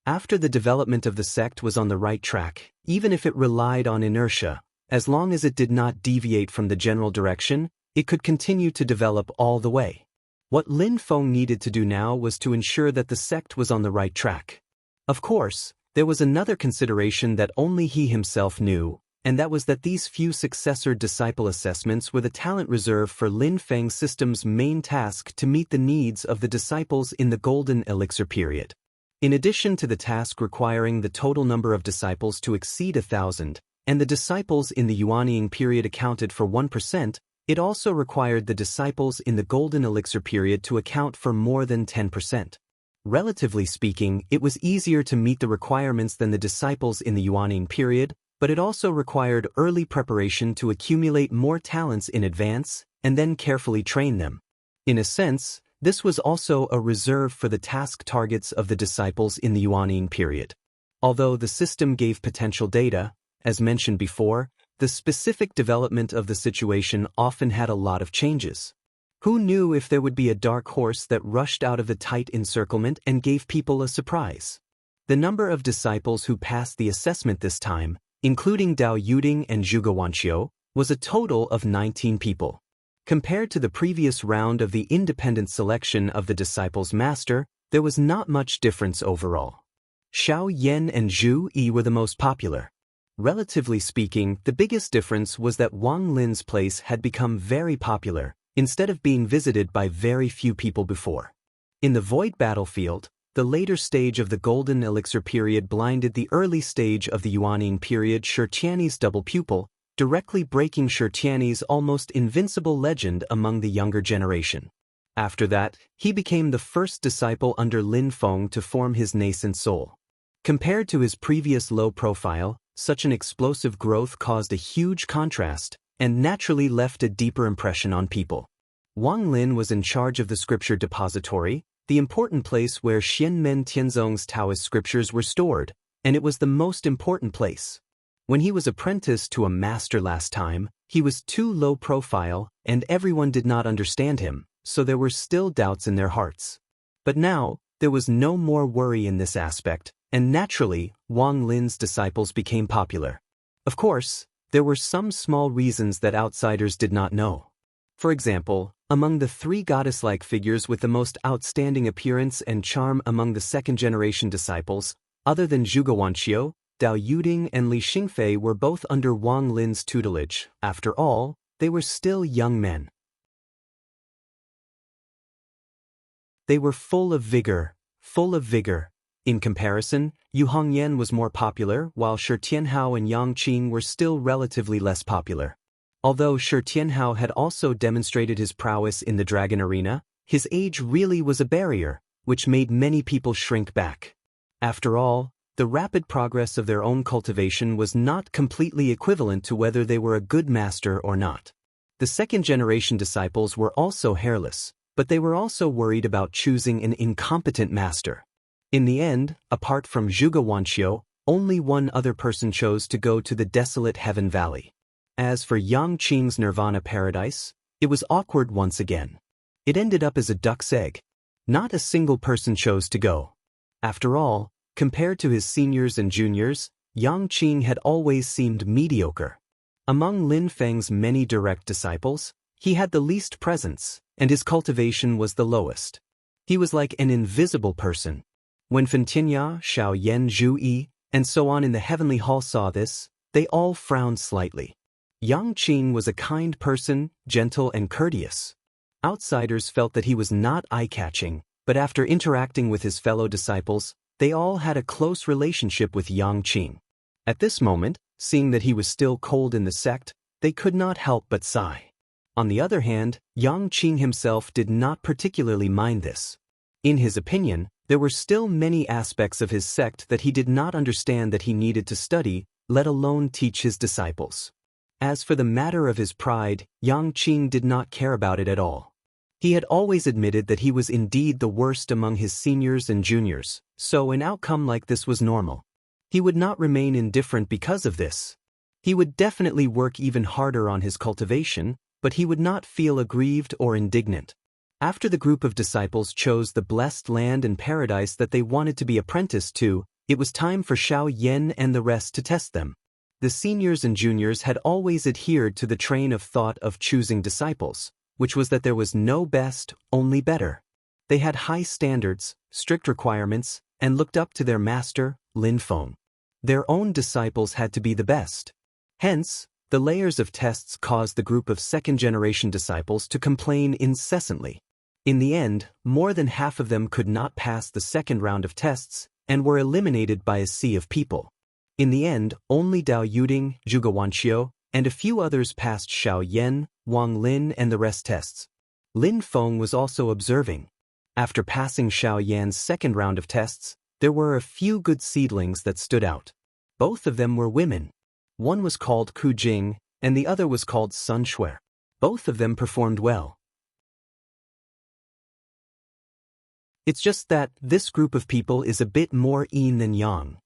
After the development of the sect was on the right track, even if it relied on inertia, as long as it did not deviate from the general direction, it could continue to develop all the way. What Lin Feng needed to do now was to ensure that the sect was on the right track. Of course, there was another consideration that only he himself knew, and that was that these few successor disciple assessments were the talent reserve for Lin Feng's system's main task to meet the needs of the disciples in the Golden Elixir period. In addition to the task requiring the total number of disciples to exceed 1,000, and the disciples in the Yuanying period accounted for 1%, it also required the disciples in the Golden Elixir period to account for more than 10%. Relatively speaking, it was easier to meet the requirements than the disciples in the Yuanying period, but it also required early preparation to accumulate more talents in advance and then carefully train them. In a sense, this was also a reserve for the task targets of the disciples in the Yuanying period. Although the system gave potential data, as mentioned before, the specific development of the situation often had a lot of changes. Who knew if there would be a dark horse that rushed out of the tight encirclement and gave people a surprise? The number of disciples who passed the assessment this time, including Dao Yuding and Zhuge Wanqiu, was a total of 19 people. Compared to the previous round of the independent selection of the disciples' master, there was not much difference overall. Xiao Yan and Zhu Yi were the most popular. Relatively speaking, the biggest difference was that Wang Lin's place had become very popular, instead of being visited by very few people before. In the void battlefield, the later stage of the Golden Elixir period blinded the early stage of the Yuanying period Shi Tiany's double pupil, directly breaking Shi Tiany's almost invincible legend among the younger generation. After that, he became the first disciple under Lin Feng to form his nascent soul. Compared to his previous low profile, such an explosive growth caused a huge contrast, and naturally left a deeper impression on people. Wang Lin was in charge of the scripture depository, the important place where Xianmen Tianzong's Taoist scriptures were stored, and it was the most important place. When he was apprenticed to a master last time, he was too low profile, and everyone did not understand him, so there were still doubts in their hearts. But now, there was no more worry in this aspect, and naturally, Wang Lin's disciples became popular. Of course, there were some small reasons that outsiders did not know. For example, among the three goddess-like figures with the most outstanding appearance and charm among the second-generation disciples, other than Zhuge Wanqiu, Dao Yuding and Li Xingfei were both under Wang Lin's tutelage. After all, they were still young men. They were full of vigor. In comparison, Yu Hongyan was more popular, while Shi Tianhao and Yang Qing were still relatively less popular. Although Shi Tianhao had also demonstrated his prowess in the dragon arena, his age really was a barrier, which made many people shrink back. After all, the rapid progress of their own cultivation was not completely equivalent to whether they were a good master or not. The second-generation disciples were also hairless, but they were also worried about choosing an incompetent master. In the end, apart from Zhuge Wanqiu, only one other person chose to go to the desolate Heaven Valley. As for Yang Qing's Nirvana Paradise, it was awkward once again. It ended up as a duck's egg. Not a single person chose to go. After all, compared to his seniors and juniors, Yang Qing had always seemed mediocre. Among Lin Feng's many direct disciples, he had the least presence, and his cultivation was the lowest. He was like an invisible person. When Fen Tianya, Xiao Yan, Zhu Yi, and so on in the heavenly hall saw this, they all frowned slightly. Yang Qing was a kind person, gentle and courteous. Outsiders felt that he was not eye-catching, but after interacting with his fellow disciples, they all had a close relationship with Yang Qing. At this moment, seeing that he was still cold in the sect, they could not help but sigh. On the other hand, Yang Qing himself did not particularly mind this. In his opinion, there were still many aspects of his sect that he did not understand that he needed to study, let alone teach his disciples. As for the matter of his pride, Yang Qing did not care about it at all. He had always admitted that he was indeed the worst among his seniors and juniors, so an outcome like this was normal. He would not remain indifferent because of this. He would definitely work even harder on his cultivation, but he would not feel aggrieved or indignant. After the group of disciples chose the blessed land and paradise that they wanted to be apprenticed to, it was time for Xiao Yan and the rest to test them. The seniors and juniors had always adhered to the train of thought of choosing disciples, which was that there was no best, only better. They had high standards, strict requirements, and looked up to their master, Lin Feng. Their own disciples had to be the best. Hence, the layers of tests caused the group of second-generation disciples to complain incessantly. In the end, more than half of them could not pass the second round of tests and were eliminated by a sea of people. In the end, only Dao Yuding, Zhuge Wanqiu, and a few others passed Xiao Yan, Wang Lin and the rest tests. Lin Feng was also observing. After passing Xiao Yan's second round of tests, there were a few good seedlings that stood out. Both of them were women. One was called Ku Jing, and the other was called Sun Shui. Both of them performed well. It's just that this group of people is a bit more yin than yang.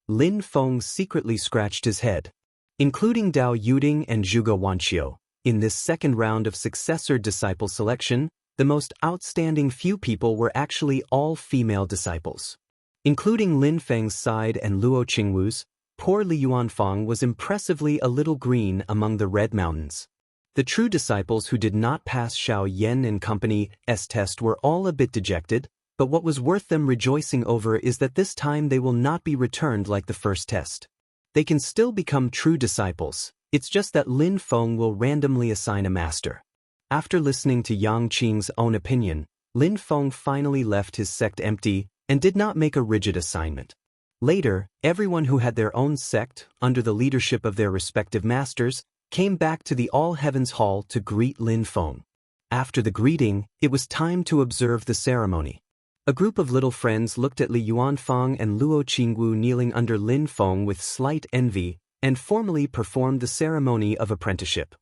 Lin Feng secretly scratched his head. Including Dao Yuding and Zhuge Wanqiu, in this second round of successor disciple selection, the most outstanding few people were actually all female disciples. Including Lin Feng's side and Luo Qingwu's, poor Li Yuanfang was impressively a little green among the Red Mountains. The true disciples who did not pass Xiao Yan and Company's test were all a bit dejected, but what was worth them rejoicing over is that this time they will not be returned like the first test. They can still become true disciples, it's just that Lin Feng will randomly assign a master. After listening to Yang Qing's own opinion, Lin Feng finally left his sect empty and did not make a rigid assignment. Later, everyone who had their own sect, under the leadership of their respective masters, came back to the All Heavens Hall to greet Lin Feng. After the greeting, it was time to observe the ceremony. A group of little friends looked at Li Yuanfang and Luo Qingwu kneeling under Lin Feng with slight envy, and formally performed the ceremony of apprenticeship.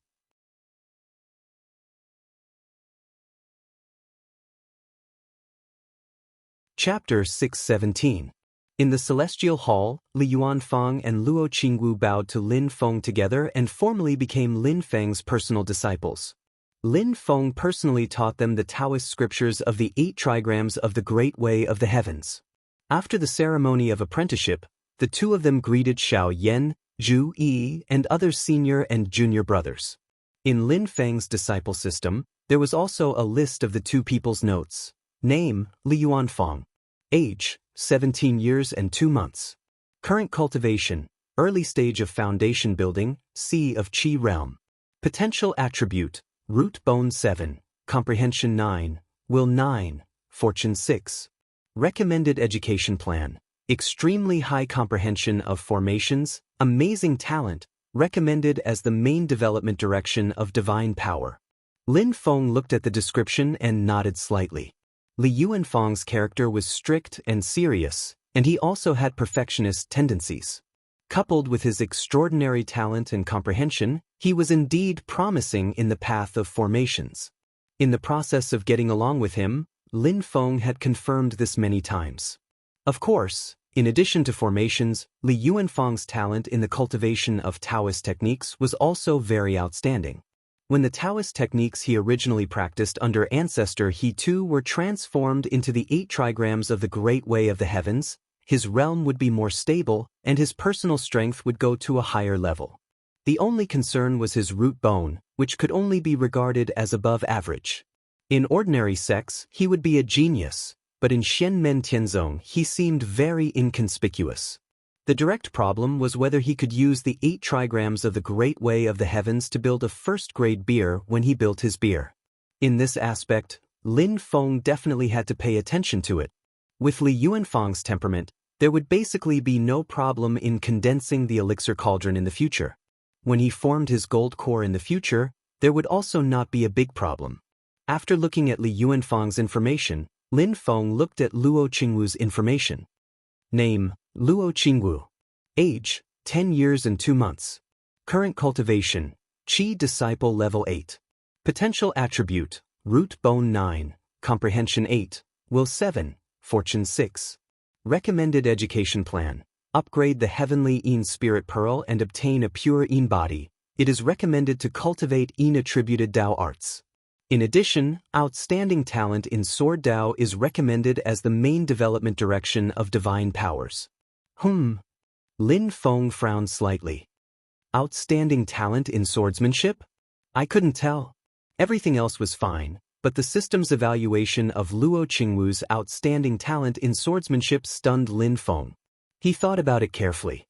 Chapter 617. In the Celestial Hall, Li Yuanfang and Luo Qingwu bowed to Lin Feng together and formally became Lin Feng's personal disciples. Lin Feng personally taught them the Taoist scriptures of the 8 trigrams of the Great Way of the Heavens. After the ceremony of apprenticeship, the two of them greeted Xiao Yan, Zhu Yi, and other senior and junior brothers. In Lin Feng's disciple system, there was also a list of the two people's notes. Name, Li Yuanfang. Age, 17 years and 2 months. Current cultivation, early stage of foundation building, Sea of Qi realm. Potential attribute, Root bone 7, Comprehension 9, Will 9, Fortune 6. Recommended education plan, extremely high comprehension of formations, amazing talent, recommended as the main development direction of divine power. Lin Feng looked at the description and nodded slightly. Li Yuanfang's character was strict and serious, and he also had perfectionist tendencies. Coupled with his extraordinary talent and comprehension, he was indeed promising in the path of formations. In the process of getting along with him, Lin Feng had confirmed this many times. Of course, in addition to formations, Li Yuanfang's talent in the cultivation of Taoist techniques was also very outstanding. When the Taoist techniques he originally practiced under ancestor He too were transformed into the 8 trigrams of the Great Way of the Heavens, his realm would be more stable and his personal strength would go to a higher level. The only concern was his root bone, which could only be regarded as above average. In ordinary sects, he would be a genius, but in Xianmen Tianzong he seemed very inconspicuous. The direct problem was whether he could use the 8 trigrams of the Great Way of the Heavens to build a first-grade beer when he built his beer. In this aspect, Lin Feng definitely had to pay attention to it. With Li Yuanfang's temperament, there would basically be no problem in condensing the elixir cauldron in the future. When he formed his gold core in the future, there would also not be a big problem. After looking at Li Yuanfang's information, Lin Feng looked at Luo Qingwu's information. Name, Luo Qingwu. Age, 10 years and 2 months. Current cultivation, Qi Disciple Level 8. Potential attribute, Root Bone 9, Comprehension 8, Will 7, Fortune 6. Recommended education plan. Upgrade the Heavenly Yin Spirit Pearl and obtain a pure Yin body. It is recommended to cultivate Yin-attributed Dao arts. In addition, outstanding talent in Sword Dao is recommended as the main development direction of divine powers. Lin Feng frowned slightly. Outstanding talent in swordsmanship? I couldn't tell. Everything else was fine, but the system's evaluation of Luo Qingwu's outstanding talent in swordsmanship stunned Lin Feng. He thought about it carefully.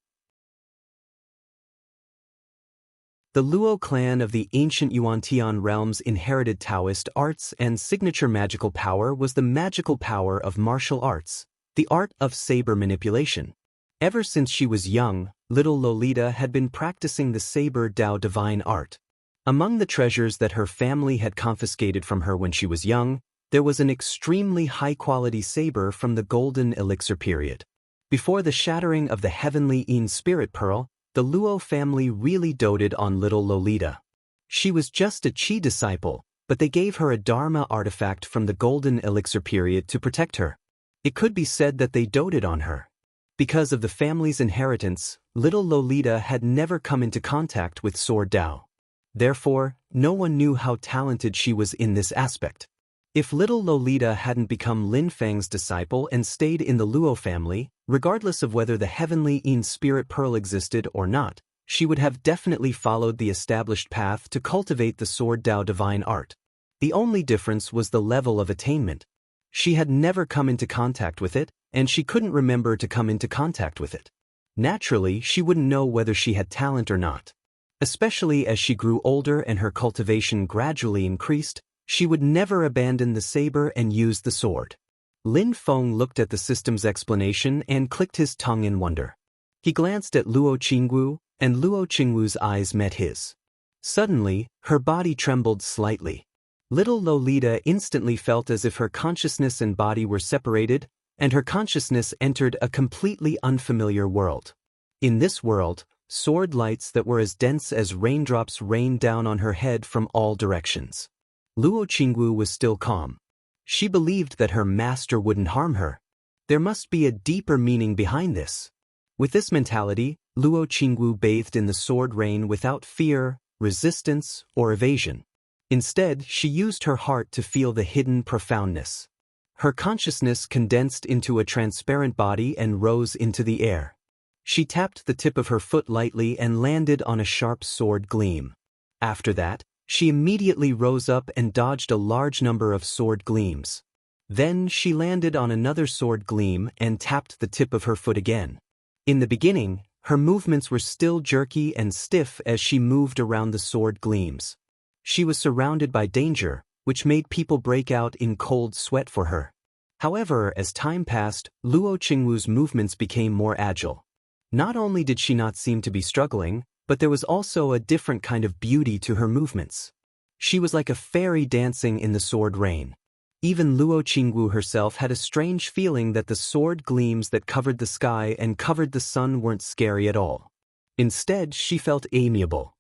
The Luo clan of the ancient Yuan-Tian realm's inherited Taoist arts and signature magical power was the magical power of martial arts, the art of saber manipulation. Ever since she was young, little Lolita had been practicing the saber Dao divine art. Among the treasures that her family had confiscated from her when she was young, there was an extremely high-quality saber from the Golden Elixir period. Before the shattering of the Heavenly Yin Spirit Pearl, the Luo family really doted on little Lolita. She was just a Qi disciple, but they gave her a Dharma artifact from the Golden Elixir period to protect her. It could be said that they doted on her. Because of the family's inheritance, little Lolita had never come into contact with Sword Dao. Therefore, no one knew how talented she was in this aspect. If little Lolita hadn't become Lin Feng's disciple and stayed in the Luo family, regardless of whether the Heavenly Yin Spirit Pearl existed or not, she would have definitely followed the established path to cultivate the Sword Dao divine art. The only difference was the level of attainment. She had never come into contact with it, and she couldn't remember to come into contact with it. Naturally, she wouldn't know whether she had talent or not. Especially as she grew older and her cultivation gradually increased, she would never abandon the saber and use the sword. Lin Feng looked at the system's explanation and clicked his tongue in wonder. He glanced at Luo Qingwu, and Luo Qingwu's eyes met his. Suddenly, her body trembled slightly. Little Lolita instantly felt as if her consciousness and body were separated, and her consciousness entered a completely unfamiliar world. In this world, sword lights that were as dense as raindrops rained down on her head from all directions. Luo Qingwu was still calm. She believed that her master wouldn't harm her. There must be a deeper meaning behind this. With this mentality, Luo Qingwu bathed in the sword rain without fear, resistance, or evasion. Instead, she used her heart to feel the hidden profoundness. Her consciousness condensed into a transparent body and rose into the air. She tapped the tip of her foot lightly and landed on a sharp sword gleam. After that, she immediately rose up and dodged a large number of sword gleams. Then she landed on another sword gleam and tapped the tip of her foot again. In the beginning, her movements were still jerky and stiff as she moved around the sword gleams. She was surrounded by danger, which made people break out in cold sweat for her. However, as time passed, Luo Qingwu's movements became more agile. Not only did she not seem to be struggling, but there was also a different kind of beauty to her movements. She was like a fairy dancing in the sword rain. Even Luo Qingwu herself had a strange feeling that the sword gleams that covered the sky and covered the sun weren't scary at all. Instead, she felt amiable.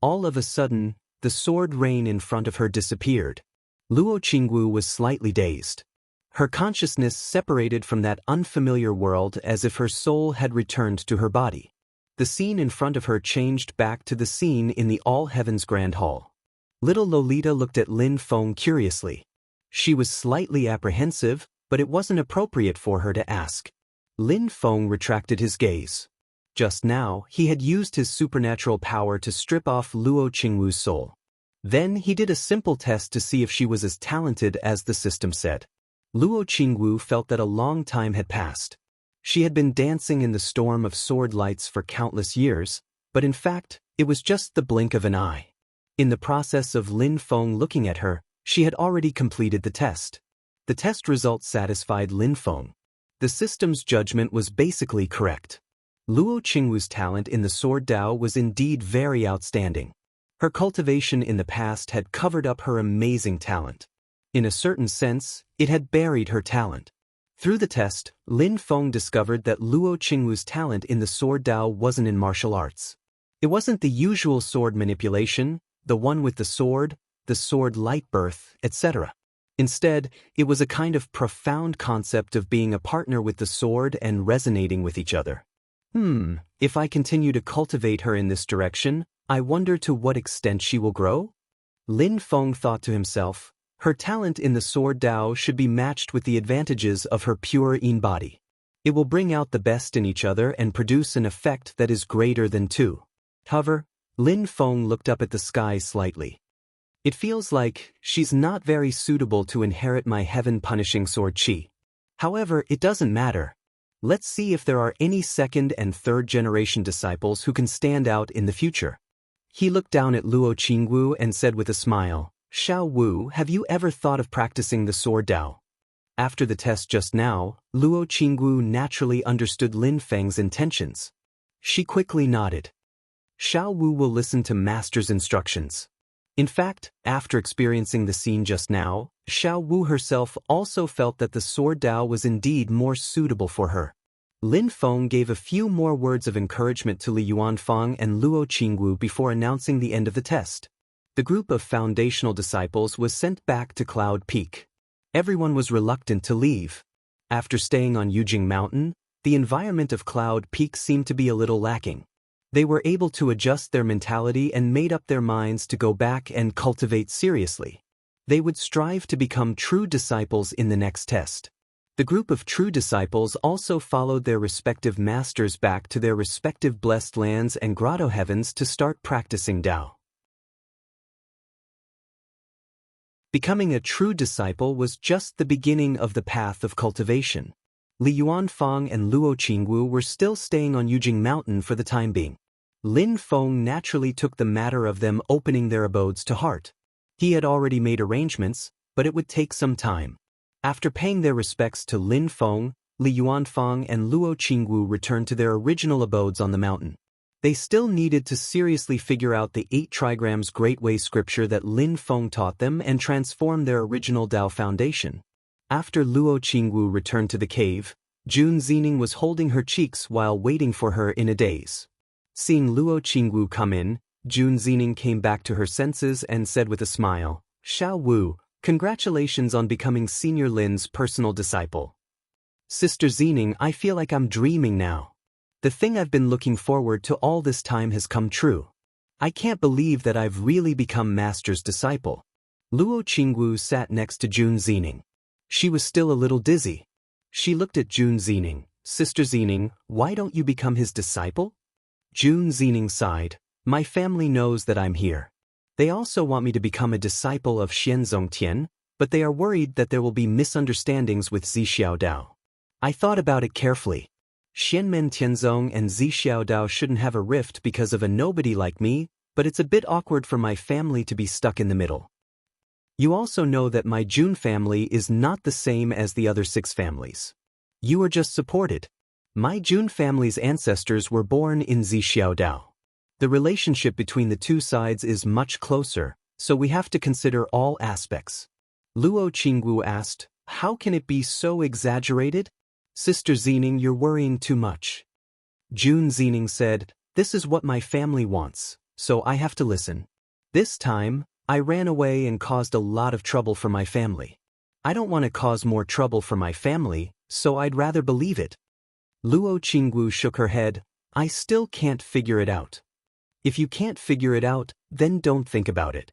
All of a sudden, the sword rain in front of her disappeared. Luo Qingwu was slightly dazed. Her consciousness separated from that unfamiliar world as if her soul had returned to her body. The scene in front of her changed back to the scene in the All Heavens Grand Hall. Little Lolita looked at Lin Feng curiously. She was slightly apprehensive, but it wasn't appropriate for her to ask. Lin Feng retracted his gaze. Just now, he had used his supernatural power to strip off Luo Qingwu's soul. Then he did a simple test to see if she was as talented as the system said. Luo Qingwu felt that a long time had passed. She had been dancing in the storm of sword lights for countless years, but in fact, it was just the blink of an eye. In the process of Lin Feng looking at her, she had already completed the test. The test results satisfied Lin Feng. The system's judgment was basically correct. Luo Qingwu's talent in the Sword Dao was indeed very outstanding. Her cultivation in the past had covered up her amazing talent. In a certain sense, it had buried her talent. Through the test, Lin Feng discovered that Luo Qingwu's talent in the sword Dao wasn't in martial arts. It wasn't the usual sword manipulation, the one with the sword light birth, etc. Instead, it was a kind of profound concept of being a partner with the sword and resonating with each other. If I continue to cultivate her in this direction, I wonder to what extent she will grow? Lin Feng thought to himself, her talent in the sword Dao should be matched with the advantages of her pure yin body. It will bring out the best in each other and produce an effect that is greater than two. However, Lin Feng looked up at the sky slightly. It feels like she's not very suitable to inherit my heaven-punishing sword qi. However, it doesn't matter. Let's see if there are any second and third generation disciples who can stand out in the future. He looked down at Luo Qingwu and said with a smile, Xiao Wu, have you ever thought of practicing the sword Dao? After the test just now, Luo Qingwu naturally understood Lin Feng's intentions. She quickly nodded. Xiao Wu will listen to master's instructions. In fact, after experiencing the scene just now, Xiao Wu herself also felt that the sword Dao was indeed more suitable for her. Lin Feng gave a few more words of encouragement to Li Yuanfang and Luo Qingwu before announcing the end of the test. The group of foundational disciples was sent back to Cloud Peak. Everyone was reluctant to leave. After staying on Yujing Mountain, the environment of Cloud Peak seemed to be a little lacking. They were able to adjust their mentality and made up their minds to go back and cultivate seriously. They would strive to become true disciples in the next test. The group of true disciples also followed their respective masters back to their respective blessed lands and grotto heavens to start practicing Dao. Becoming a true disciple was just the beginning of the path of cultivation. Li Yuanfang and Luo Qingwu were still staying on Yujing Mountain for the time being. Lin Feng naturally took the matter of them opening their abodes to heart. He had already made arrangements, but it would take some time. After paying their respects to Lin Feng, Li Yuanfang and Luo Qingwu returned to their original abodes on the mountain. They still needed to seriously figure out the 8 trigrams Great Way scripture that Lin Feng taught them and transform their original Dao foundation. After Luo Qingwu returned to the cave, Jun Zining was holding her cheeks while waiting for her in a daze. Seeing Luo Qingwu come in, Jun Zining came back to her senses and said with a smile, Xiao Wu, congratulations on becoming Senior Lin's personal disciple. Sister Zining, I feel like I'm dreaming now. The thing I've been looking forward to all this time has come true. I can't believe that I've really become Master's disciple. Luo Qingwu sat next to Jun Zining. She was still a little dizzy. She looked at Jun Zining. Sister Zining, why don't you become his disciple? Jun Zining sighed. My family knows that I'm here. They also want me to become a disciple of Xianzong Tian, but they are worried that there will be misunderstandings with Zixiao Dao. I thought about it carefully. Xianmen Tianzong and Zixiao Dao shouldn't have a rift because of a nobody like me, but it's a bit awkward for my family to be stuck in the middle. You also know that my Jun family is not the same as the other 6 families. You are just supported. My Jun family's ancestors were born in Zixiao Dao. The relationship between the two sides is much closer, so we have to consider all aspects. Luo Qingwu asked, how can it be so exaggerated? Sister Zining, you're worrying too much. Jun Zining said, this is what my family wants, so I have to listen. This time, I ran away and caused a lot of trouble for my family. I don't want to cause more trouble for my family, so I'd rather believe it. Luo Qingwu shook her head. I still can't figure it out. If you can't figure it out, then don't think about it.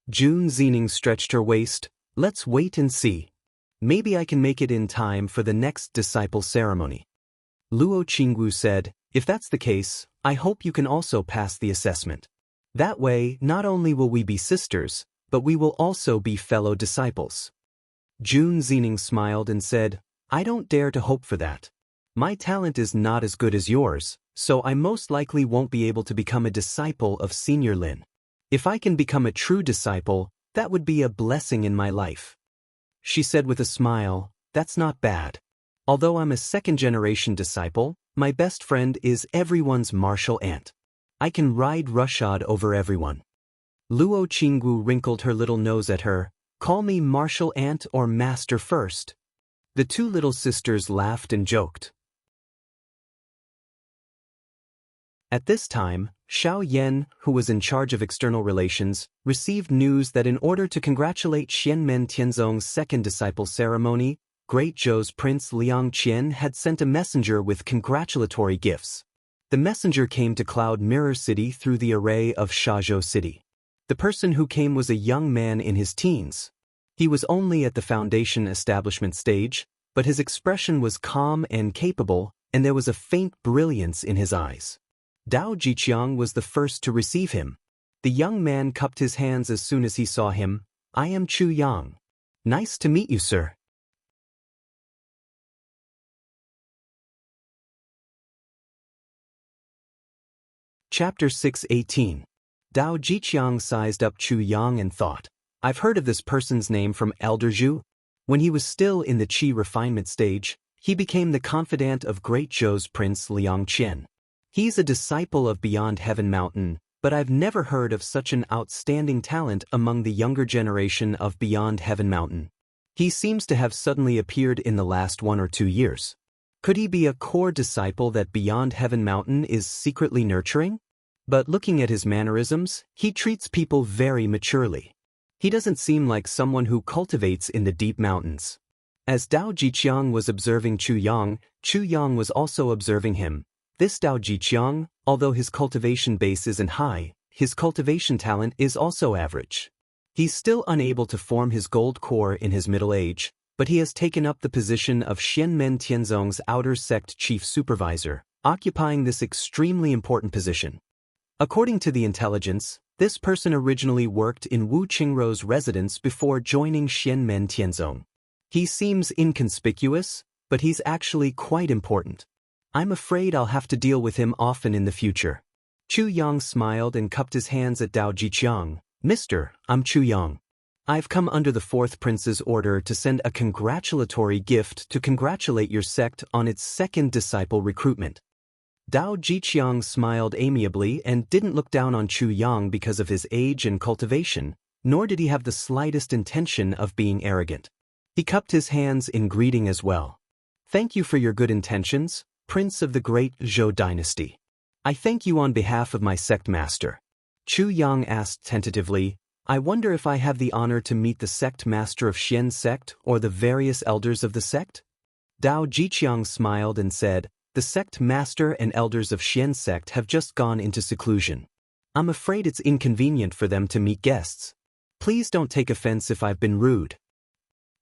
Jun Zining stretched her waist. Let's wait and see. Maybe I can make it in time for the next disciple ceremony. Luo Qingwu said, if that's the case, I hope you can also pass the assessment. That way, not only will we be sisters, but we will also be fellow disciples. Jun Zining smiled and said, I don't dare to hope for that. My talent is not as good as yours, so I most likely won't be able to become a disciple of Senior Lin. If I can become a true disciple, that would be a blessing in my life. She said with a smile, that's not bad. Although I'm a second-generation disciple, my best friend is everyone's martial aunt. I can ride roughshod over everyone. Luo Qinggu wrinkled her little nose at her. Call me martial aunt or master first. The two little sisters laughed and joked. At this time, Xiao Yan, who was in charge of external relations, received news that in order to congratulate Xianmen Tianzong's second disciple ceremony, Great Zhou's Prince Liang Qian had sent a messenger with congratulatory gifts. The messenger came to Cloud Mirror City through the array of Shazhou City. The person who came was a young man in his teens. He was only at the foundation establishment stage, but his expression was calm and capable, and there was a faint brilliance in his eyes. Dao Jiqiang was the first to receive him. The young man cupped his hands as soon as he saw him. I am Chu Yang. Nice to meet you, sir. Chapter 6:18. Dao Jiqiang sized up Chu Yang and thought, I've heard of this person's name from Elder Zhu. When he was still in the qi refinement stage, he became the confidant of Great Zhou's Prince Liang Qian. He's a disciple of Beyond Heaven Mountain, but I've never heard of such an outstanding talent among the younger generation of Beyond Heaven Mountain. He seems to have suddenly appeared in the last 1 or 2 years. Could he be a core disciple that Beyond Heaven Mountain is secretly nurturing? But looking at his mannerisms, he treats people very maturely. He doesn't seem like someone who cultivates in the deep mountains. As Dao Jiqiang was observing Chu Yang was also observing him. This Dao Jiqiang, although his cultivation base isn't high, his cultivation talent is also average. He's still unable to form his gold core in his middle age, but he has taken up the position of Xianmen Tianzong's outer sect chief supervisor, occupying this extremely important position. According to the intelligence, this person originally worked in Wu Qingrou's residence before joining Xianmen Tianzong. He seems inconspicuous, but he's actually quite important. I'm afraid I'll have to deal with him often in the future. Chu Yang smiled and cupped his hands at Dao Jiqiang. Mister, I'm Chu Yang. I've come under the fourth prince's order to send a congratulatory gift to congratulate your sect on its second disciple recruitment. Dao Jiqiang smiled amiably and didn't look down on Chu Yang because of his age and cultivation, nor did he have the slightest intention of being arrogant. He cupped his hands in greeting as well. Thank you for your good intentions, Prince of the Great Zhou Dynasty. I thank you on behalf of my sect master. Chu Yang asked tentatively, I wonder if I have the honor to meet the sect master of Xian sect or the various elders of the sect? Dao Jiqiang smiled and said, the sect master and elders of Xian sect have just gone into seclusion. I'm afraid it's inconvenient for them to meet guests. Please don't take offense if I've been rude.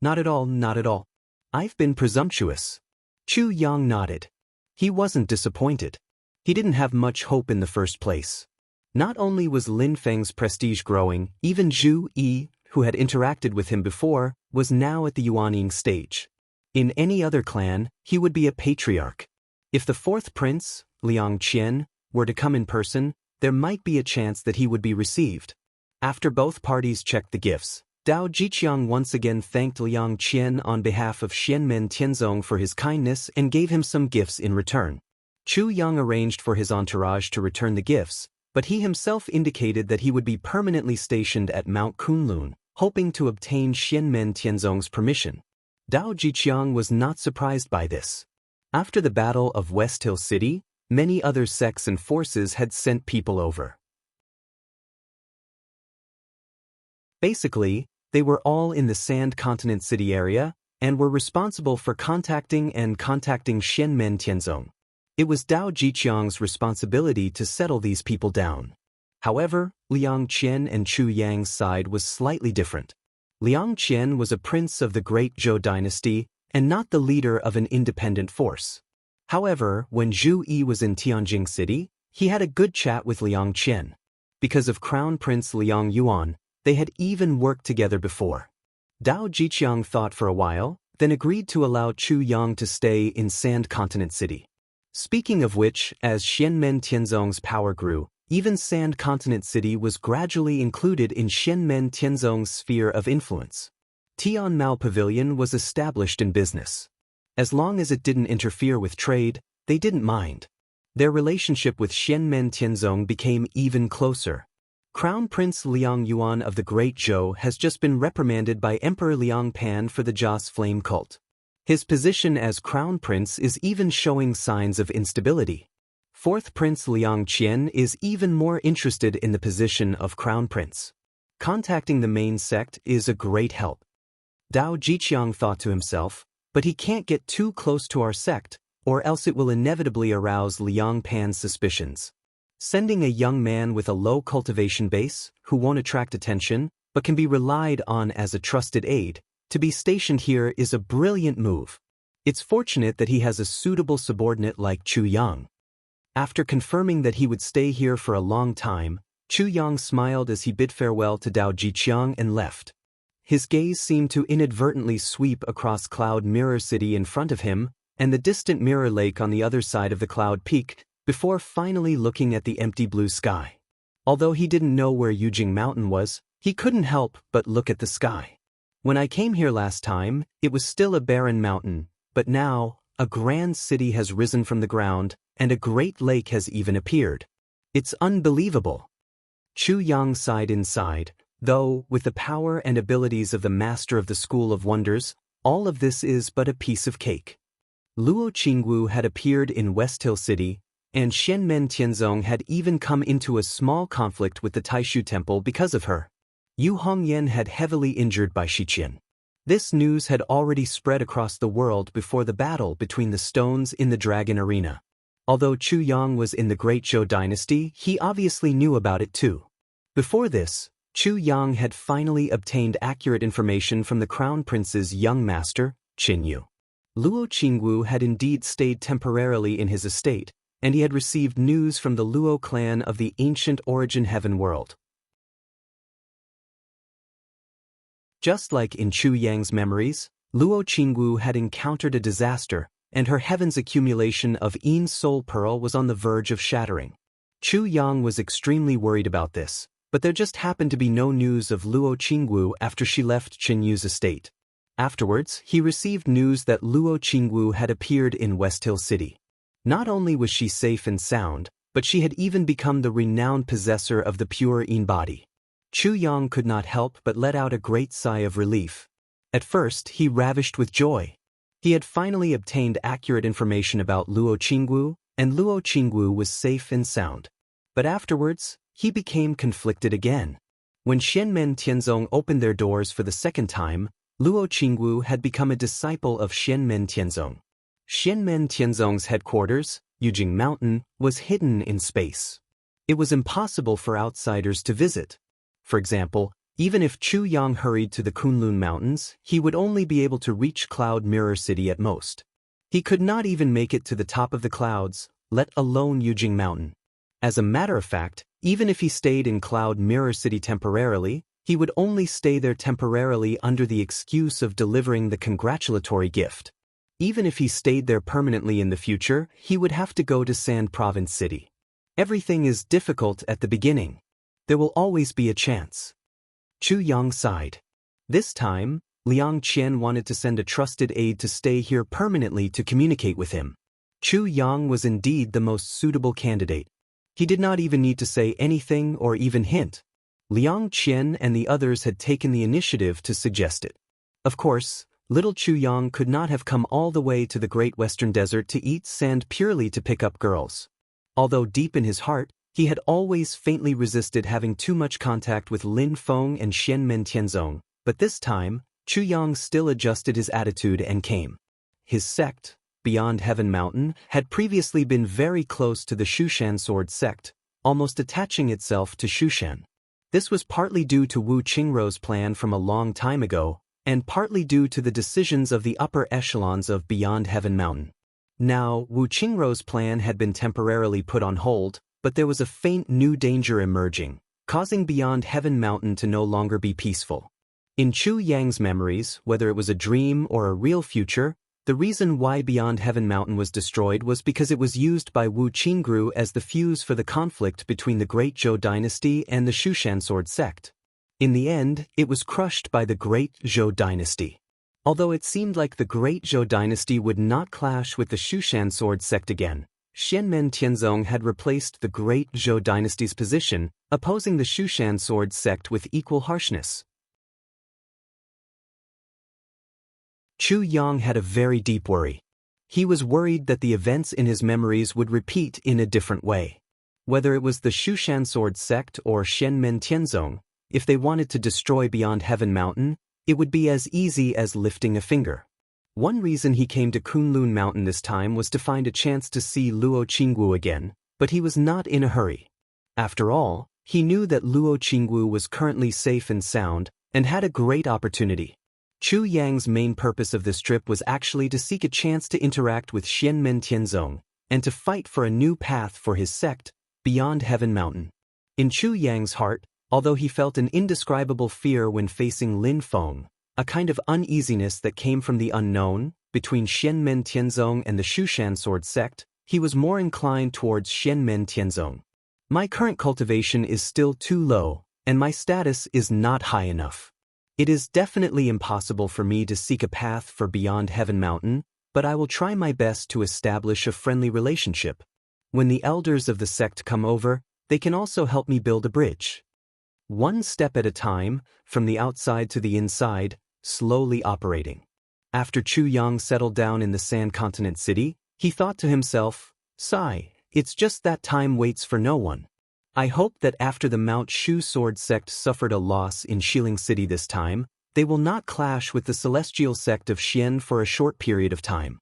Not at all, not at all. I've been presumptuous. Chu Yang nodded. He wasn't disappointed. He didn't have much hope in the first place. Not only was Lin Feng's prestige growing, even Zhu Yi, who had interacted with him before, was now at the Yuanying stage. In any other clan, he would be a patriarch. If the fourth prince, Liang Qian, were to come in person, there might be a chance that he would be received. After both parties checked the gifts, Dao Jiqiang once again thanked Liang Qian on behalf of Xianmen Tianzong for his kindness and gave him some gifts in return. Chu Yang arranged for his entourage to return the gifts, but he himself indicated that he would be permanently stationed at Mount Kunlun, hoping to obtain Xianmen Tianzong's permission. Dao Jiqiang was not surprised by this. After the Battle of West Hill City, many other sects and forces had sent people over. Basically, they were all in the Sand Continent City area and were responsible for contacting Xianmen Tianzong. It was Dao Jiqiang's responsibility to settle these people down. However, Liang Qian and Chu Yang's side was slightly different. Liang Qian was a prince of the Great Zhou Dynasty and not the leader of an independent force. However, when Zhu Yi was in Tianjing City, he had a good chat with Liang Qian. Because of Crown Prince Liang Yuan, they had even worked together before. Dao Jiqiang thought for a while, then agreed to allow Chu Yang to stay in Sand Continent City. Speaking of which, as Xianmen Tianzong's power grew, even Sand Continent City was gradually included in Xianmen Tianzong's sphere of influence. Tian Mao Pavilion was established in business. As long as it didn't interfere with trade, they didn't mind. Their relationship with Xianmen Tianzong became even closer. Crown Prince Liang Yuan of the Great Zhou has just been reprimanded by Emperor Liang Pan for the Joss flame cult. His position as Crown Prince is even showing signs of instability. Fourth Prince Liang Qian is even more interested in the position of Crown Prince. Contacting the main sect is a great help. Dao Jiqiang thought to himself, but he can't get too close to our sect, or else it will inevitably arouse Liang Pan's suspicions. Sending a young man with a low cultivation base, who won't attract attention, but can be relied on as a trusted aide, to be stationed here is a brilliant move. It's fortunate that he has a suitable subordinate like Chu Yang. After confirming that he would stay here for a long time, Chu Yang smiled as he bid farewell to Dao Jiqiang and left. His gaze seemed to inadvertently sweep across Cloud Mirror City in front of him, and the distant Mirror Lake on the other side of the Cloud Peak, before finally looking at the empty blue sky. Although he didn't know where Yujing Mountain was, he couldn't help but look at the sky. When I came here last time, it was still a barren mountain, but now, a grand city has risen from the ground, and a great lake has even appeared. It's unbelievable. Chu Yang sighed inside, though, with the power and abilities of the master of the School of Wonders, all of this is but a piece of cake. Luo Qingwu had appeared in West Hill City, and Xianmen Tianzong had even come into a small conflict with the Taishu Temple because of her. Yu Hongyan had heavily injured by Shiqian. This news had already spread across the world before the battle between the stones in the Dragon Arena. Although Chu Yang was in the Great Zhou dynasty, he obviously knew about it too. Before this, Chu Yang had finally obtained accurate information from the Crown Prince's young master, Qin Yu. Luo Qingwu had indeed stayed temporarily in his estate, and he had received news from the Luo clan of the ancient origin heaven world. Just like in Chu Yang's memories, Luo Qingwu had encountered a disaster, and her heaven's accumulation of Yin Soul Pearl was on the verge of shattering. Chu Yang was extremely worried about this, but there just happened to be no news of Luo Qingwu after she left Qin Yu's estate. Afterwards, he received news that Luo Qingwu had appeared in West Hill City. Not only was she safe and sound, but she had even become the renowned possessor of the pure Yin body. Chu Yang could not help but let out a great sigh of relief. At first, he ravished with joy. He had finally obtained accurate information about Luo Qingwu, and Luo Qingwu was safe and sound. But afterwards, he became conflicted again. When Xianmen Tianzong opened their doors for the second time, Luo Qingwu had become a disciple of Xianmen Tianzong. Xianmen Tianzong's headquarters, Yujing Mountain, was hidden in space. It was impossible for outsiders to visit. For example, even if Chu Yang hurried to the Kunlun Mountains, he would only be able to reach Cloud Mirror City at most. He could not even make it to the top of the clouds, let alone Yujing Mountain. As a matter of fact, even if he stayed in Cloud Mirror City temporarily, he would only stay there temporarily under the excuse of delivering the congratulatory gift. Even if he stayed there permanently in the future, he would have to go to Sand Province City. Everything is difficult at the beginning. There will always be a chance. Chu Yang sighed. This time, Liang Qian wanted to send a trusted aide to stay here permanently to communicate with him. Chu Yang was indeed the most suitable candidate. He did not even need to say anything or even hint. Liang Qian and the others had taken the initiative to suggest it. Of course, little Chu Yang could not have come all the way to the Great Western Desert to eat sand purely to pick up girls. Although deep in his heart, he had always faintly resisted having too much contact with Lin Feng and Xianmen Tianzong, but this time, Chu Yang still adjusted his attitude and came. His sect, Beyond Heaven Mountain, had previously been very close to the Shushan Sword sect, almost attaching itself to Shushan. This was partly due to Wu Qingrou's plan from a long time ago, and partly due to the decisions of the upper echelons of Beyond Heaven Mountain. Now, Wu Qingrou's plan had been temporarily put on hold, but there was a faint new danger emerging, causing Beyond Heaven Mountain to no longer be peaceful. In Chu Yang's memories, whether it was a dream or a real future, the reason why Beyond Heaven Mountain was destroyed was because it was used by Wu Qingru as the fuse for the conflict between the Great Zhou dynasty and the Shushan Sword sect. In the end, it was crushed by the Great Zhou dynasty. Although it seemed like the Great Zhou dynasty would not clash with the Shushan Sword sect again, Xianmen Tianzong had replaced the great Zhou dynasty's position, opposing the Shushan sword sect with equal harshness. Chu Yang had a very deep worry. He was worried that the events in his memories would repeat in a different way. Whether it was the Shushan sword sect or Xianmen Tianzong, if they wanted to destroy Beyond Heaven Mountain, it would be as easy as lifting a finger. One reason he came to Kunlun Mountain this time was to find a chance to see Luo Qingwu again, but he was not in a hurry. After all, he knew that Luo Qingwu was currently safe and sound, and had a great opportunity. Chu Yang's main purpose of this trip was actually to seek a chance to interact with Xianmen Tianzong, and to fight for a new path for his sect, Beyond Heaven Mountain. In Chu Yang's heart, although he felt an indescribable fear when facing Lin Feng, a kind of uneasiness that came from the unknown, between Xianmen Tianzong and the Shushan sword sect, he was more inclined towards Xianmen Tianzong. My current cultivation is still too low, and my status is not high enough. It is definitely impossible for me to seek a path for Beyond Heaven Mountain, but I will try my best to establish a friendly relationship. When the elders of the sect come over, they can also help me build a bridge. One step at a time, from the outside to the inside, slowly operating. After Chu Yang settled down in the Sand Continent City, he thought to himself, "Sigh, it's just that time waits for no one. I hope that after the Mount Shu sword sect suffered a loss in Xiling City this time, they will not clash with the celestial sect of Xian for a short period of time.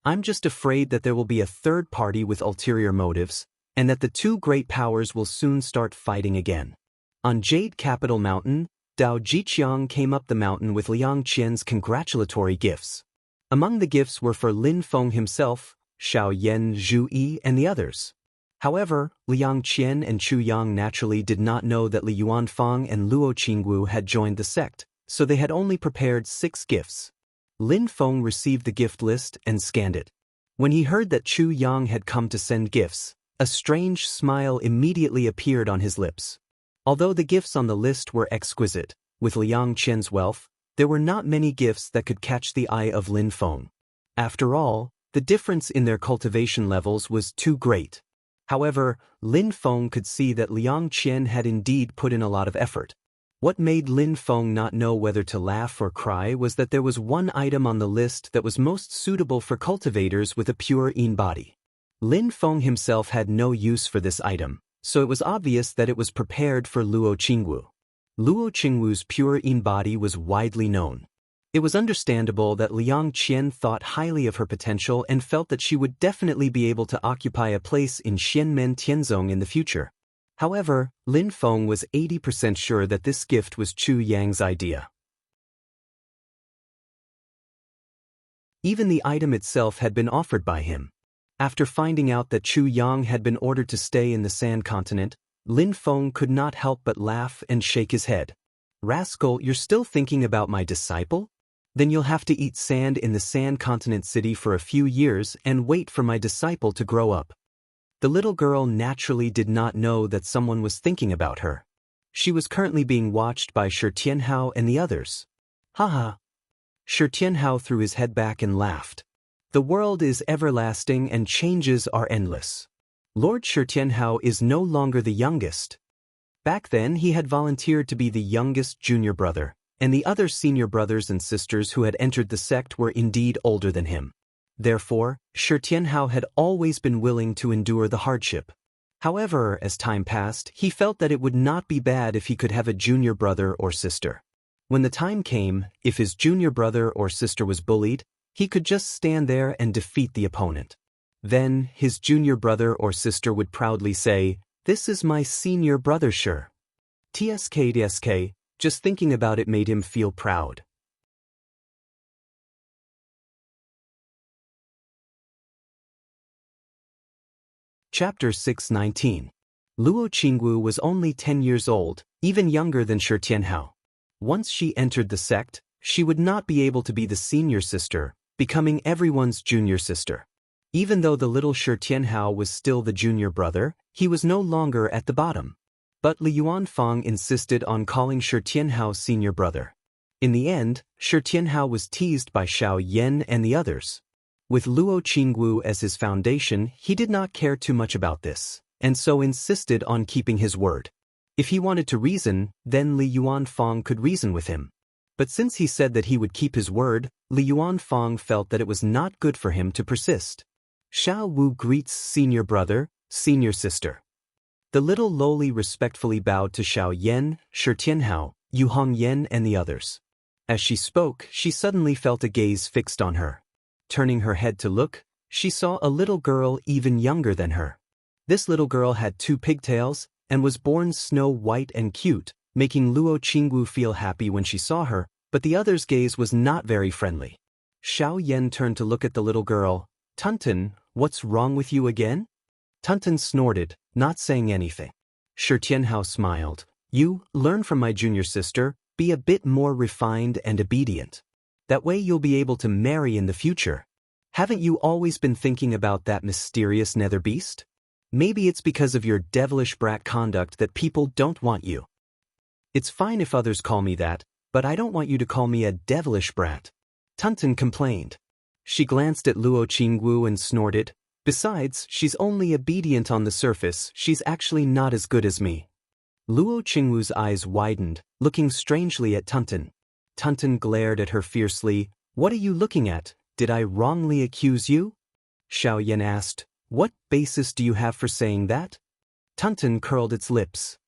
I'm just afraid that there will be a third party with ulterior motives, and that the two great powers will soon start fighting again." On Jade Capital Mountain, Dao Jiqiang came up the mountain with Liang Qian's congratulatory gifts. Among the gifts were for Lin Feng himself, Xiao Yan, Zhu Yi, and the others. However, Liang Qian and Chu Yang naturally did not know that Li Yuanfang and Luo Qingwu had joined the sect, so they had only prepared 6 gifts. Lin Feng received the gift list and scanned it. When he heard that Chu Yang had come to send gifts, a strange smile immediately appeared on his lips. Although the gifts on the list were exquisite, with Liang Qian's wealth, there were not many gifts that could catch the eye of Lin Feng. After all, the difference in their cultivation levels was too great. However, Lin Feng could see that Liang Qian had indeed put in a lot of effort. What made Lin Feng not know whether to laugh or cry was that there was one item on the list that was most suitable for cultivators with a pure yin body. Lin Feng himself had no use for this item, so it was obvious that it was prepared for Luo Qingwu. Luo Qingwu's pure yin body was widely known. It was understandable that Liang Qian thought highly of her potential and felt that she would definitely be able to occupy a place in Xianmen Tianzong in the future. However, Lin Feng was 80% sure that this gift was Chu Yang's idea. Even the item itself had been offered by him. After finding out that Chu Yang had been ordered to stay in the Sand Continent, Lin Feng could not help but laugh and shake his head. "Rascal, you're still thinking about my disciple? Then you'll have to eat sand in the Sand Continent City for a few years and wait for my disciple to grow up." The little girl naturally did not know that someone was thinking about her. She was currently being watched by Shi Tianhao and the others. "Haha." Shi Tianhao threw his head back and laughed. "The world is everlasting and changes are endless. Lord Shi Tianhao is no longer the youngest. Back then he had volunteered to be the youngest junior brother, and the other senior brothers and sisters who had entered the sect were indeed older than him. Therefore, Shi Tianhao had always been willing to endure the hardship. However, as time passed, he felt that it would not be bad if he could have a junior brother or sister. When the time came, if his junior brother or sister was bullied, he could just stand there and defeat the opponent. Then, his junior brother or sister would proudly say, "This is my senior brother Shi." TSK, just thinking about it made him feel proud. Chapter 619. Luo Qingwu was only 10 years old, even younger than Shi Tianhao. Once she entered the sect, she would not be able to be the senior sister, becoming everyone's junior sister. Even though the little Shi Tianhao was still the junior brother, he was no longer at the bottom. But Li Yuanfang insisted on calling Shi Tianhao senior brother. In the end, Shi Tianhao was teased by Xiao Yan and the others. With Luo Qingwu as his foundation, he did not care too much about this, and so insisted on keeping his word. If he wanted to reason, then Li Yuanfang could reason with him. But since he said that he would keep his word, Li Yuanfang felt that it was not good for him to persist. Xiao Wu greets senior brother, senior sister. The little lowly respectfully bowed to Xiao Yan, Shi Tianhao, Yu Hongyan and the others. As she spoke, she suddenly felt a gaze fixed on her. Turning her head to look, she saw a little girl even younger than her. This little girl had 2 pigtails, and was born snow white and cute, making Luo Qingwu feel happy when she saw her, but the other's gaze was not very friendly. Xiao Yan turned to look at the little girl. "Tunten, what's wrong with you again?" Tunten snorted, not saying anything. Shi Tianhao smiled. "You, learn from my junior sister, be a bit more refined and obedient. That way you'll be able to marry in the future. Haven't you always been thinking about that mysterious nether beast? Maybe it's because of your devilish brat conduct that people don't want you. It's fine if others call me that, but I don't want you to call me a devilish brat." Tunten complained. She glanced at Luo Qingwu and snorted. "Besides, she's only obedient on the surface, she's actually not as good as me." Luo Qingwu's eyes widened, looking strangely at Tunten. Tunten glared at her fiercely. "What are you looking at? Did I wrongly accuse you?" Xiao Yan asked. "What basis do you have for saying that?" Tunten curled its lips.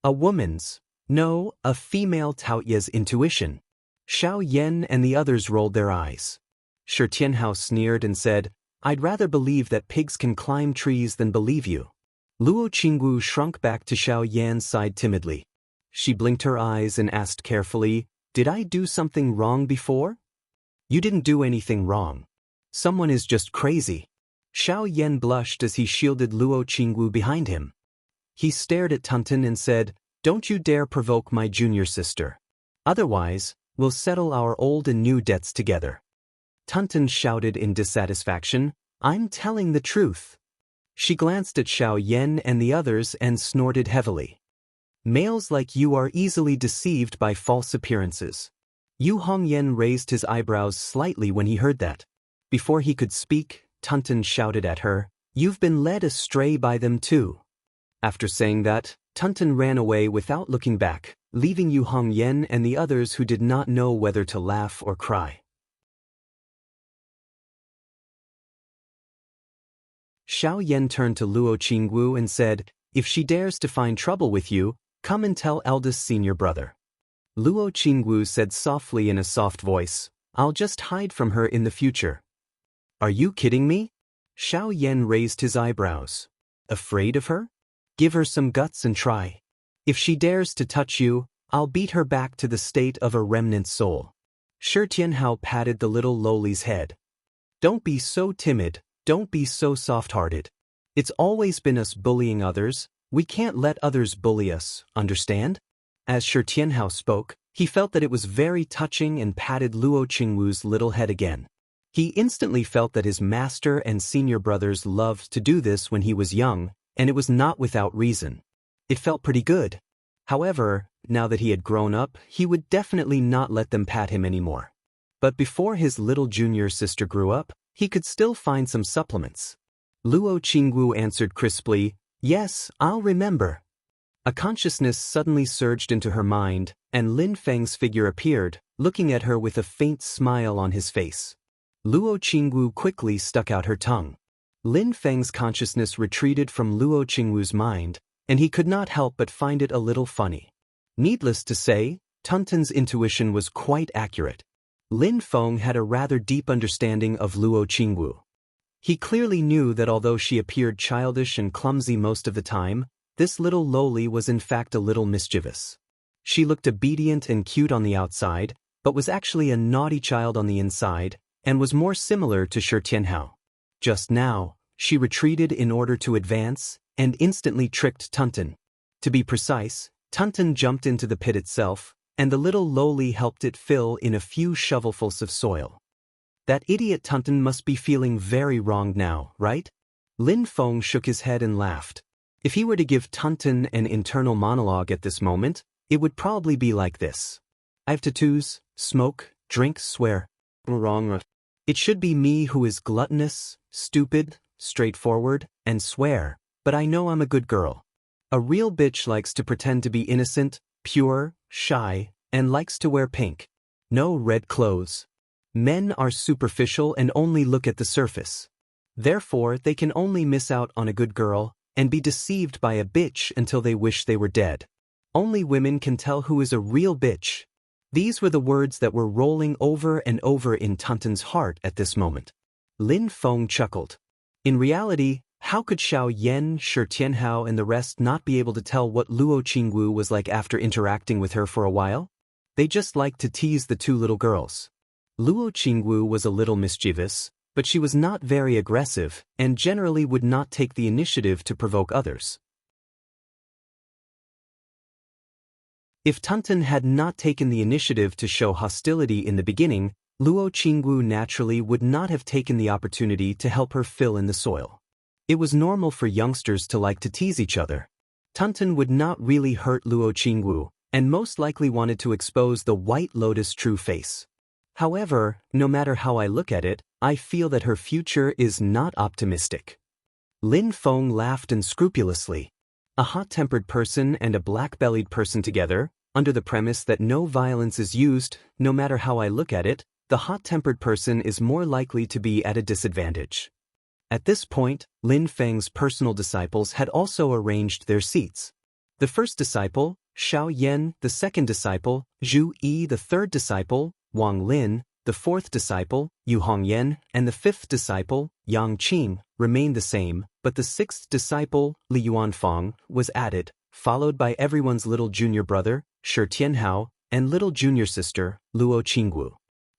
"A woman's. No, a female Taoye's intuition." Xiao Yan and the others rolled their eyes. Shi Tianhao sneered and said, "I'd rather believe that pigs can climb trees than believe you." Luo Qingwu shrunk back to Xiao Yan's side timidly. She blinked her eyes and asked carefully, "Did I do something wrong before?" "You didn't do anything wrong. Someone is just crazy." Xiao Yan blushed as he shielded Luo Qingwu behind him. He stared at Tunten and said, "Don't you dare provoke my junior sister. Otherwise, we'll settle our old and new debts together." Tunten shouted in dissatisfaction, "I'm telling the truth." She glanced at Xiao Yan and the others and snorted heavily. "Males like you are easily deceived by false appearances." Yu Hongyan raised his eyebrows slightly when he heard that. Before he could speak, Tunten shouted at her, "You've been led astray by them too." After saying that, Tunten ran away without looking back, leaving Yu Hongyan and the others who did not know whether to laugh or cry. Xiao Yan turned to Luo Qingwu and said, "If she dares to find trouble with you, come and tell eldest senior brother." Luo Qingwu said softly in a soft voice, "I'll just hide from her in the future." "Are you kidding me?" Xiao Yan raised his eyebrows. "Afraid of her? Give her some guts and try. If she dares to touch you, I'll beat her back to the state of a remnant soul." Shi Tianhao patted the little lowly's head. "Don't be so timid, don't be so soft-hearted. It's always been us bullying others, we can't let others bully us, understand?" As Shi Tianhao spoke, he felt that it was very touching and patted Luo Qingwu's little head again. He instantly felt that his master and senior brothers loved to do this when he was young, and it was not without reason. It felt pretty good. However, now that he had grown up, he would definitely not let them pat him anymore. But before his little junior sister grew up, he could still find some supplements. Luo Qingwu answered crisply, "Yes, I'll remember." A consciousness suddenly surged into her mind, and Lin Feng's figure appeared, looking at her with a faint smile on his face. Luo Qingwu quickly stuck out her tongue. Lin Feng's consciousness retreated from Luo Qingwu's mind, and he could not help but find it a little funny. Needless to say, Tunten's intuition was quite accurate. Lin Feng had a rather deep understanding of Luo Qingwu. He clearly knew that although she appeared childish and clumsy most of the time, this little lowly was in fact a little mischievous. She looked obedient and cute on the outside, but was actually a naughty child on the inside, and was more similar to Shi Tianhao. Just now, she retreated in order to advance, and instantly tricked Tunten. To be precise, Tunten jumped into the pit itself, and the little lowly helped it fill in a few shovelfuls of soil. That idiot Tunten must be feeling very wronged now, right? Lin Feng shook his head and laughed. If he were to give Tunten an internal monologue at this moment, it would probably be like this. "I have tattoos, smoke, drink, swear. Wrong. It should be me who is gluttonous, stupid, straightforward, and swear, but I know I'm a good girl. A real bitch likes to pretend to be innocent, pure, shy, and likes to wear pink. No red clothes. Men are superficial and only look at the surface. Therefore, they can only miss out on a good girl and be deceived by a bitch until they wish they were dead. Only women can tell who is a real bitch. These were the words that were rolling over and over in Tuntun's heart at this moment. Lin Feng chuckled. In reality, how could Xiao Yan, Shi Tianhao and the rest not be able to tell what Luo Qingwu was like after interacting with her for a while? They just liked to tease the two little girls. Luo Qingwu was a little mischievous, but she was not very aggressive and generally would not take the initiative to provoke others. If Tuntun had not taken the initiative to show hostility in the beginning, Luo Qingwu naturally would not have taken the opportunity to help her fill in the soil. It was normal for youngsters to like to tease each other. Tuntun would not really hurt Luo Qingwu, and most likely wanted to expose the White Lotus' true face. However, no matter how I look at it, I feel that her future is not optimistic. Lin Feng laughed unscrupulously. A hot-tempered person and a black-bellied person together, under the premise that no violence is used, no matter how I look at it, the hot-tempered person is more likely to be at a disadvantage. At this point, Lin Feng's personal disciples had also arranged their seats. The first disciple, Xiao Yan, the second disciple, Zhu Yi, the third disciple, Wang Lin, the fourth disciple, Yu Hongyan, and the fifth disciple, Yang Qing, remained the same, but the sixth disciple, Li Yuanfang, was added, followed by everyone's little junior brother, Shi Tianhao, and little junior sister, Luo Qingwu.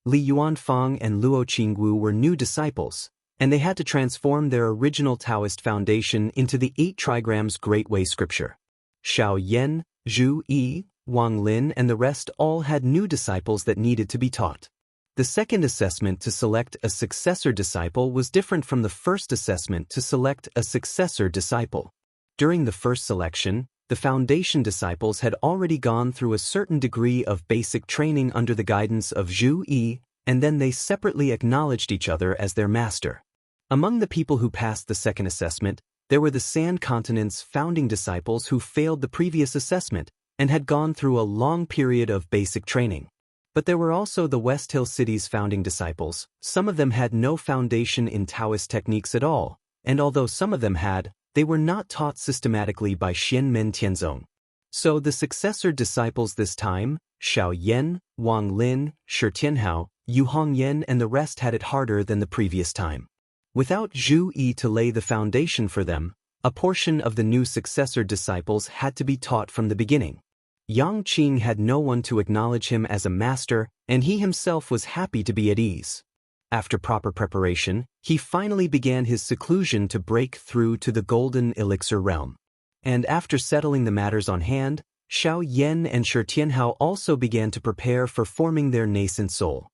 Li Yuanfang and Luo Qingwu were new disciples, and they had to transform their original Taoist foundation into the 8 trigrams Great Way scripture. Xiao Yan, Zhu Yi, Wang Lin and the rest all had new disciples that needed to be taught. The second assessment to select a successor disciple was different from the first assessment to select a successor disciple. During the first selection, the foundation disciples had already gone through a certain degree of basic training under the guidance of Zhu Yi, and then they separately acknowledged each other as their master. Among the people who passed the second assessment, there were the Sand Continent's founding disciples who failed the previous assessment and had gone through a long period of basic training. But there were also the West Hill City's founding disciples. Some of them had no foundation in Taoist techniques at all, and although some of them had, they were not taught systematically by Xianmen Tianzong. So the successor disciples this time, Xiao Yan, Wang Lin, Shi Tianhao, Yu Hongyan and the rest had it harder than the previous time. Without Zhu Yi to lay the foundation for them, a portion of the new successor disciples had to be taught from the beginning. Yang Qing had no one to acknowledge him as a master, and he himself was happy to be at ease. After proper preparation, he finally began his seclusion to break through to the golden elixir realm. And after settling the matters on hand, Xiao Yan and Shi Tianhao also began to prepare for forming their nascent soul.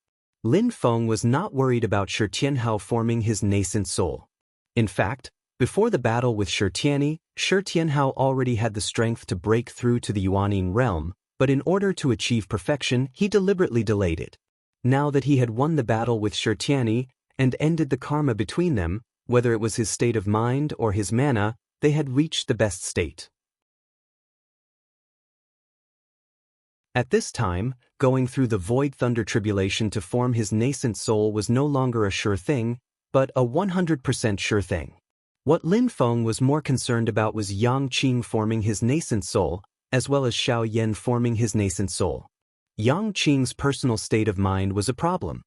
Lin Feng was not worried about Shi Tianhao forming his nascent soul. In fact, before the battle with Shi Tianhao already had the strength to break through to the Yuaning realm, but in order to achieve perfection, he deliberately delayed it. Now that he had won the battle with Shi Tianhao and ended the karma between them, whether it was his state of mind or his mana, they had reached the best state. At this time, going through the void thunder tribulation to form his nascent soul was no longer a sure thing, but a 100% sure thing. What Lin Feng was more concerned about was Yang Qing forming his nascent soul, as well as Xiao Yan forming his nascent soul. Yang Qing's personal state of mind was a problem.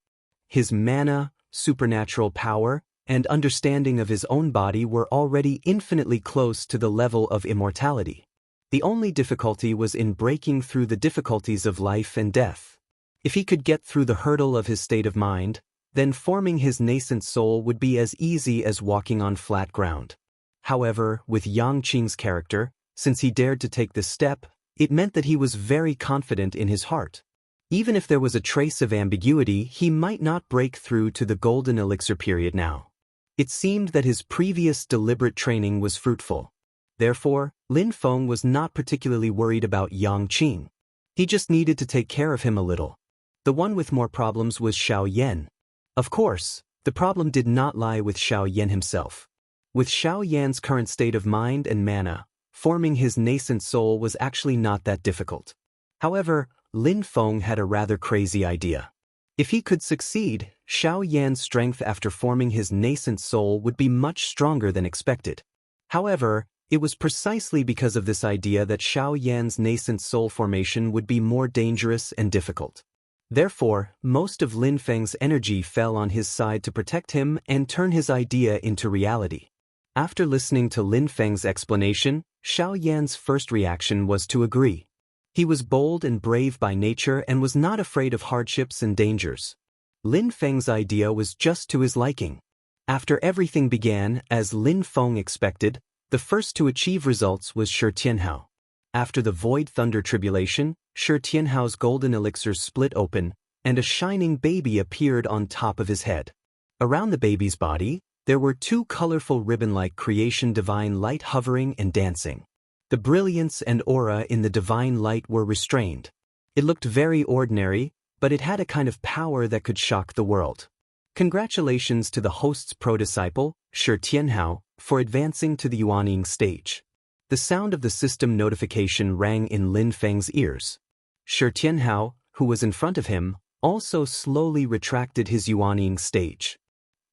His mana, supernatural power, and understanding of his own body were already infinitely close to the level of immortality. The only difficulty was in breaking through the difficulties of life and death. If he could get through the hurdle of his state of mind, then forming his nascent soul would be as easy as walking on flat ground. However, with Yang Qing's character, since he dared to take this step, it meant that he was very confident in his heart. Even if there was a trace of ambiguity, he might not break through to the golden elixir period now. It seemed that his previous deliberate training was fruitful. Therefore, Lin Feng was not particularly worried about Yang Qing. He just needed to take care of him a little. The one with more problems was Xiao Yan. Of course, the problem did not lie with Xiao Yan himself. With Xiao Yan's current state of mind and mana, forming his nascent soul was actually not that difficult. However, Lin Feng had a rather crazy idea. If he could succeed, Xiao Yan's strength after forming his nascent soul would be much stronger than expected. However, it was precisely because of this idea that Xiao Yan's nascent soul formation would be more dangerous and difficult. Therefore, most of Lin Feng's energy fell on his side to protect him and turn his idea into reality. After listening to Lin Feng's explanation, Xiao Yan's first reaction was to agree. He was bold and brave by nature and was not afraid of hardships and dangers. Lin Feng's idea was just to his liking. After everything began, as Lin Feng expected, the first to achieve results was Shi Tianhao. After the Void Thunder Tribulation, Shi Tianhao's golden elixirs split open, and a shining baby appeared on top of his head. Around the baby's body, there were two colorful ribbon-like creation divine light hovering and dancing. The brilliance and aura in the divine light were restrained. It looked very ordinary, but it had a kind of power that could shock the world. Congratulations to the host's pro-disciple, Shi Tianhao, for advancing to the Yuanying stage. The sound of the system notification rang in Lin Feng's ears. Shi Tianhao, who was in front of him, also slowly retracted his Yuanying stage.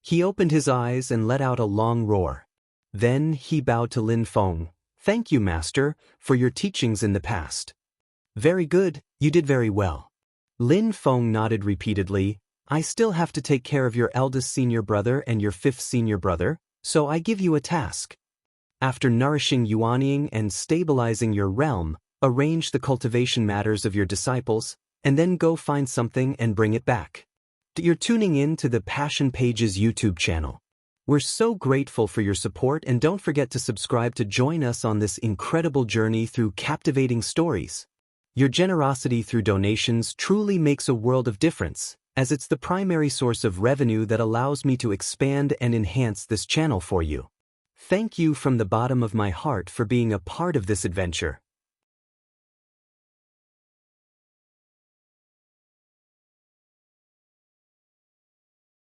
He opened his eyes and let out a long roar. Then he bowed to Lin Feng. "Thank you, Master, for your teachings in the past." "Very good, you did very well." Lin Feng nodded repeatedly. "I still have to take care of your eldest senior brother and your fifth senior brother, so I give you a task. After nourishing Yuanying and stabilizing your realm, arrange the cultivation matters of your disciples, and then go find something and bring it back." You're tuning in to the Passion Pages YouTube channel. We're so grateful for your support, and don't forget to subscribe to join us on this incredible journey through captivating stories. Your generosity through donations truly makes a world of difference, as it's the primary source of revenue that allows me to expand and enhance this channel for you. Thank you from the bottom of my heart for being a part of this adventure.